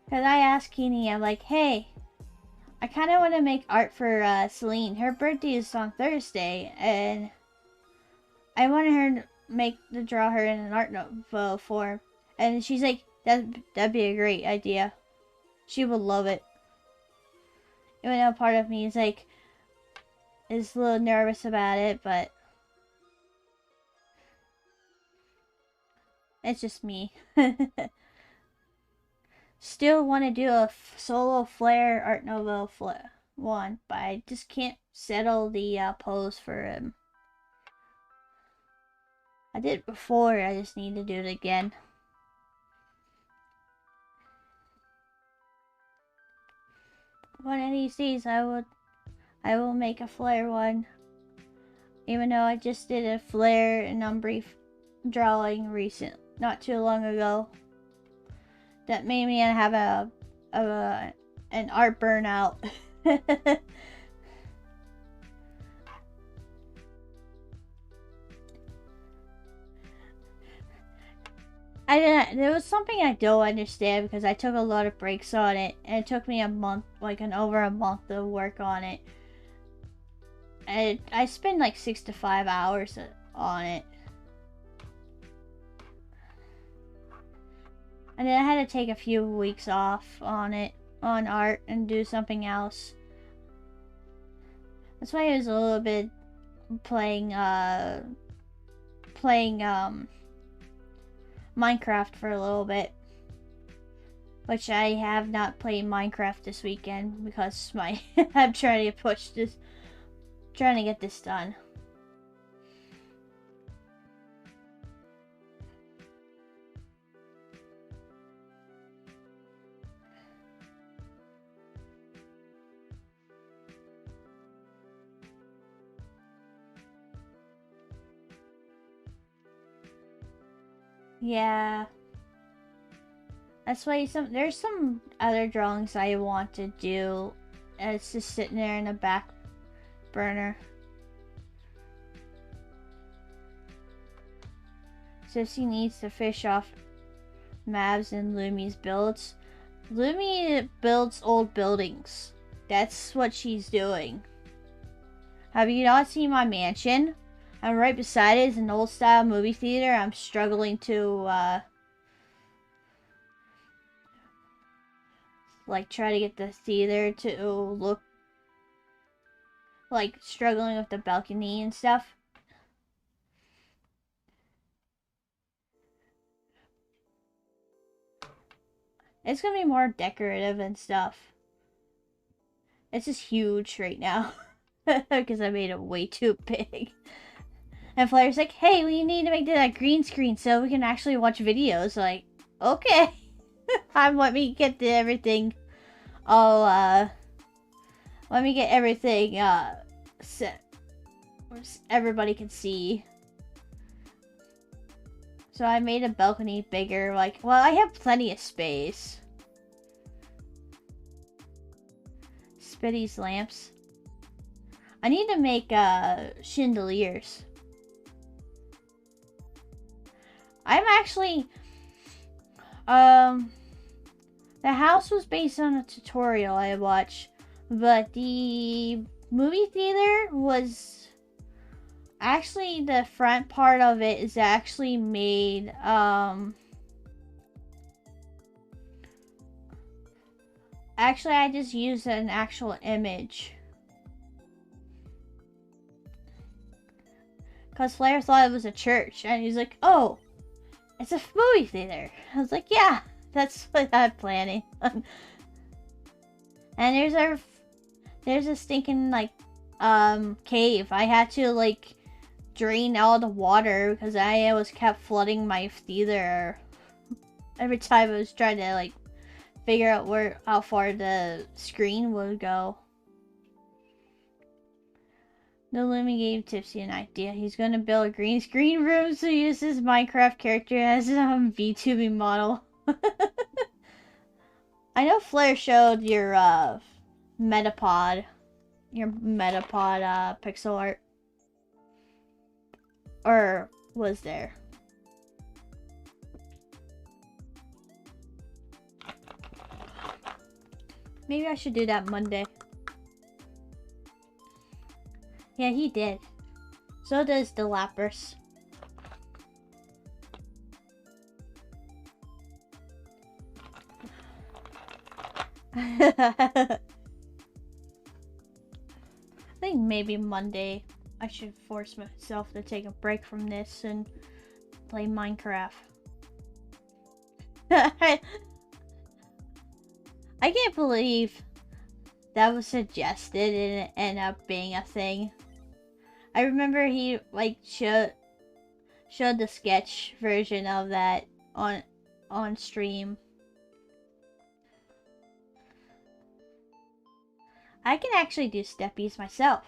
Because I asked Keeney, I'm like, hey, I kind of want to make art for Celine. Her birthday is on Thursday, and I wanted her to draw her in an Art Nouveau form. And she's like, that'd be a great idea. She would love it. Even though part of me is like, is a little nervous about it, but it's just me. Still want to do a solo flare Art Nouveau one, but I just can't settle the pose for him. I did it before, I just need to do it again. One of these days I will make a flare one. Even though I just did a flare and Umbri drawing not too long ago. That made me have an art burnout. There was something I don't understand because I took a lot of breaks on it, and it took me a month, over a month to work on it. And I spent like 6 to 5 hours on it. And then I had to take a few weeks off on art, and do something else. That's why I was a little bit playing Minecraft for a little bit. Which I have not played Minecraft this weekend because I'm trying to get this done. Yeah. That's why there's some other drawings I want to do. And it's just sitting there in the back burner. Sissy needs to fish off Mavs and Lumi's builds. Lumi builds old buildings. That's what she's doing. Have you not seen my mansion? And right beside it is an old style movie theater. I'm struggling to try to get the theater to look like, struggling with the balcony and stuff. It's gonna be more decorative and stuff. It's just huge right now because I made it way too big. And Flair's like, hey, we need to make that green screen so we can actually watch videos. Like, okay. Let me get everything set where everybody can see. So I made a balcony bigger. Well, I have plenty of space. Spitty's lamps. I need to make chandeliers. I'm actually the house was based on a tutorial I watched, but the movie theater was, Actually, the front part of it is actually made, actually, I just used an actual image. Because Flair thought it was a church, and he's like, oh, it's a movie theater. I was like, yeah, that's what I'm planning. And there's a stinking, like, cave. I had to, like, drain all the water because I was kept flooding my theater every time I was trying to, like, figure out how far the screen would go. No Lumi gave Tipsy an idea. He's gonna build a green screen room so he uses Minecraft character as a VTubing model. I know Flair showed your Metapod pixel art. Or was there? Maybe I should do that Monday. Yeah, he did. So does the Lapras. I think maybe Monday I should force myself to take a break from this and play Minecraft. I can't believe that was suggested and it ended up being a thing. I remember he like showed the sketch version of that on stream. I can actually do steppies myself.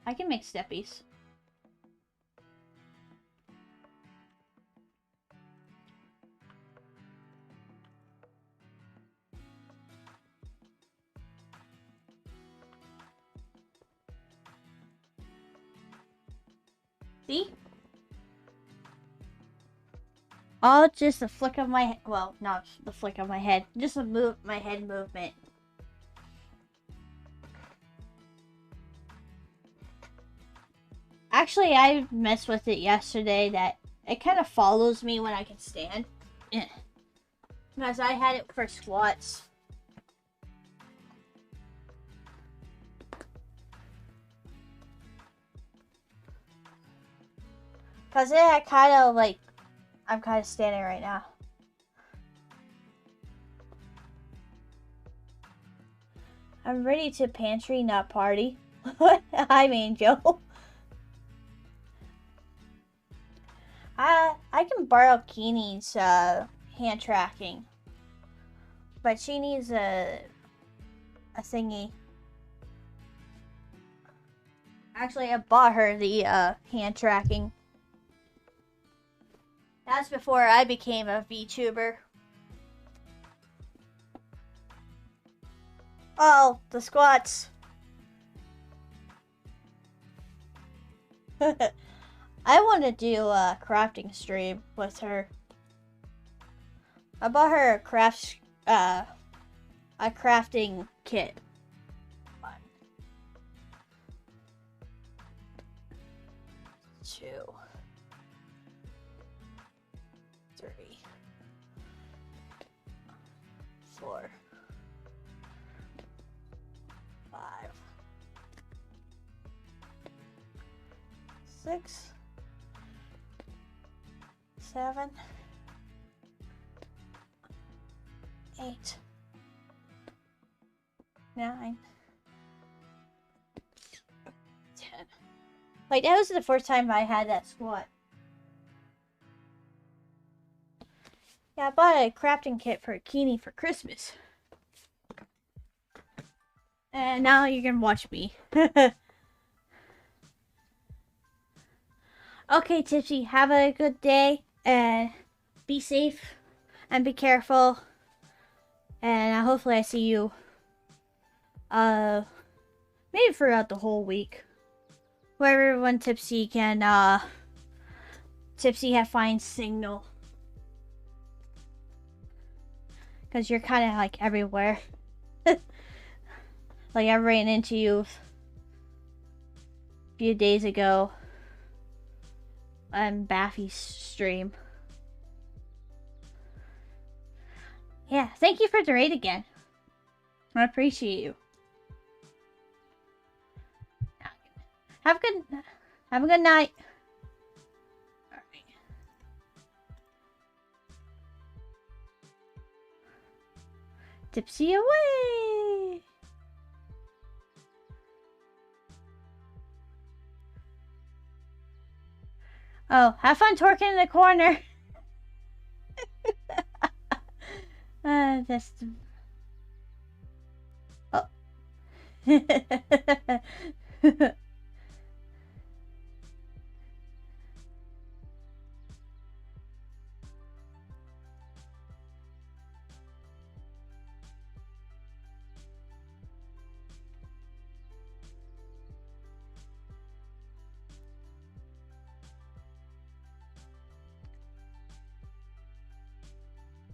I can make steppies. See? All just a flick of my, well, not the flick of my head, just my head movement. Actually, I messed with it yesterday that it kind of follows me when I can stand. Yeah. Because I had it for squats. Because it had kind of like, I'm kind of standing right now. I'm ready to pantry, not party. I mean, Joe. I can borrow Keenie's hand tracking, but she needs a thingy. Actually, I bought her the hand tracking. That's before I became a VTuber. Oh, the squats. I want to do a crafting stream with her. I bought her a crafting kit. 1, 2, 3, 4, 5, 6, 7, 8, 9, 10. Like, that was the first time I had that squat. Yeah, I bought a crafting kit for Keenie for Christmas. And now you can watch me. Okay, Tipsy, have a good day. And be safe. And be careful. And hopefully I see you. Maybe throughout the whole week. Where everyone Tipsy can, Tipsy have fine signal. Because you're kind of like everywhere. Like I ran into you a few days ago on Baffy's stream. Yeah, thank you for the raid again. I appreciate you. Have a good night. Alright. Tipsy away. Oh, have fun twerking in the corner. Just. Oh.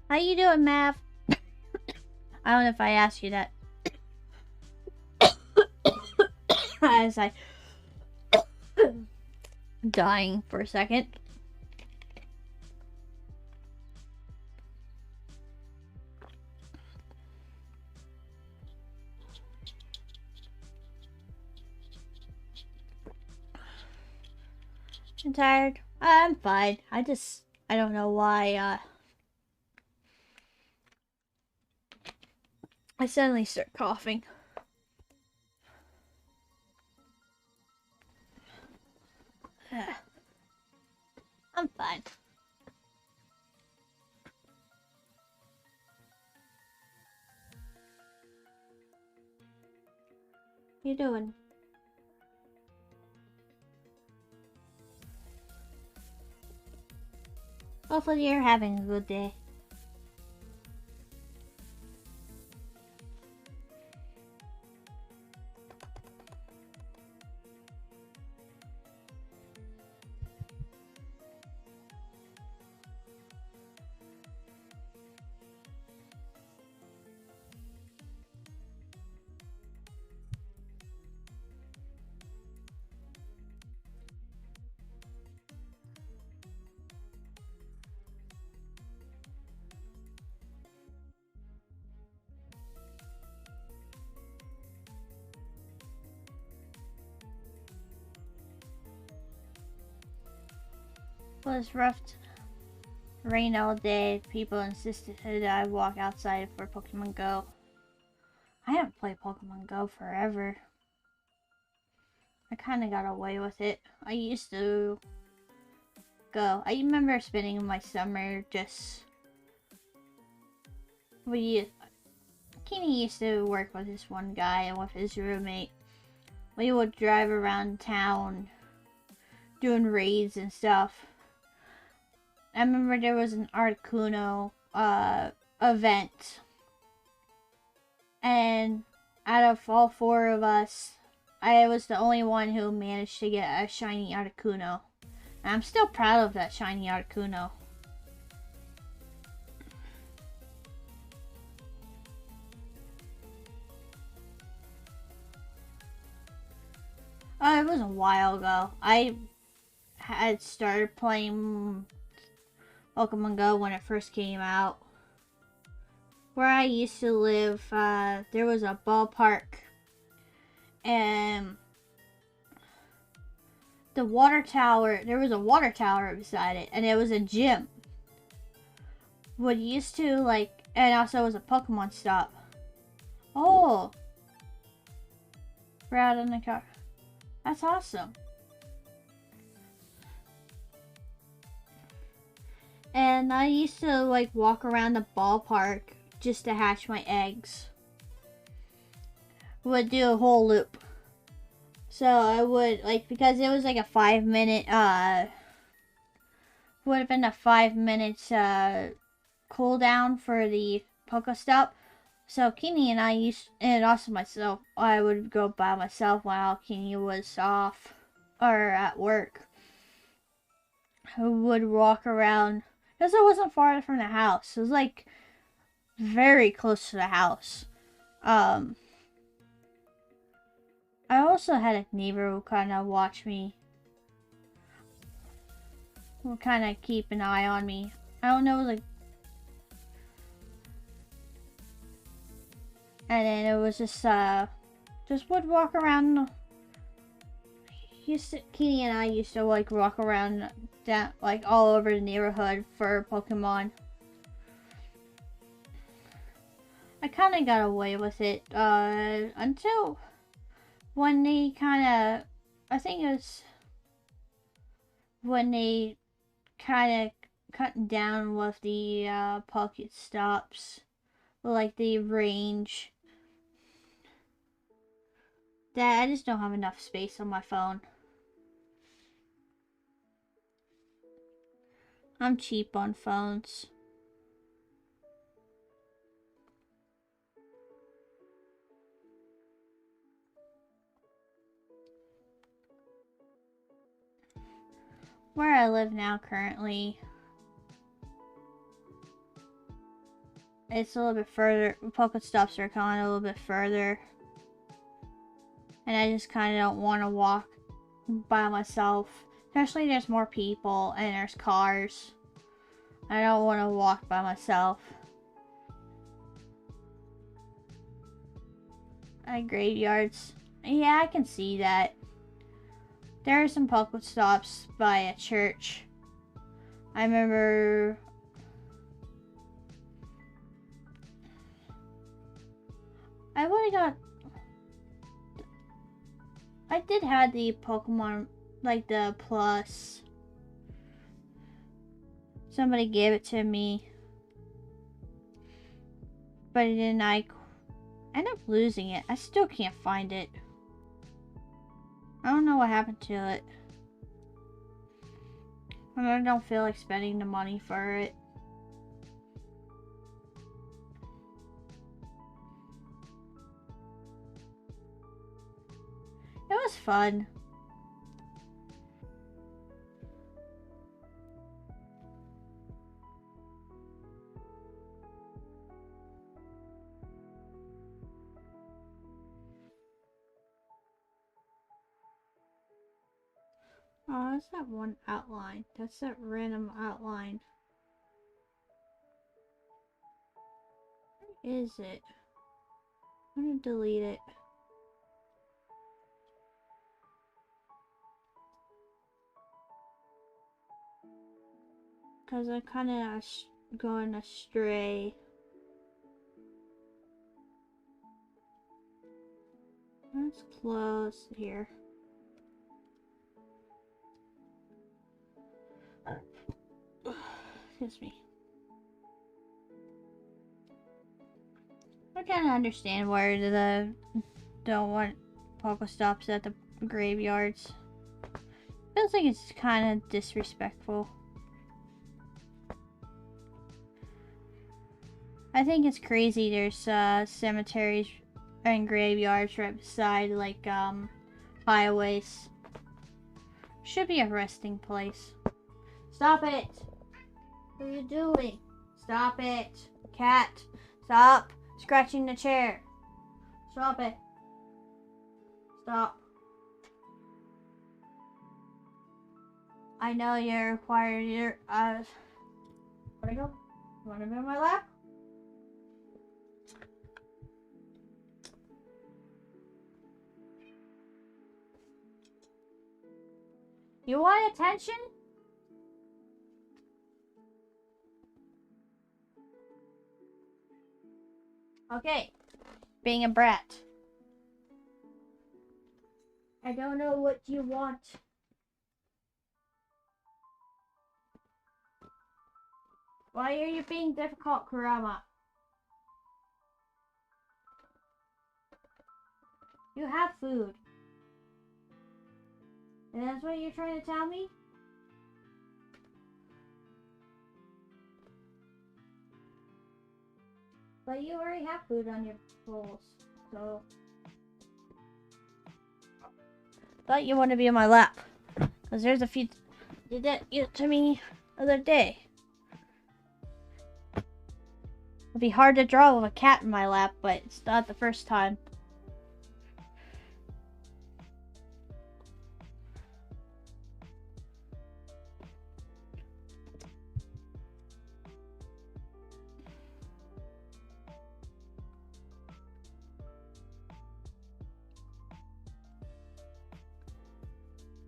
How you doing, Mav? I don't know if I asked you that. As I dying for a second. I'm tired. I'm fine. I don't know why, I suddenly start coughing. I'm fine. What you doing? Hopefully you're having a good day. It was rough. Rain all day. People insisted that I walk outside for Pokemon Go. I haven't played Pokemon Go forever. I kind of got away with it. I used to go. I remember spending my summer just... Kenny used to work with this one guy and with his roommate. We would drive around town doing raids and stuff. I remember there was an Articuno event. And out of all four of us, I was the only one who managed to get a shiny Articuno. And I'm still proud of that shiny Articuno. It was a while ago. I had started playing Pokemon Go when it first came out. Where I used to live, there was a ballpark. And the water tower, there was a water tower beside it. And it was a gym. What used to, like, and also was a Pokemon stop. Oh. We're out in the car. That's awesome. And I used to like walk around the ballpark just to hatch my eggs. Would do a whole loop. So I would like, because it was like a 5 minute would have been a 5 minutes cooldown for the Pokestop. So Kenny and I used, and also myself, I would go by myself while Kenny was off or at work. who would walk around, because it wasn't far from the house. It was like very close to the house. I also had a neighbor who kind of watched me, who kind of keep an eye on me. I don't know, like, and then it was just would walk around. Kenny and I used to like walk around that like all over the neighborhood for Pokemon. I kind of got away with it until when they kind of, I think it was when they kind of cut down with the Pokestops, like the range. That I just don't have enough space on my phone. I'm cheap on phones. Where I live now currently, it's a little bit further. Pokestops are kind of a little bit further. And I just kind of don't want to walk by myself. Especially there's more people and there's cars. I don't want to walk by myself. Graveyards. Yeah, I can see that. There are some Pokestops by a church. I remember... I would have got... I did have the Pokemon, like the Plus. Somebody gave it to me. But then I end up losing it. I still can't find it. I don't know what happened to it. And I don't feel like spending the money for it. It was fun. Oh, that's that one outline. That's that random outline. Where is it? I'm gonna delete it. Because I'm kind of going astray. Let's close here. Excuse me. I kind of understand where the don't want Pokestops at the graveyards. Feels like it's kind of disrespectful. I think it's crazy there's cemeteries and graveyards right beside like highways. Should be a resting place. Stop it! What are you doing? Stop it! Cat! Stop scratching the chair! Stop it! Stop. I know you're required. You're wanna go? Wanna be in my lap? You want attention? Okay. Being a brat. I don't know what you want. Why are you being difficult, Kurama? You have food. And that's what you're trying to tell me? But you already have food on your bowls, so... But you want to be on my lap. Because there's a few did that to me the other day. It'd be hard to draw with a cat in my lap, but it's not the first time.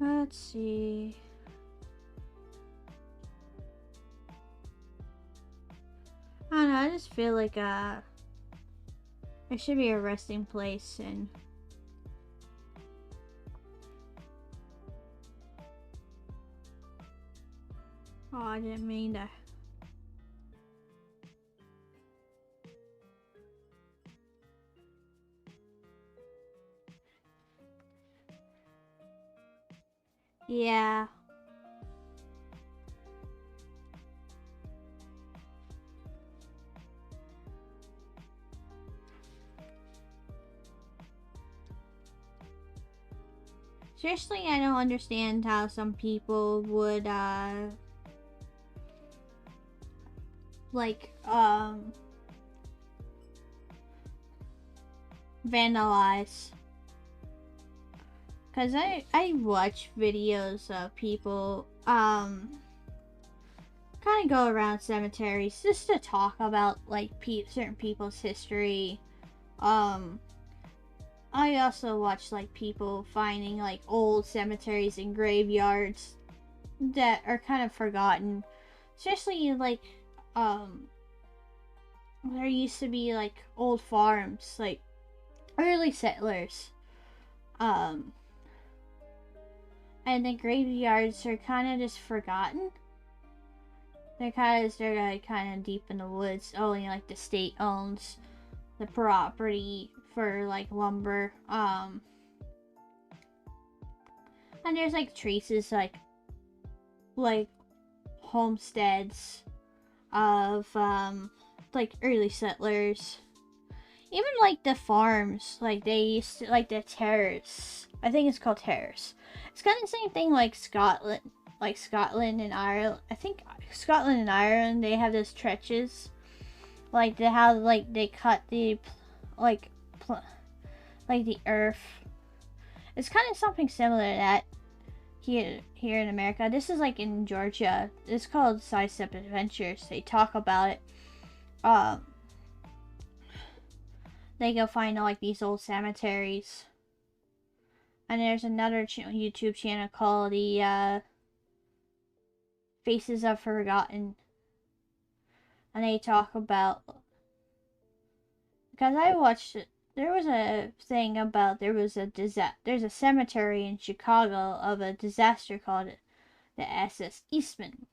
Let's see. I don't know, I just feel like there should be a resting place and oh, I didn't mean to. Yeah. Seriously, I don't understand how some people would, like, vandalize. Cause I watch videos of people, kind of go around cemeteries just to talk about, like, certain people's history. I also watch, like, people finding, like, old cemeteries and graveyards that are kind of forgotten. Especially, like, there used to be, like, old farms, like, early settlers. And the graveyards are kind of just forgotten. They're kind of deep in the woods. Only, like, the state owns the property for, like, lumber. And there's, like, traces, like homesteads of, like, early settlers. Even, like, the farms, like, they used to, like, the terrace. I think it's called terrace. It's kind of the same thing like Scotland. Like, Scotland and Ireland. I think Scotland and Ireland, they have those trenches. Like, they have, like, they cut the, like the earth. It's kind of something similar to that here in America. This is, like, in Georgia. It's called Sidestep Adventures. They talk about it. They go find, like, these old cemeteries. And there's another YouTube channel called the Faces of Forgotten. And they talk about, because I watched it, there was a thing about there's a cemetery in Chicago of a disaster called the SS Eastman.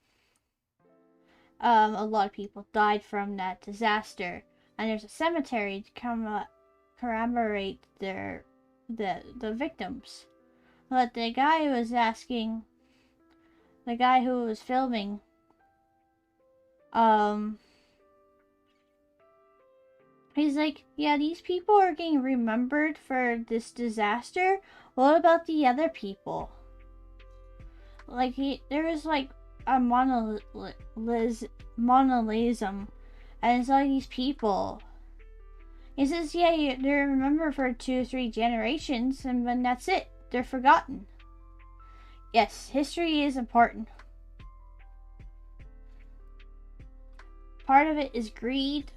A lot of people died from that disaster, and there's a cemetery to commemorate the victims. But the guy was asking, the guy who was filming, he's like, yeah, these people are getting remembered for this disaster. What about the other people? Like, there was, like, a monolism, and it's like these people. He says, yeah, they're remembered for 2 or 3 generations, and then that's it. They're forgotten. Yes, history is important. Part of it is greed.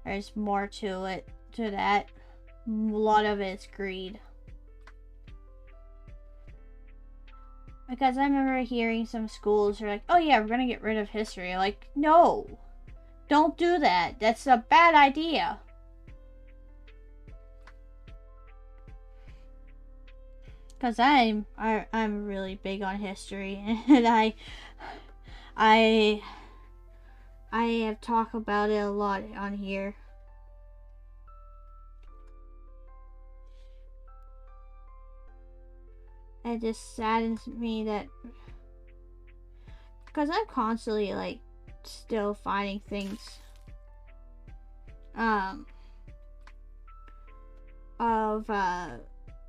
There's more to that. A lot of it is greed. Because I remember hearing some schools are like, oh yeah, we're gonna get rid of history. Like, no. Don't do that. That's a bad idea. Because I'm really big on history, and I have talked about it a lot on here. It just saddens me that, because I'm constantly, like, still finding things of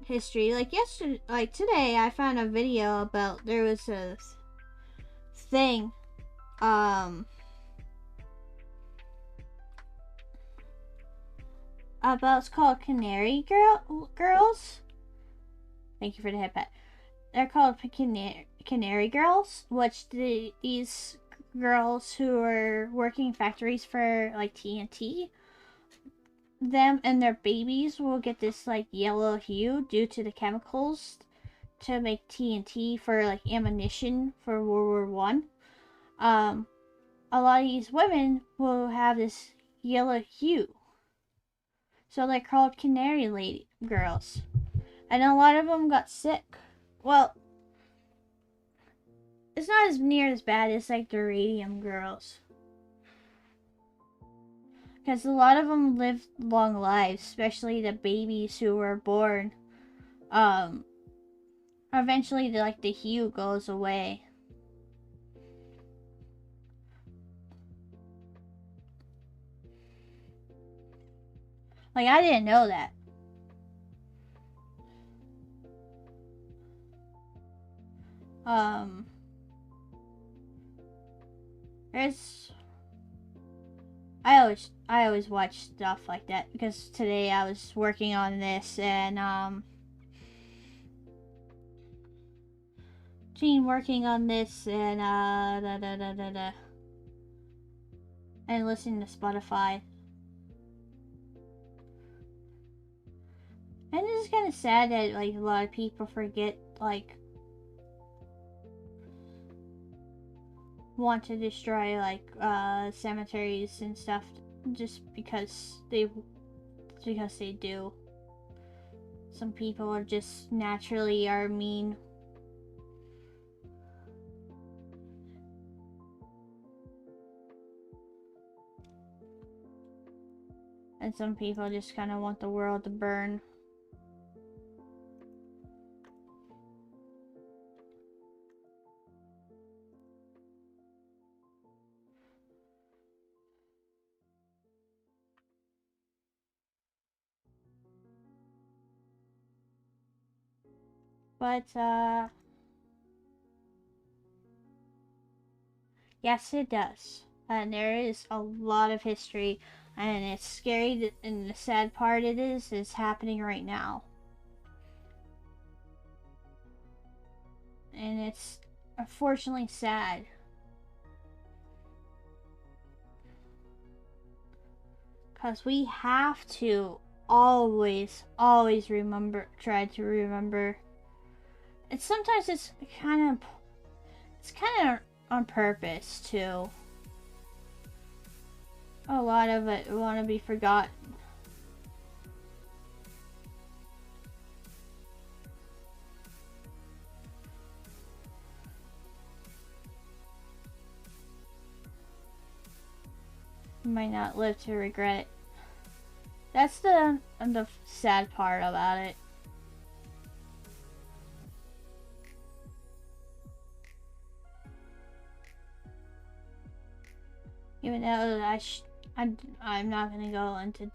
history. Like yesterday, like today, I found a video about there was a thing, about it's called girls. Thank you for the headpad. They're called canary girls, which these girls who are working factories for like TNT, them and their babies will get this like yellow hue due to the chemicals to make TNT for like ammunition for World War One. A lot of these women will have this yellow hue, so they're called canary girls, and a lot of them got sick. Well, it's not as near as bad as like the radium girls, because a lot of them live long lives, especially the babies who were born. Eventually the hue goes away. Like, I didn't know that. There's I always watch stuff like that, because today I was working on this and working on this and and listening to Spotify. And it's kind of sad that like a lot of people forget, like, want to destroy like cemeteries and stuff just because they do. Some people are just naturally are mean. And some people just kind of want the world to burn. But, yes, it does. And there is a lot of history, and it's scary, and the sad part is happening right now. And it's unfortunately sad. Because we have to always try to remember. And sometimes it's kind of on purpose too. A lot of it want to be forgotten. You might not live to regret it. That's the sad part about it. Even though I'm not gonna go into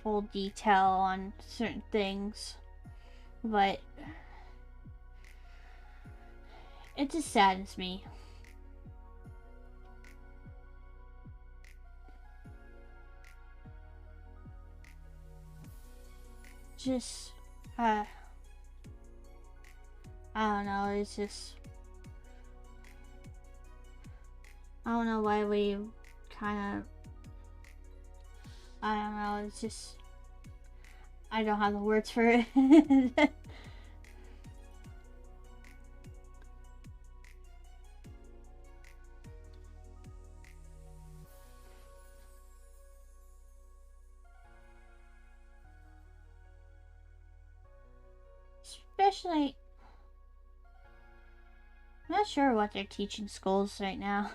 full detail on certain things, but it just saddens me. Just, I don't know, it's just, I don't know why we kind of, I don't know, it's just, I don't have the words for it. Especially, I'm not sure what they're teaching schools right now.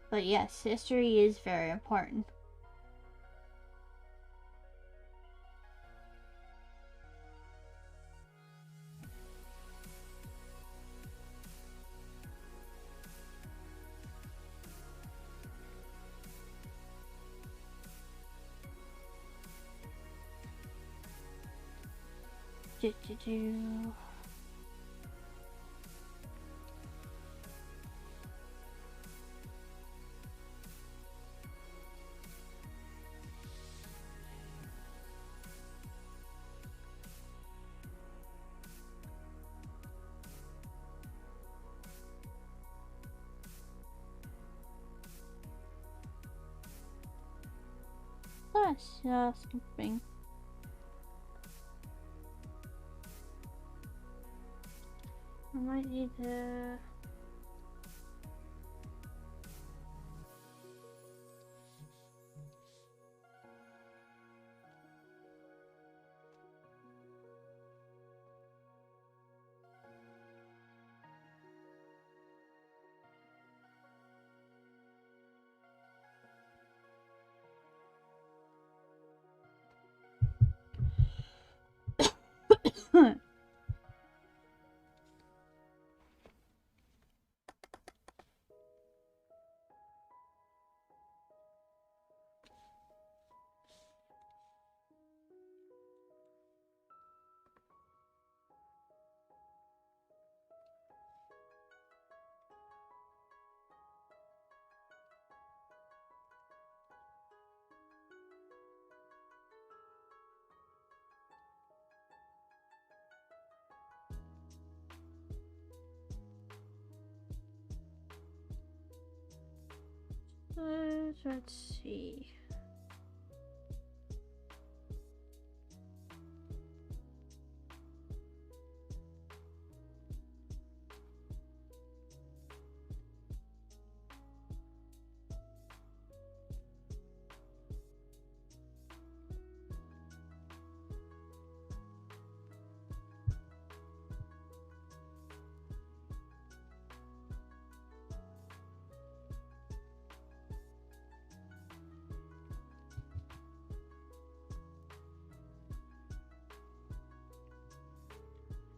But yes, history is very important. Do. That's just something. I might need to. Let's see.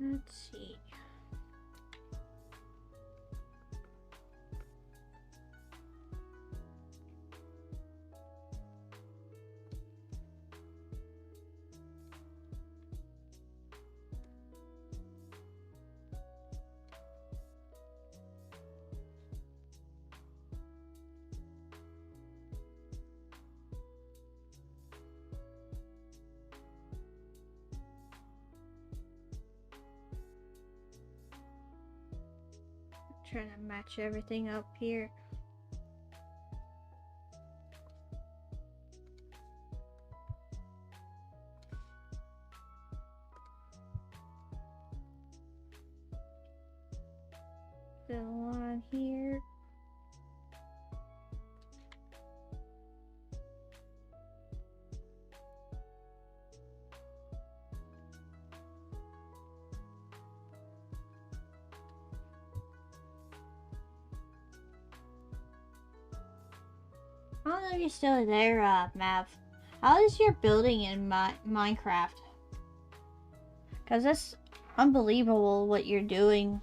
Let's see. Trying to match everything up here. Fill on here. I don't know if you're still there, Mav. How is your building in Minecraft? Because that's unbelievable what you're doing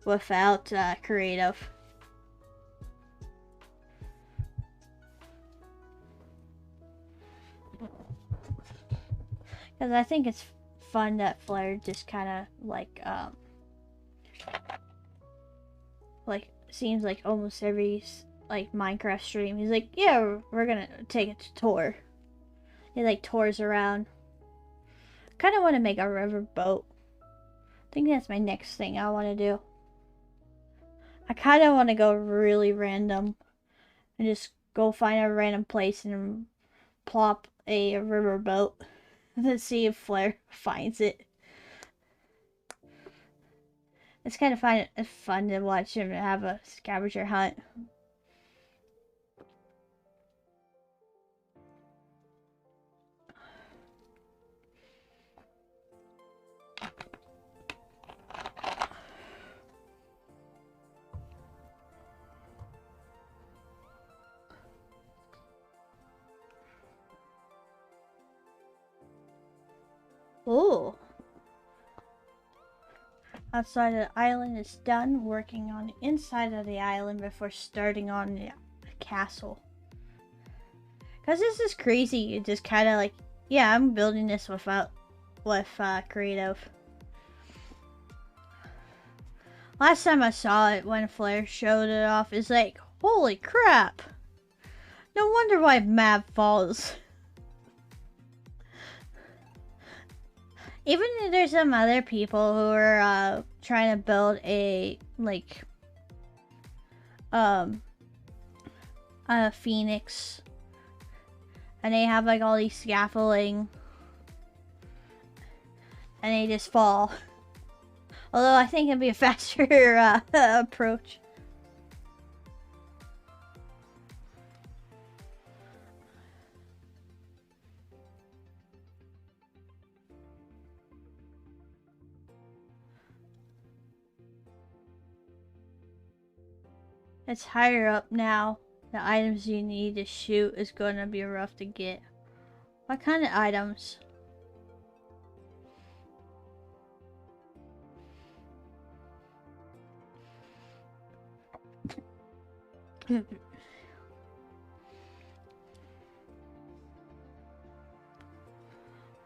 without creative. Because I think it's fun that Flair just kind of like seems like almost every like Minecraft stream he's like, yeah, we're gonna take a tour. He like tours around. Kind of want to make a river boat. I think that's my next thing I want to do. I kind of want to go really random and just go find a random place and plop a river boat and see if Flair finds it. It's kind of fun to watch him have a scavenger hunt. Oh. Outside of the island is done. Working on the inside of the island before starting on the castle. Because this is crazy. You just kind of like, yeah, I'm building this with creative. Last time I saw it when Flare showed it off, it's like, holy crap! No wonder why map falls. Even if there's some other people who are trying to build a like a phoenix, and they have like all these scaffolding, and they just fall. Although I think it'd be a faster approach. It's higher up now. The items you need to shoot is gonna be rough to get. What kind of items?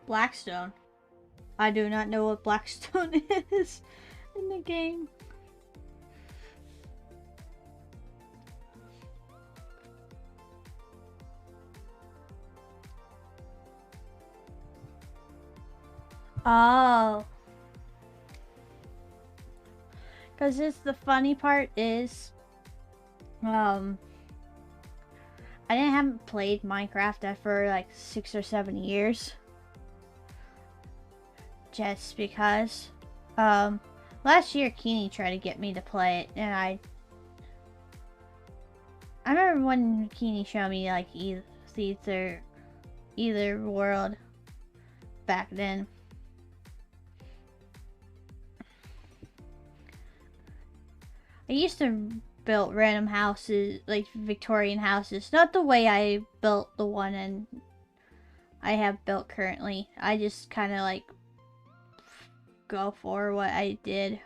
Blackstone. I do not know what Blackstone is in the game. Oh. Because the funny part is, I haven't played Minecraft for like 6 or 7 years. Just because, last year Keeney tried to get me to play it, and I remember when Keeney showed me like either world back then. I used to build random houses, like Victorian houses, not the way I built the one I have built currently. I just kind of like go for what I did,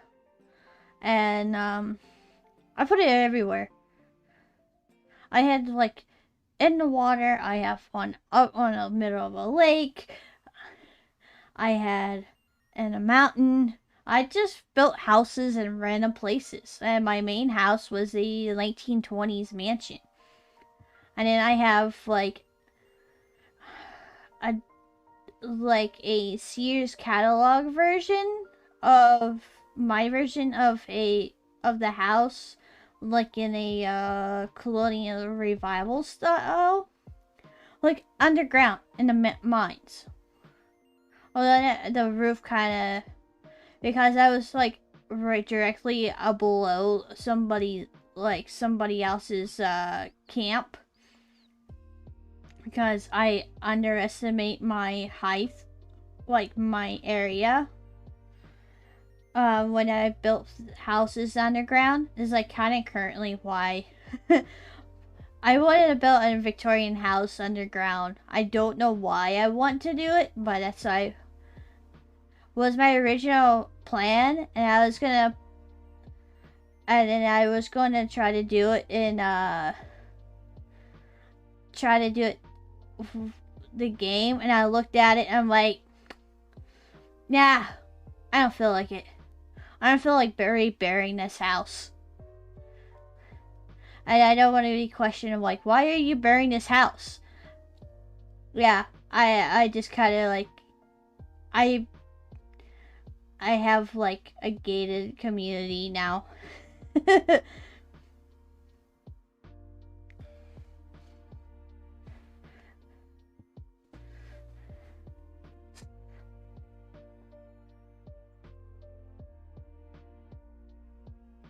and I put it everywhere. I had like in the water, I have one up on the middle of a lake, I had in a mountain. I just built houses in random places, and my main house was a 1920s mansion. And then I have like a Sears catalog version of my version of the house, like in a colonial revival style, like underground in the mines. Well, then the roof kind of, because I was like right directly below somebody else's camp, because I underestimate my height, like my area. When I built houses underground, is like kind of currently why I wanted to build a Victorian house underground. I don't know why I want to do it, but that's was my original plan, and I was gonna try to do it in the game, and I looked at it and I'm like, nah, I don't feel like it. I don't feel like burying this house. And I don't want to be questioned like, why are you burying this house? Yeah, I just kind of like, I have like a gated community now.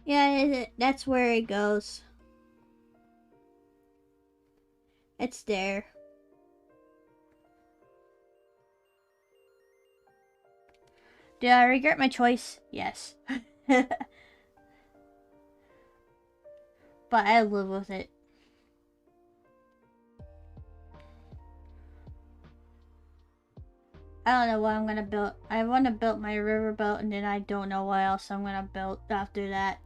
Yeah, that's where it goes. It's there. Do I regret my choice? Yes. But I live with it. I don't know what I'm gonna build. I want to build my riverboat, and then I don't know what else I'm gonna build after that.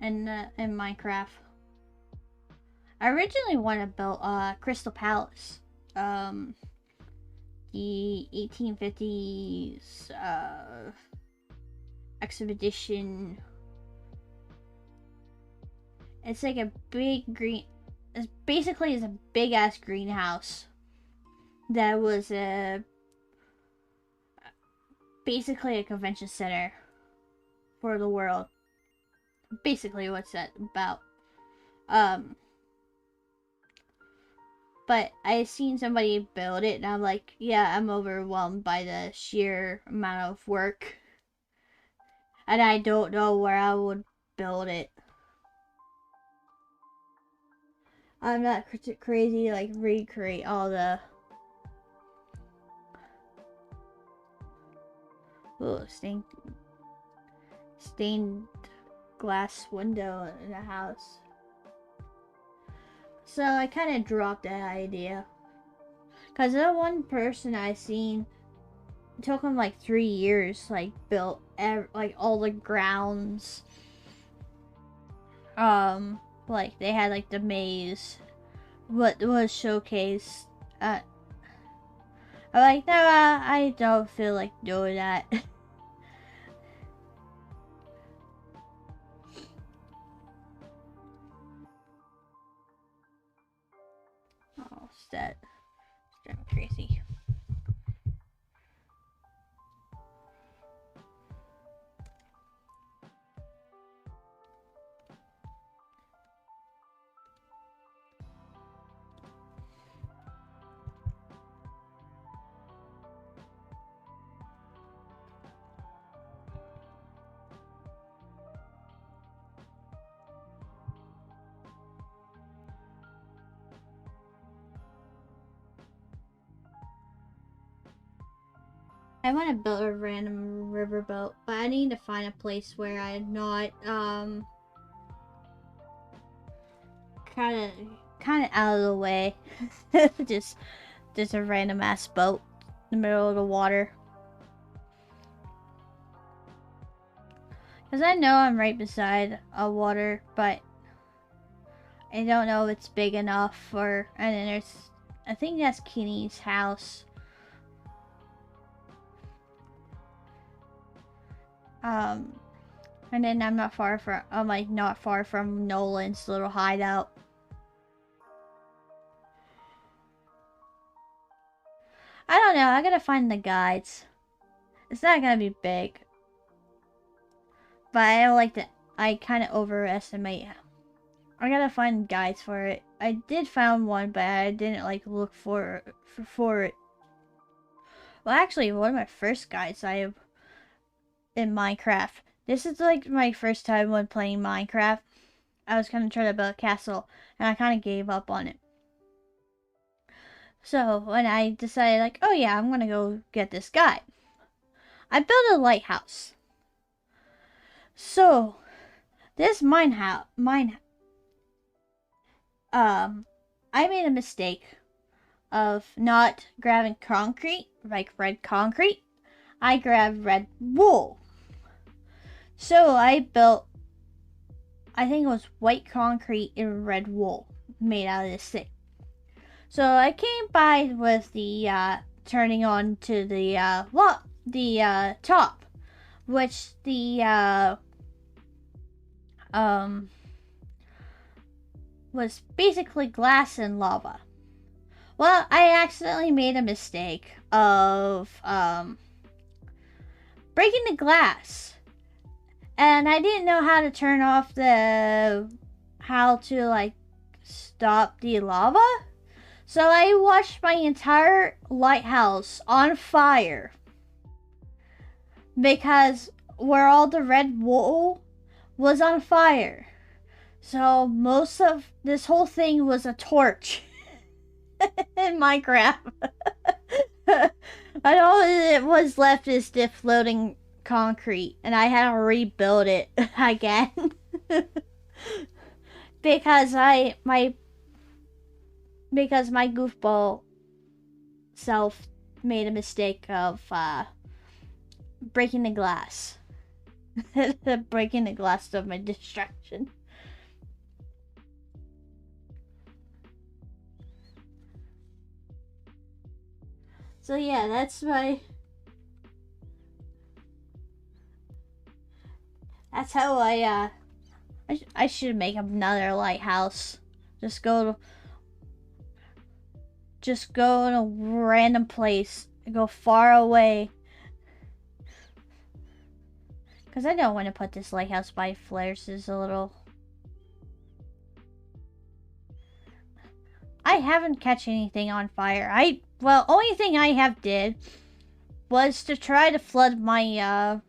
In Minecraft. I originally wanted to build Crystal Palace. The 1850s expedition. It's like a big green. It's basically a big ass greenhouse that was basically a convention center for the world. Basically, what's that about? But I seen somebody build it, and I'm like, yeah, I'm overwhelmed by the sheer amount of work, and I don't know where I would build it. I'm not crazy to like recreate all the stained glass window in the house. So I kind of dropped that idea. Cause the one person I seen, it took him like 3 years, like built like all the grounds. Like they had like the maze, what was showcased. I'm like, nah, I don't feel like doing that. Oh, that driving me crazy. I want to build a random riverboat, but I need to find a place where I'm not kind of out of the way. just a random ass boat in the middle of the water. Cause I know I'm right beside a water, but I don't know if it's big enough for. And then there's, I think that's Kenny's house. And then I'm not far from Nolan's little hideout. I don't know, I gotta find the guides. It's not gonna be big. But I don't like to, I kind of overestimate. I gotta find guides for it. I did find one, but I didn't like look for it. Well, actually, one of my first guides I have in Minecraft. This is like my first time when playing Minecraft. I was gonna try to build a castle, and I kind of gave up on it. So when I decided, like, oh yeah, I'm gonna go get this guide, I built a lighthouse. So this I made a mistake of not grabbing concrete, like red concrete. I grabbed red wool. So I built, I think it was white concrete and red wool made out of this thing. So I came by with the turning on to the top, which the was basically glass and lava. Well, I accidentally made a mistake of breaking the glass. And I didn't know how to turn off how to like stop the lava. So I watched my entire lighthouse on fire. Because where all the red wool was on fire. So most of this whole thing was a torch in Minecraft. And all it was left is the floating concrete, and I had to rebuild it again. because my goofball self made a mistake of breaking the glass. Breaking the glass of my distraction. So yeah, that's my... That's how I should make another lighthouse. Just go in a random place. Go far away. Because I don't want to put this lighthouse by flares. Is a little... I haven't catch anything on fire. Well, only thing I have did was to try to flood my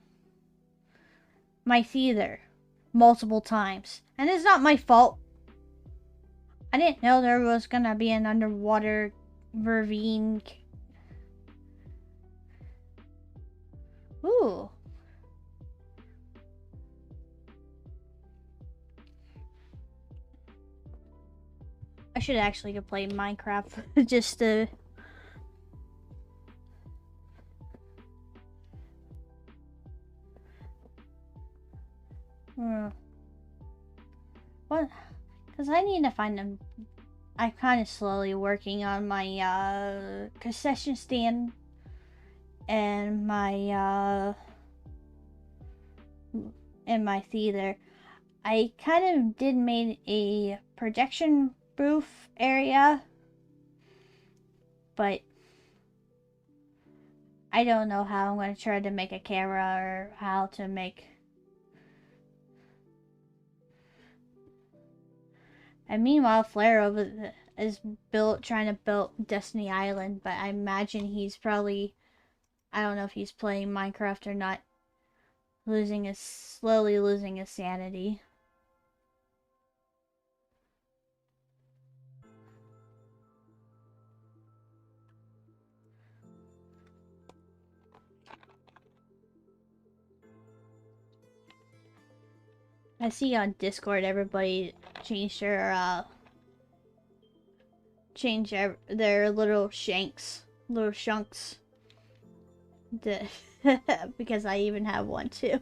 my theater multiple times. And it's not my fault. I didn't know there was gonna be an underwater ravine. Ooh. I should actually go play Minecraft just to... What? Because I need to find them. I'm kind of slowly working on my concession stand and my theater. I kind of did made a projection booth area, but I don't know how I'm going to try to make a camera or how to make... And meanwhile, Flare over is trying to build Destiny Island, but I imagine he's probably... I don't know if he's playing Minecraft or not. Slowly losing his sanity. I see on Discord everybody changed their their little chunks. Because I even have one too.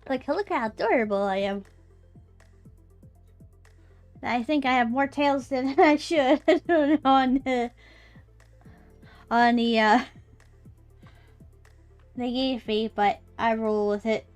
Like, look how adorable I am. I think I have more tails than I should on the they gave me, but I roll with it.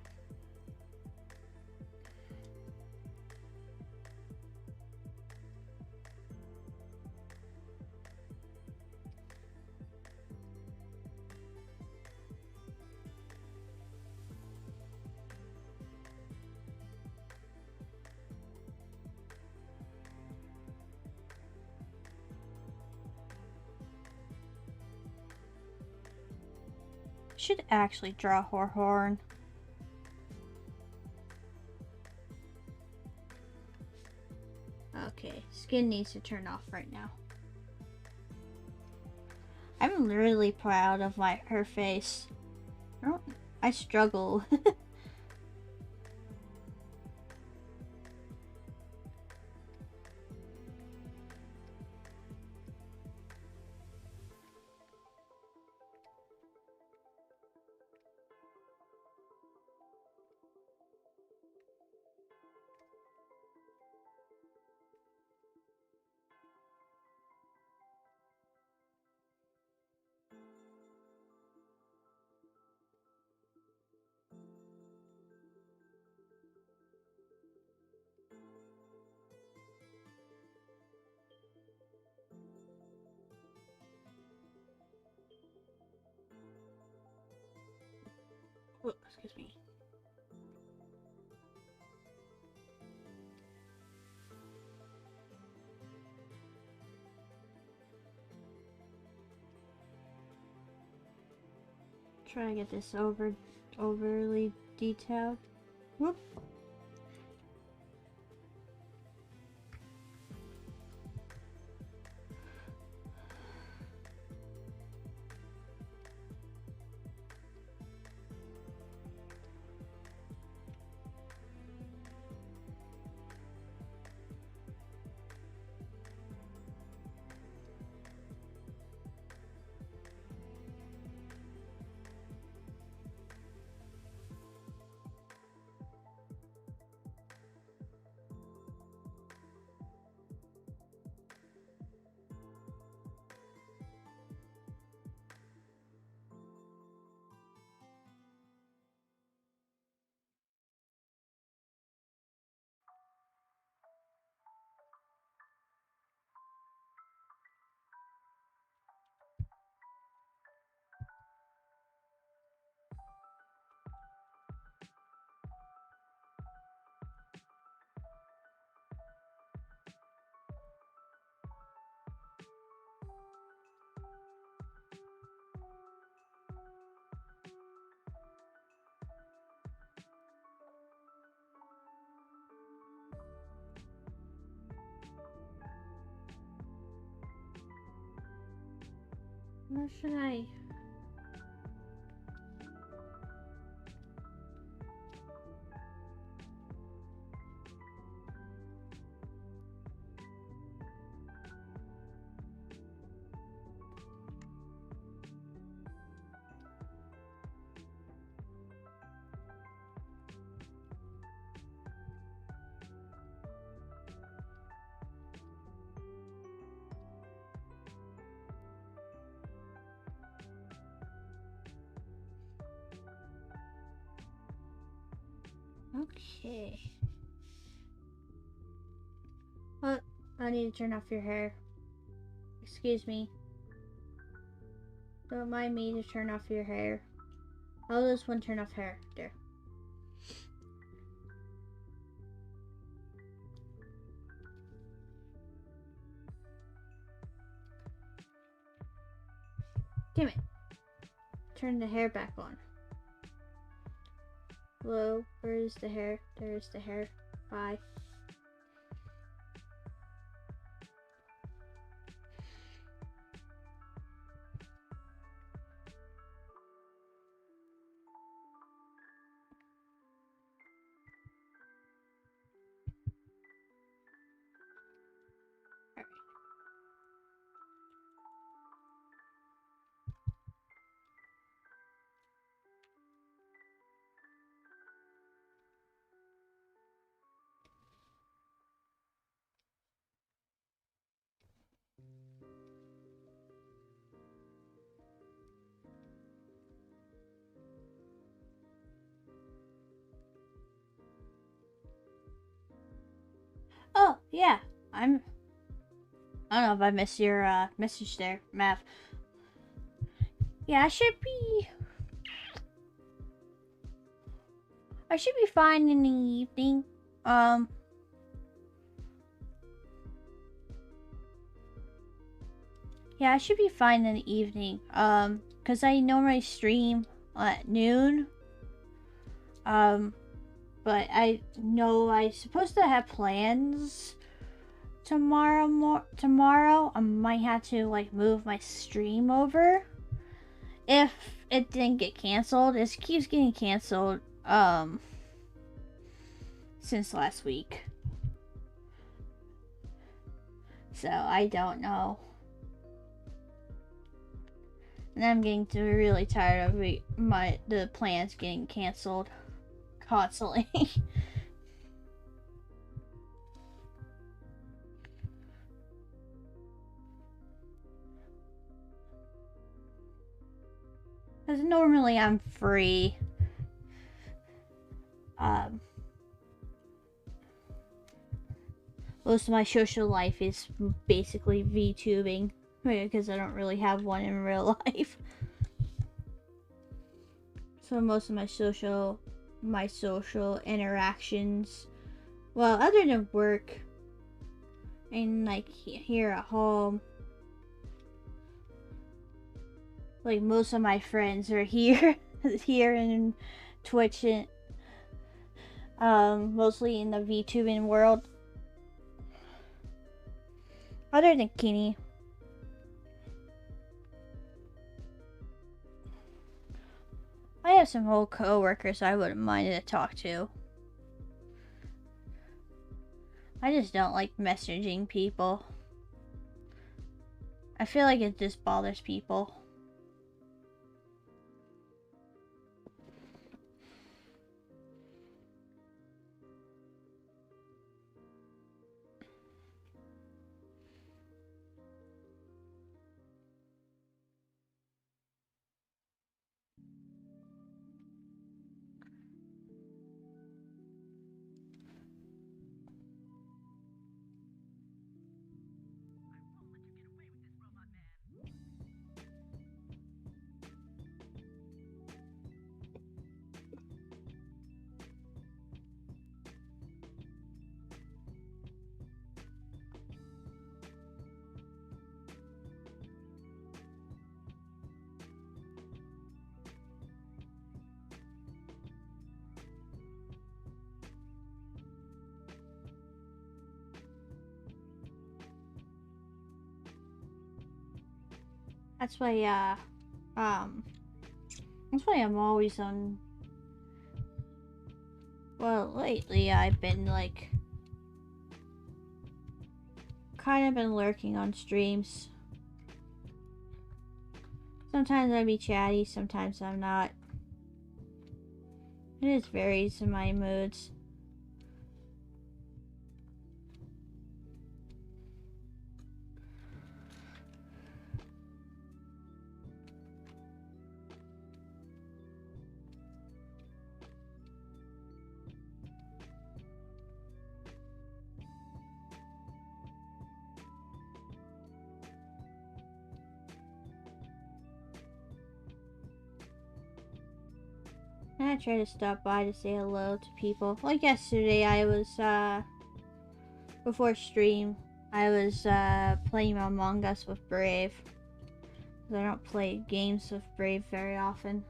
Should actually draw a horn. Okay, skin needs to turn off right now. I'm really proud of her face. I struggle. Oh, excuse me. Try to get this overly detailed. Whoop. Where should I? Okay. Oh, I need to turn off your hair. Excuse me. Don't mind me to turn off your hair. How does one turn off hair? There. Damn it. Turn the hair back on. Hello, where's the hair? There's the hair. Bye. Oh, yeah. I don't know if I missed your message there, Mav. Yeah, I should be fine in the evening. Yeah, I should be fine in the evening. Cause I normally stream at noon. But I know I'm supposed to have plans tomorrow. I might have to like move my stream over if it didn't get canceled. It keeps getting canceled since last week, so I don't know. And I'm getting really tired of the plans getting canceled constantly. Because normally I'm free. Most of my social life is basically VTubing, because I don't really have one in real life. So most of my social interactions, well, other than work and like here at home, like most of my friends are here in Twitch and mostly in the VTubing world. Other than Kenny. I have some old co-workers I wouldn't mind to talk to. I just don't like messaging people. I feel like it just bothers people. That's why, that's why I'm always on. Well, lately I've been like kind of been lurking on streams. Sometimes I be chatty, sometimes I'm not. It just varies in my moods. I try to stop by to say hello to people. Like yesterday, I was, before stream, I was, playing Among Us with Brave. I don't play games with Brave very often.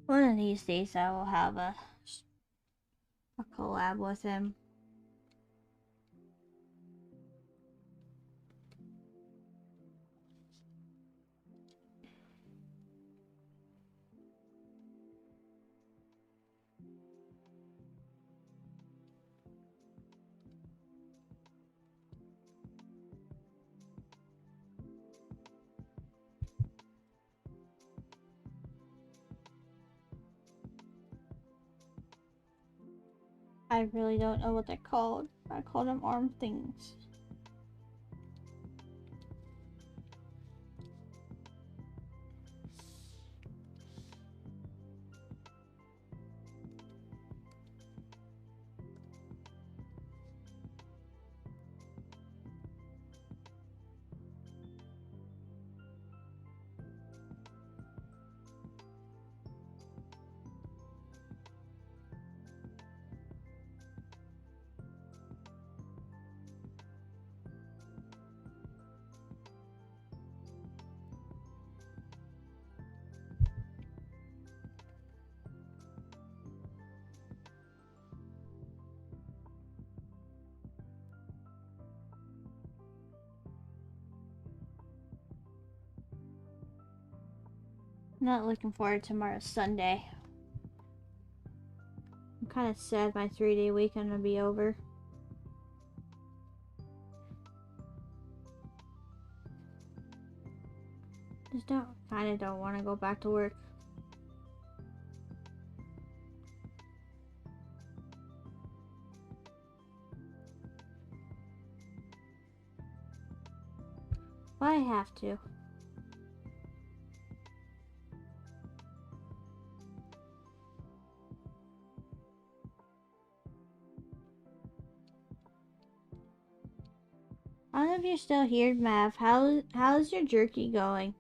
One of these days I will have a collab with him. I really don't know what they're called. I call them arm things. Not looking forward to tomorrow's Sunday. I'm kind of sad my 3-day weekend will be over. Just kind of don't want to go back to work. But I have to. I don't know if you're still here, Mav. How's your jerky going?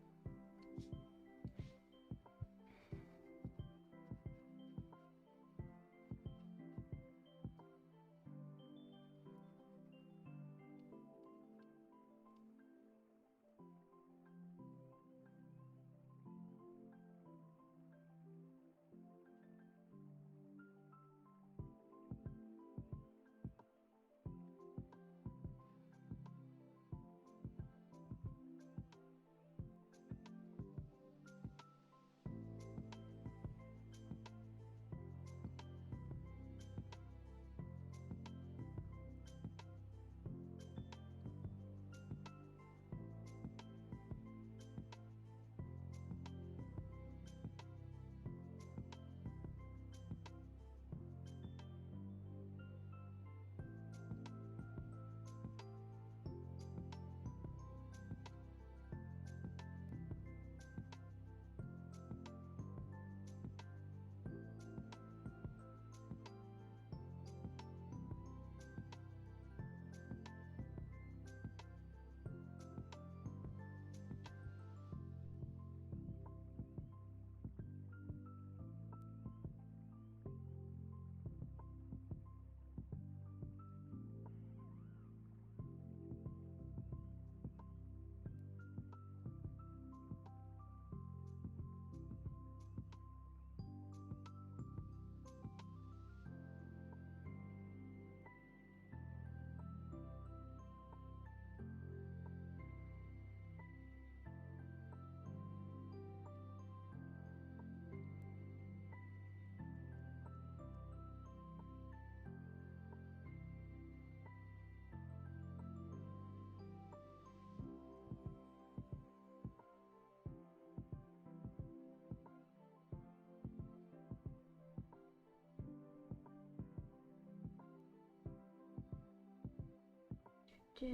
I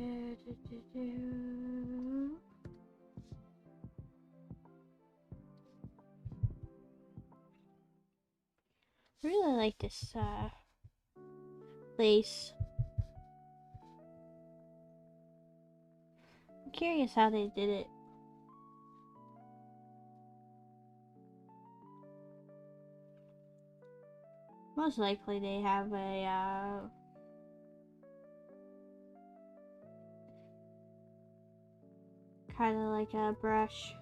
really like this place. I'm curious how they did it. Most likely they have a kind of like a brush.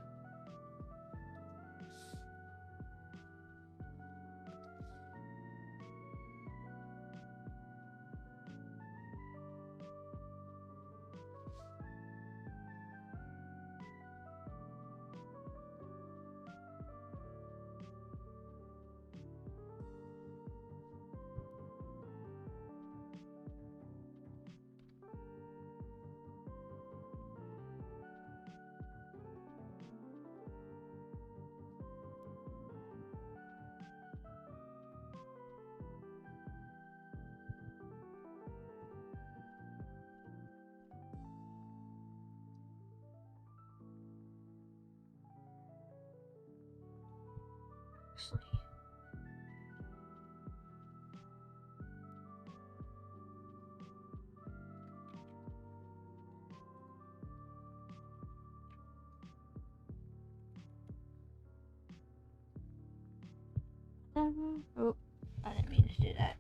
Oh, I didn't mean to do that.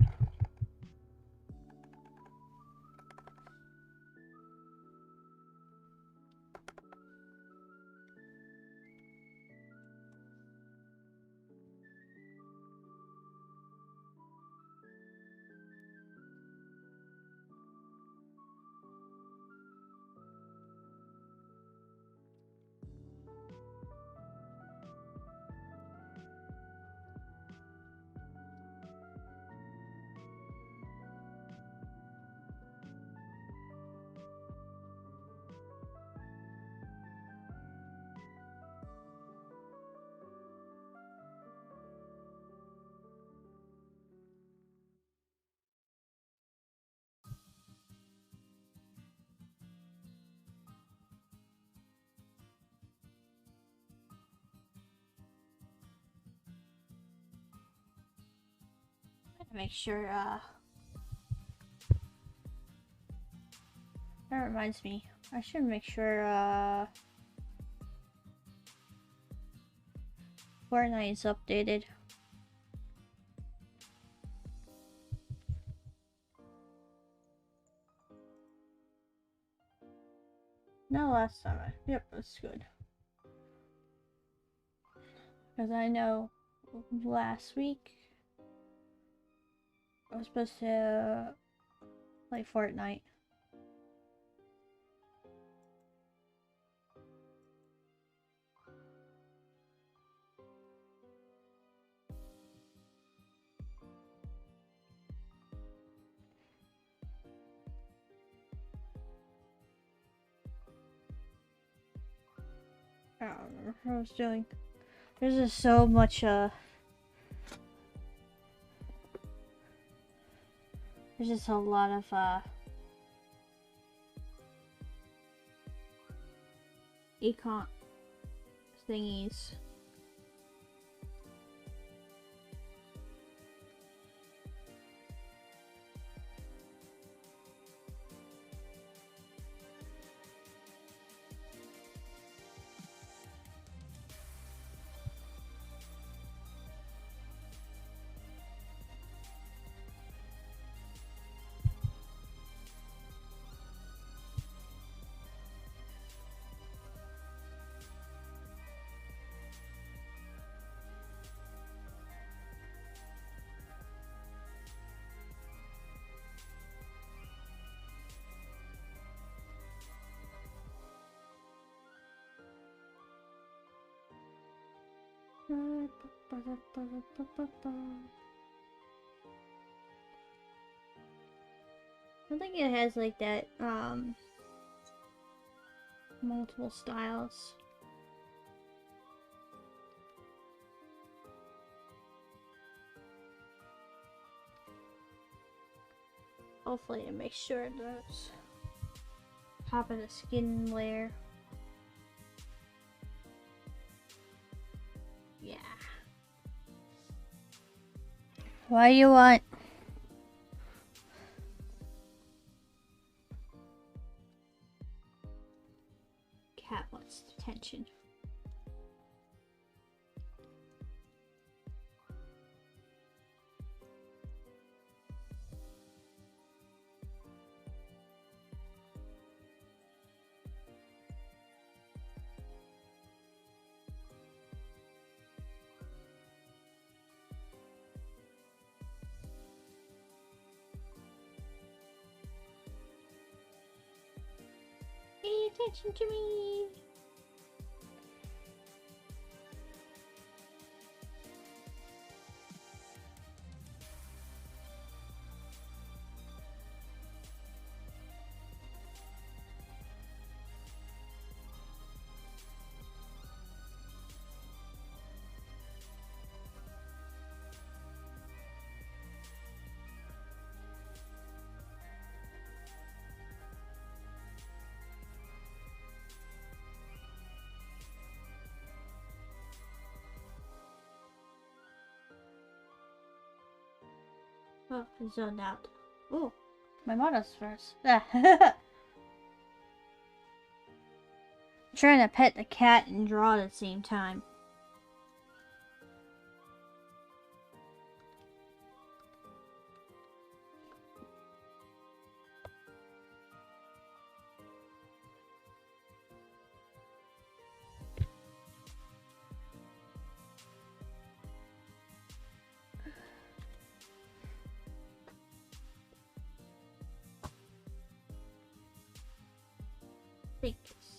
Make sure, that reminds me, I should make sure, Fortnite is updated. No, last time. Yep, that's good. Because I know last week I was supposed to play Fortnite. I don't remember what I was doing. There's just so much, there's just a lot of, econ thingies. I think it has like that, multiple styles. Hopefully it makes sure it does. top of the skin layer. Yeah. What do you want? Cat wants attention. Pay attention to me. Oh, I zoned out. Oh, my model's first. Trying to pet the cat and draw at the same time. I think it's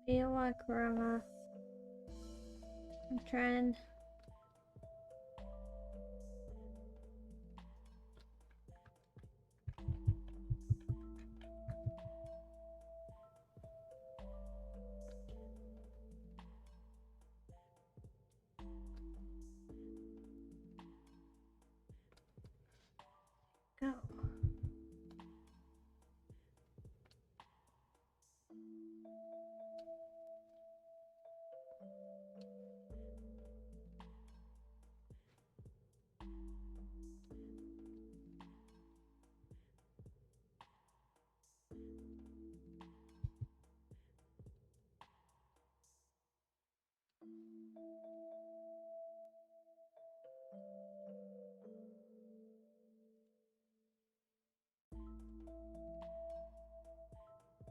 feel like grandma. I'm trying. Go.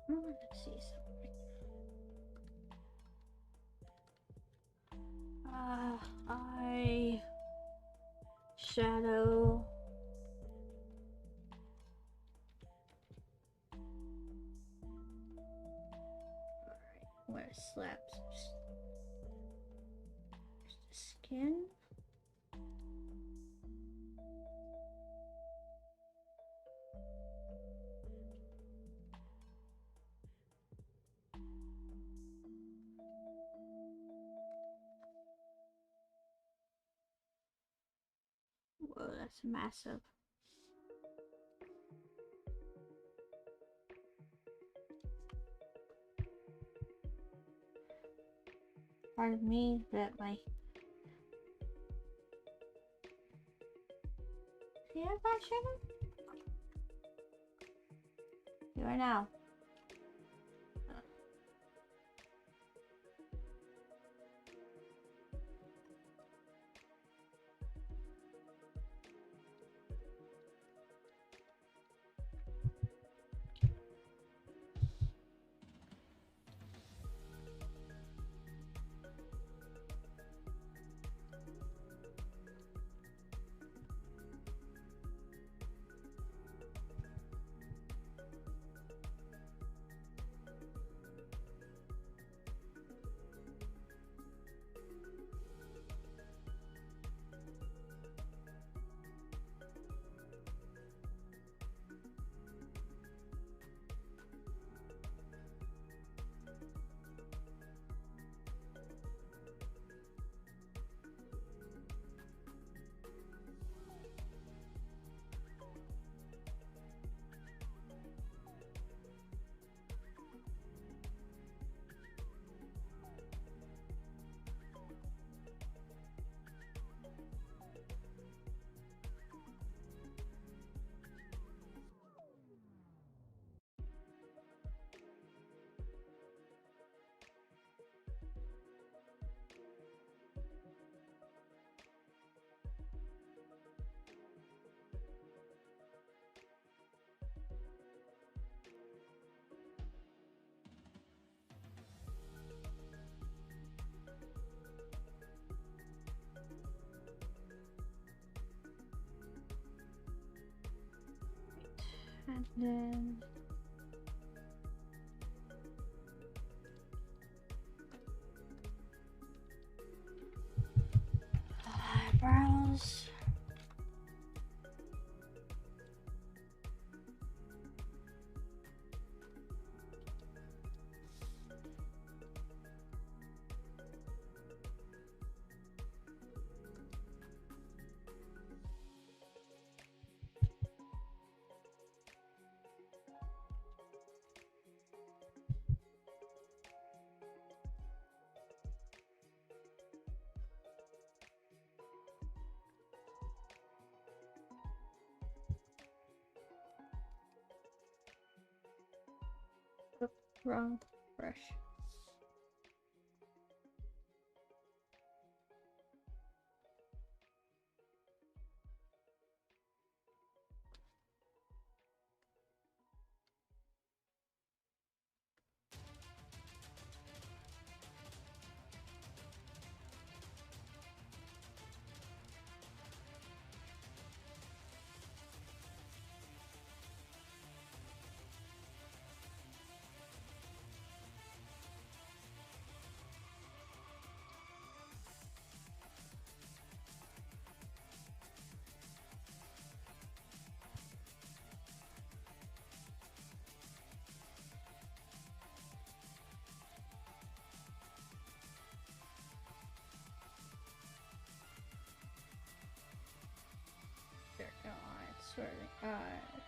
Let's see something. Eye, shadow. Alright, where slaps there's the skin. Whoa, that's massive. Pardon me that my... See that shadow? You are now. And then eyebrows. Wrong brush. Circle line, swirling eye.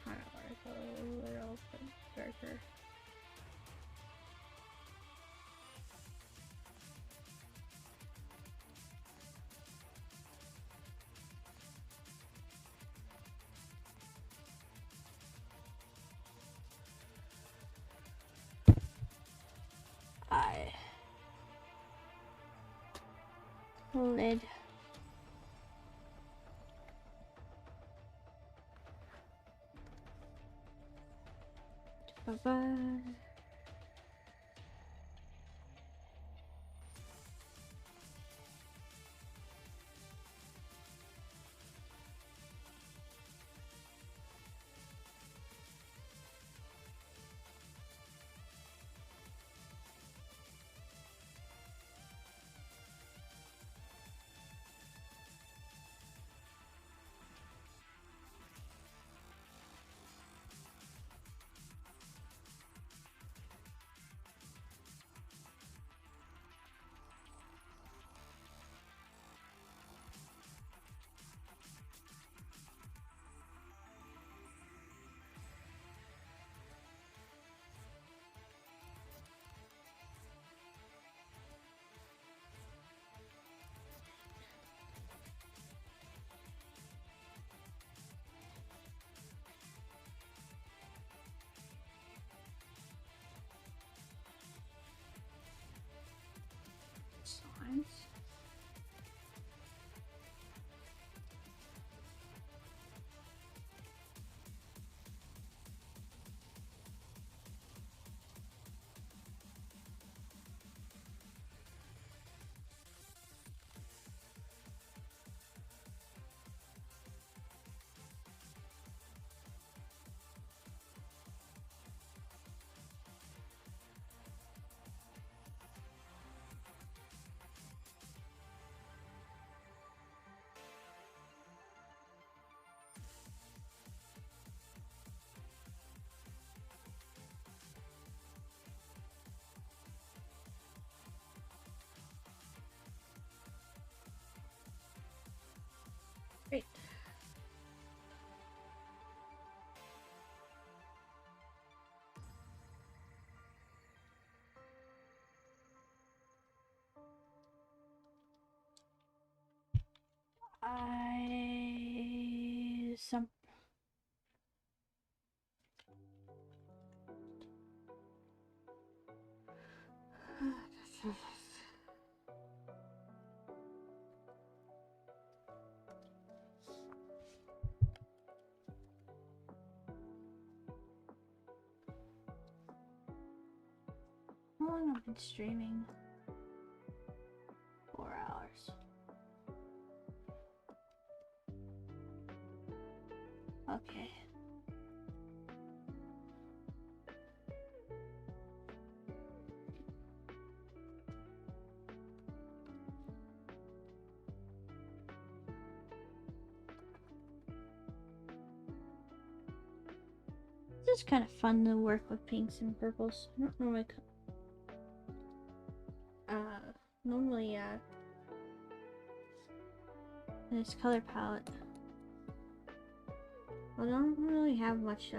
Highlight a little bit darker. Eye. Lid. Bye-bye. Signs. Great. Some How long have I been streaming? 4 hours. Okay. It's just kind of fun to work with pinks and purples. I don't normally normally in this color palette. I don't really have much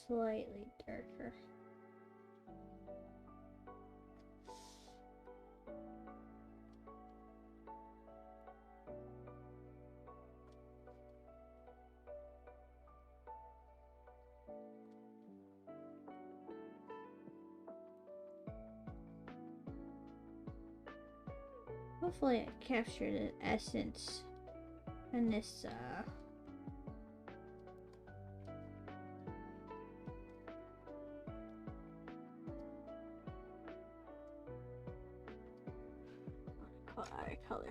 slightly darker. Hopefully I captured the essence in this eye color.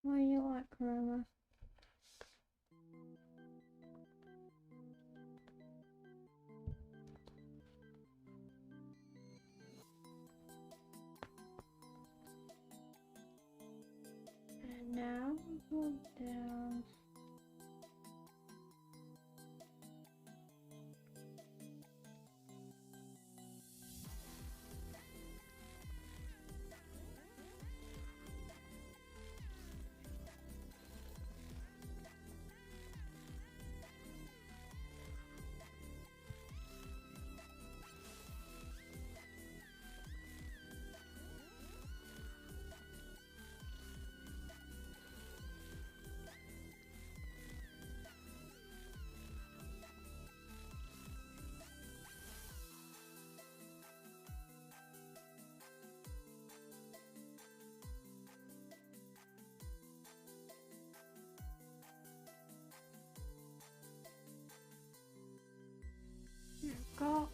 What do you want, Karama? And now go down. Here we go.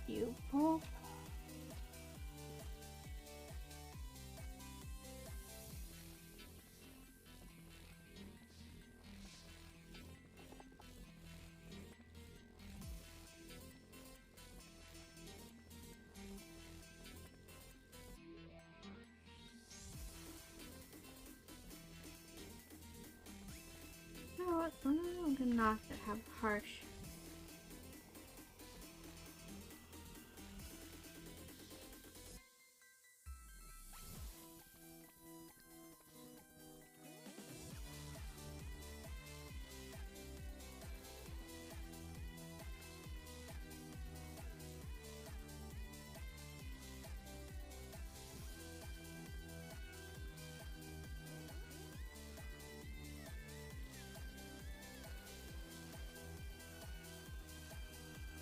Beautiful. You know what? I'm gonna not have harsh.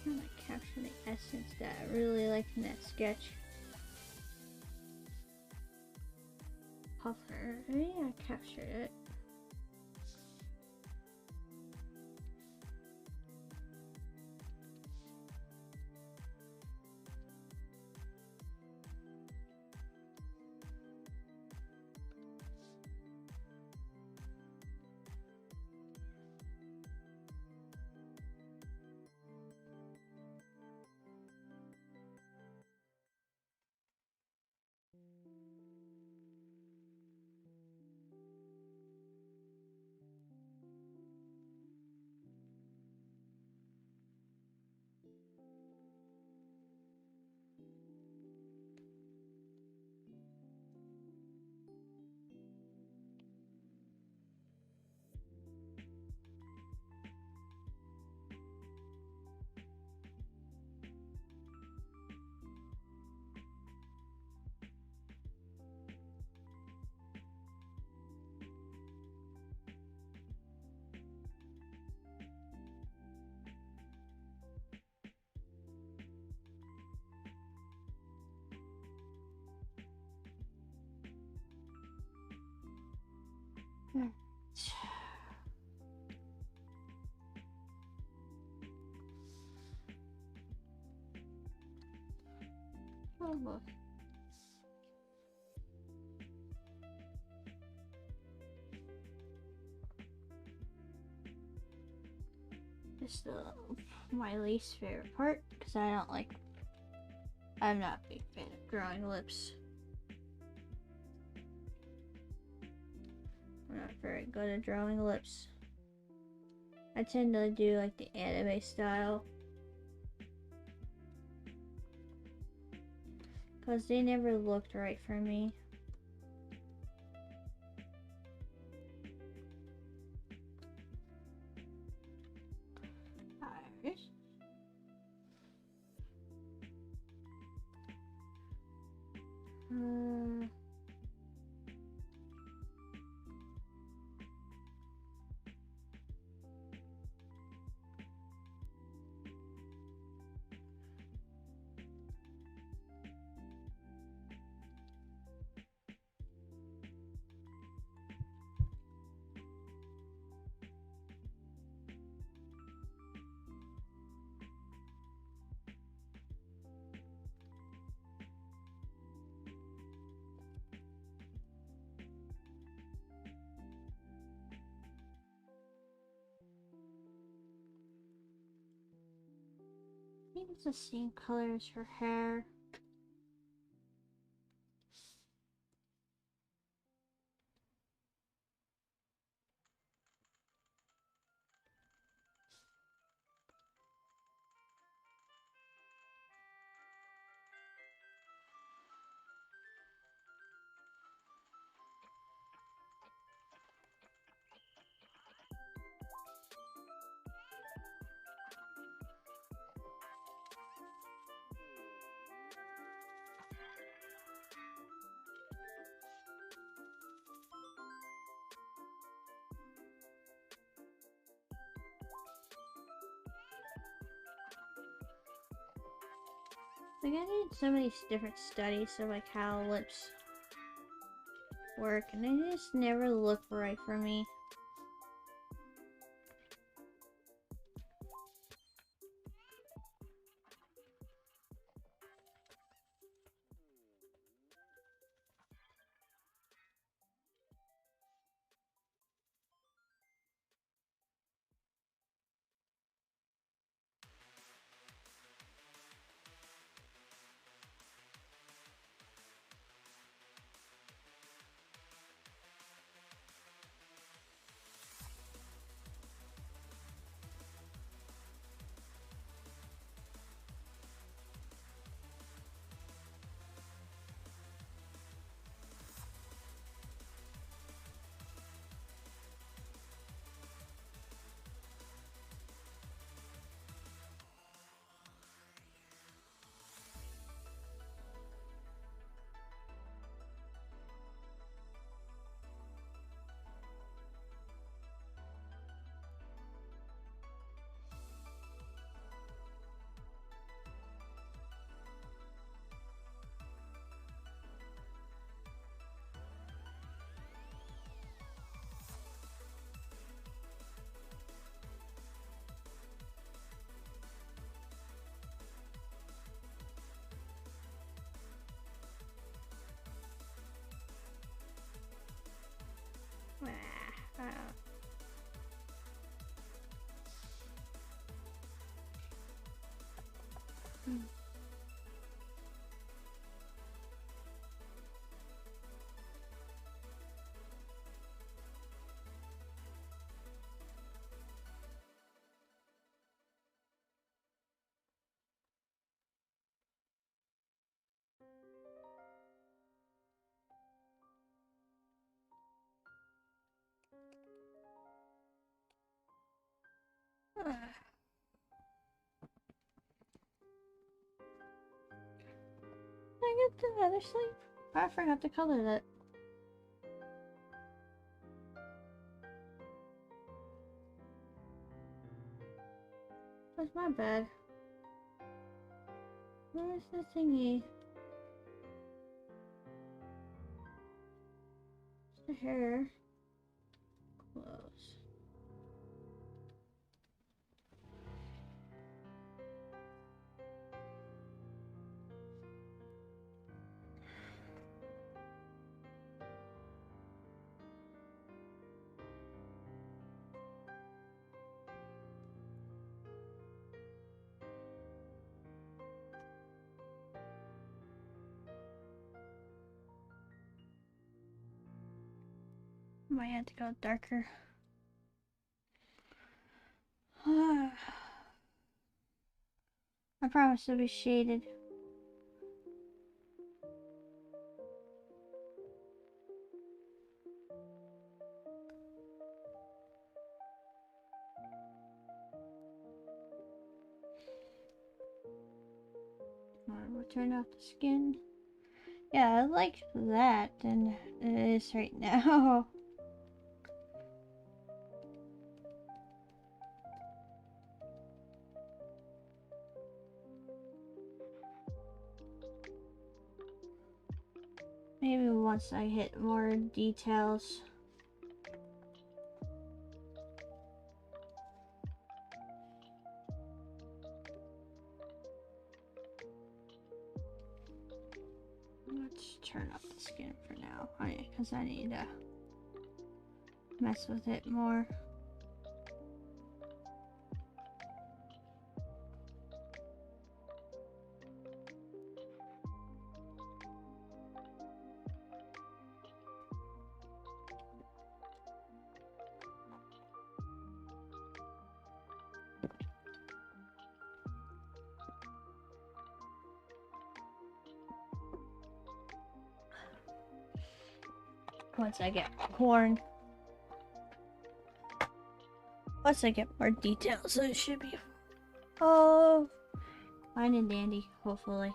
I'm gonna capture the essence that I really like in that sketch. Puffer. Yeah, I captured it. Oh, look. This is my least favorite part because I'm not a big fan of drawing lips. I'm not very good at drawing lips. I tend to do like the anime style because they never looked right for me. Iris. I think it's the same color as her hair. Like I did so many different studies of like how lips work, and they just never look right for me. I get the other sleep? I forgot to color that. That's my bad. Where's the thingy? It's the hair. close. Might have to go darker. I promise it'll be shaded. We'll turn off the skin. Yeah, I like that than it is right now. Maybe once I hit more details. Let's turn up the skin for now, because I need to mess with it more. Once I get corn. Once I get more details, it should be fine and dandy, hopefully.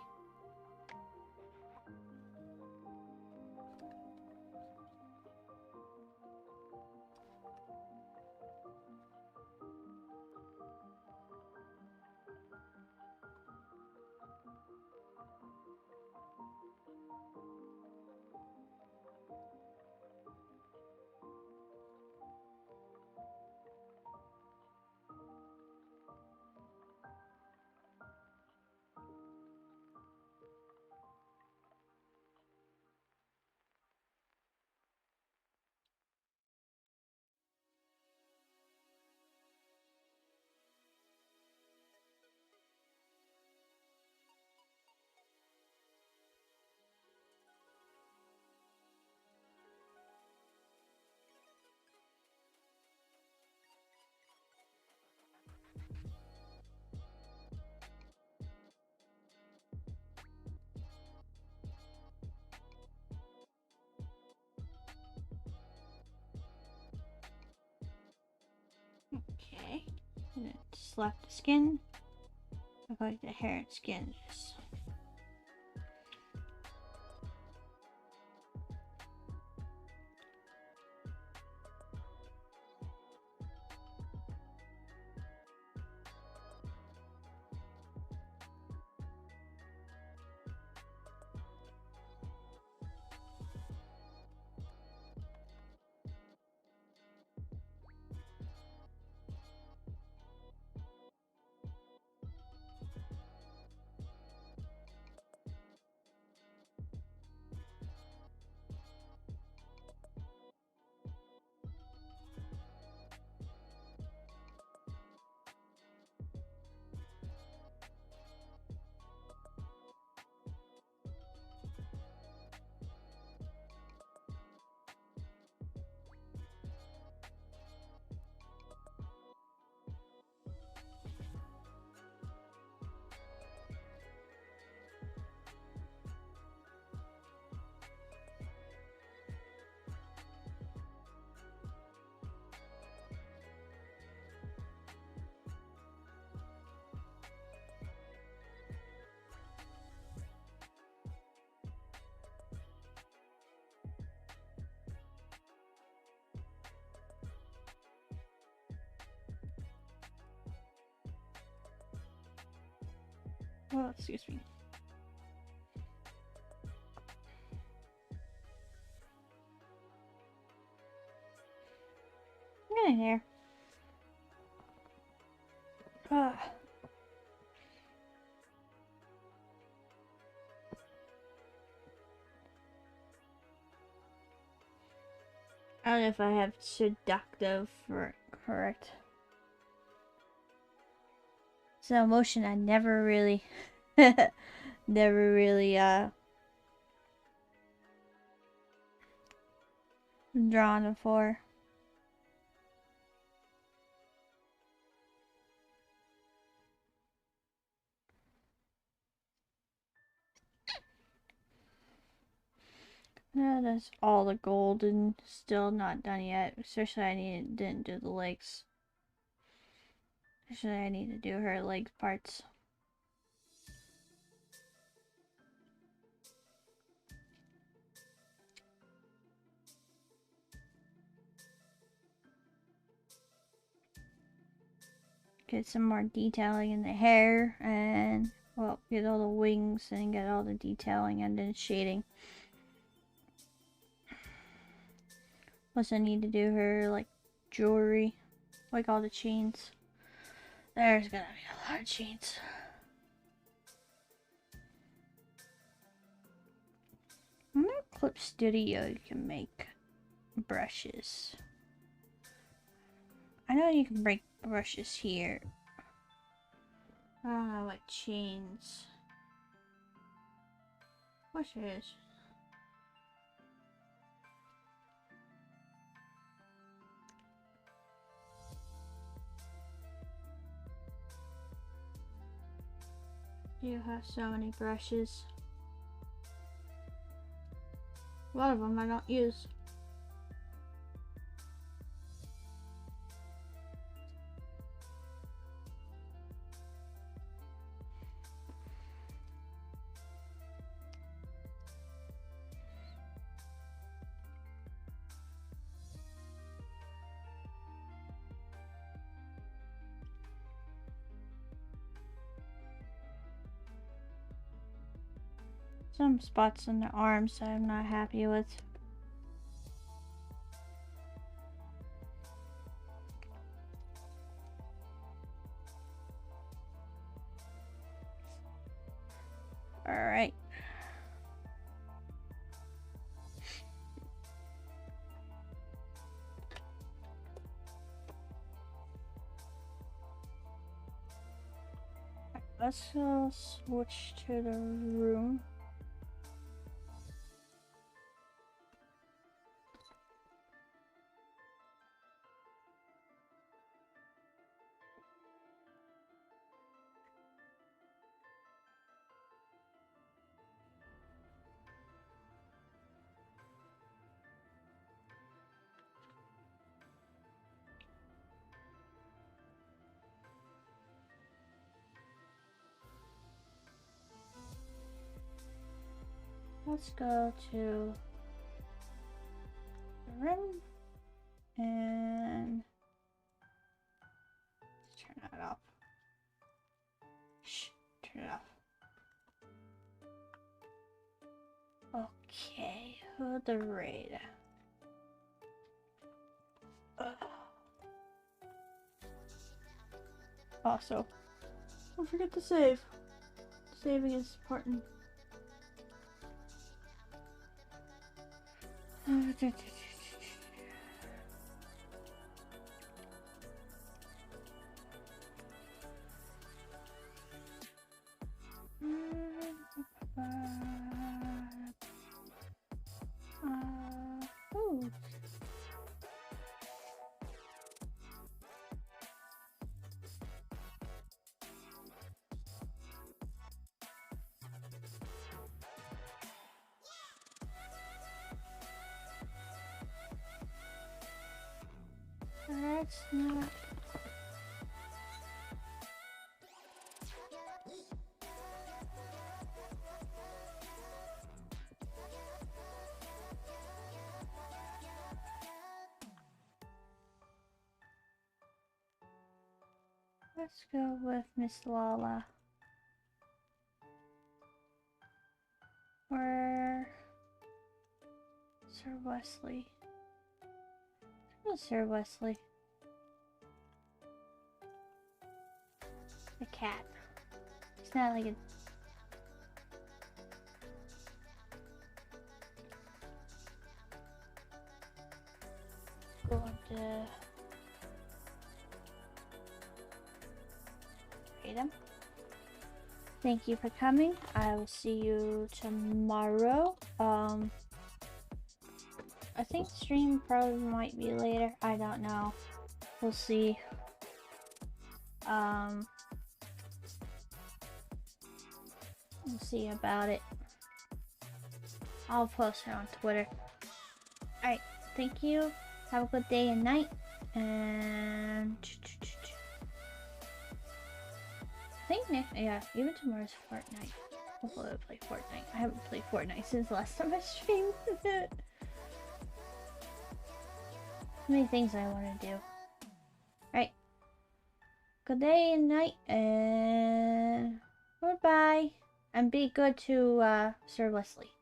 Okay, and then select the skin. I'm going to hair and skin this. Oh, excuse me. Hi there. Ah. I don't know if I have seductive for correct. It's an emotion I never really drawn for. No, that's all the gold and still not done yet. Especially didn't do the legs. Especially I need to do her leg parts. Get some more detailing in the hair and, well, get all the wings and get all the detailing and then shading. Plus I need to do her, like, jewelry. Like all the chains. There's gonna be a lot of chains. I'm gonna Clip Studio, you can make brushes. I know you can break brushes here. I don't know what chains. What is? You have so many brushes. A lot of them I don't use. Some spots on the arms I'm not happy with. Alright. Let's go switch to the room. Let's go to the room and let's turn that off. Shh, turn it off. Okay, who the raid? Also, don't forget to save. Saving is important. Ooh. That's not. Let's go with Miss Lala. Or Sir Wesley. Sir Wesley. a cat. It's not like a... Going to... Freedom. Thank you for coming. I will see you tomorrow. I think stream probably might be later. I don't know. We'll see. We'll see about it. I'll post it on Twitter. Alright, thank you. Have a good day and night. And I think next, yeah, even tomorrow's Fortnite. Hopefully I'll play Fortnite. I haven't played Fortnite since last time I streamed. Too many things I want to do. Alright. Good day and night and goodbye. And be good to Sir Leslie.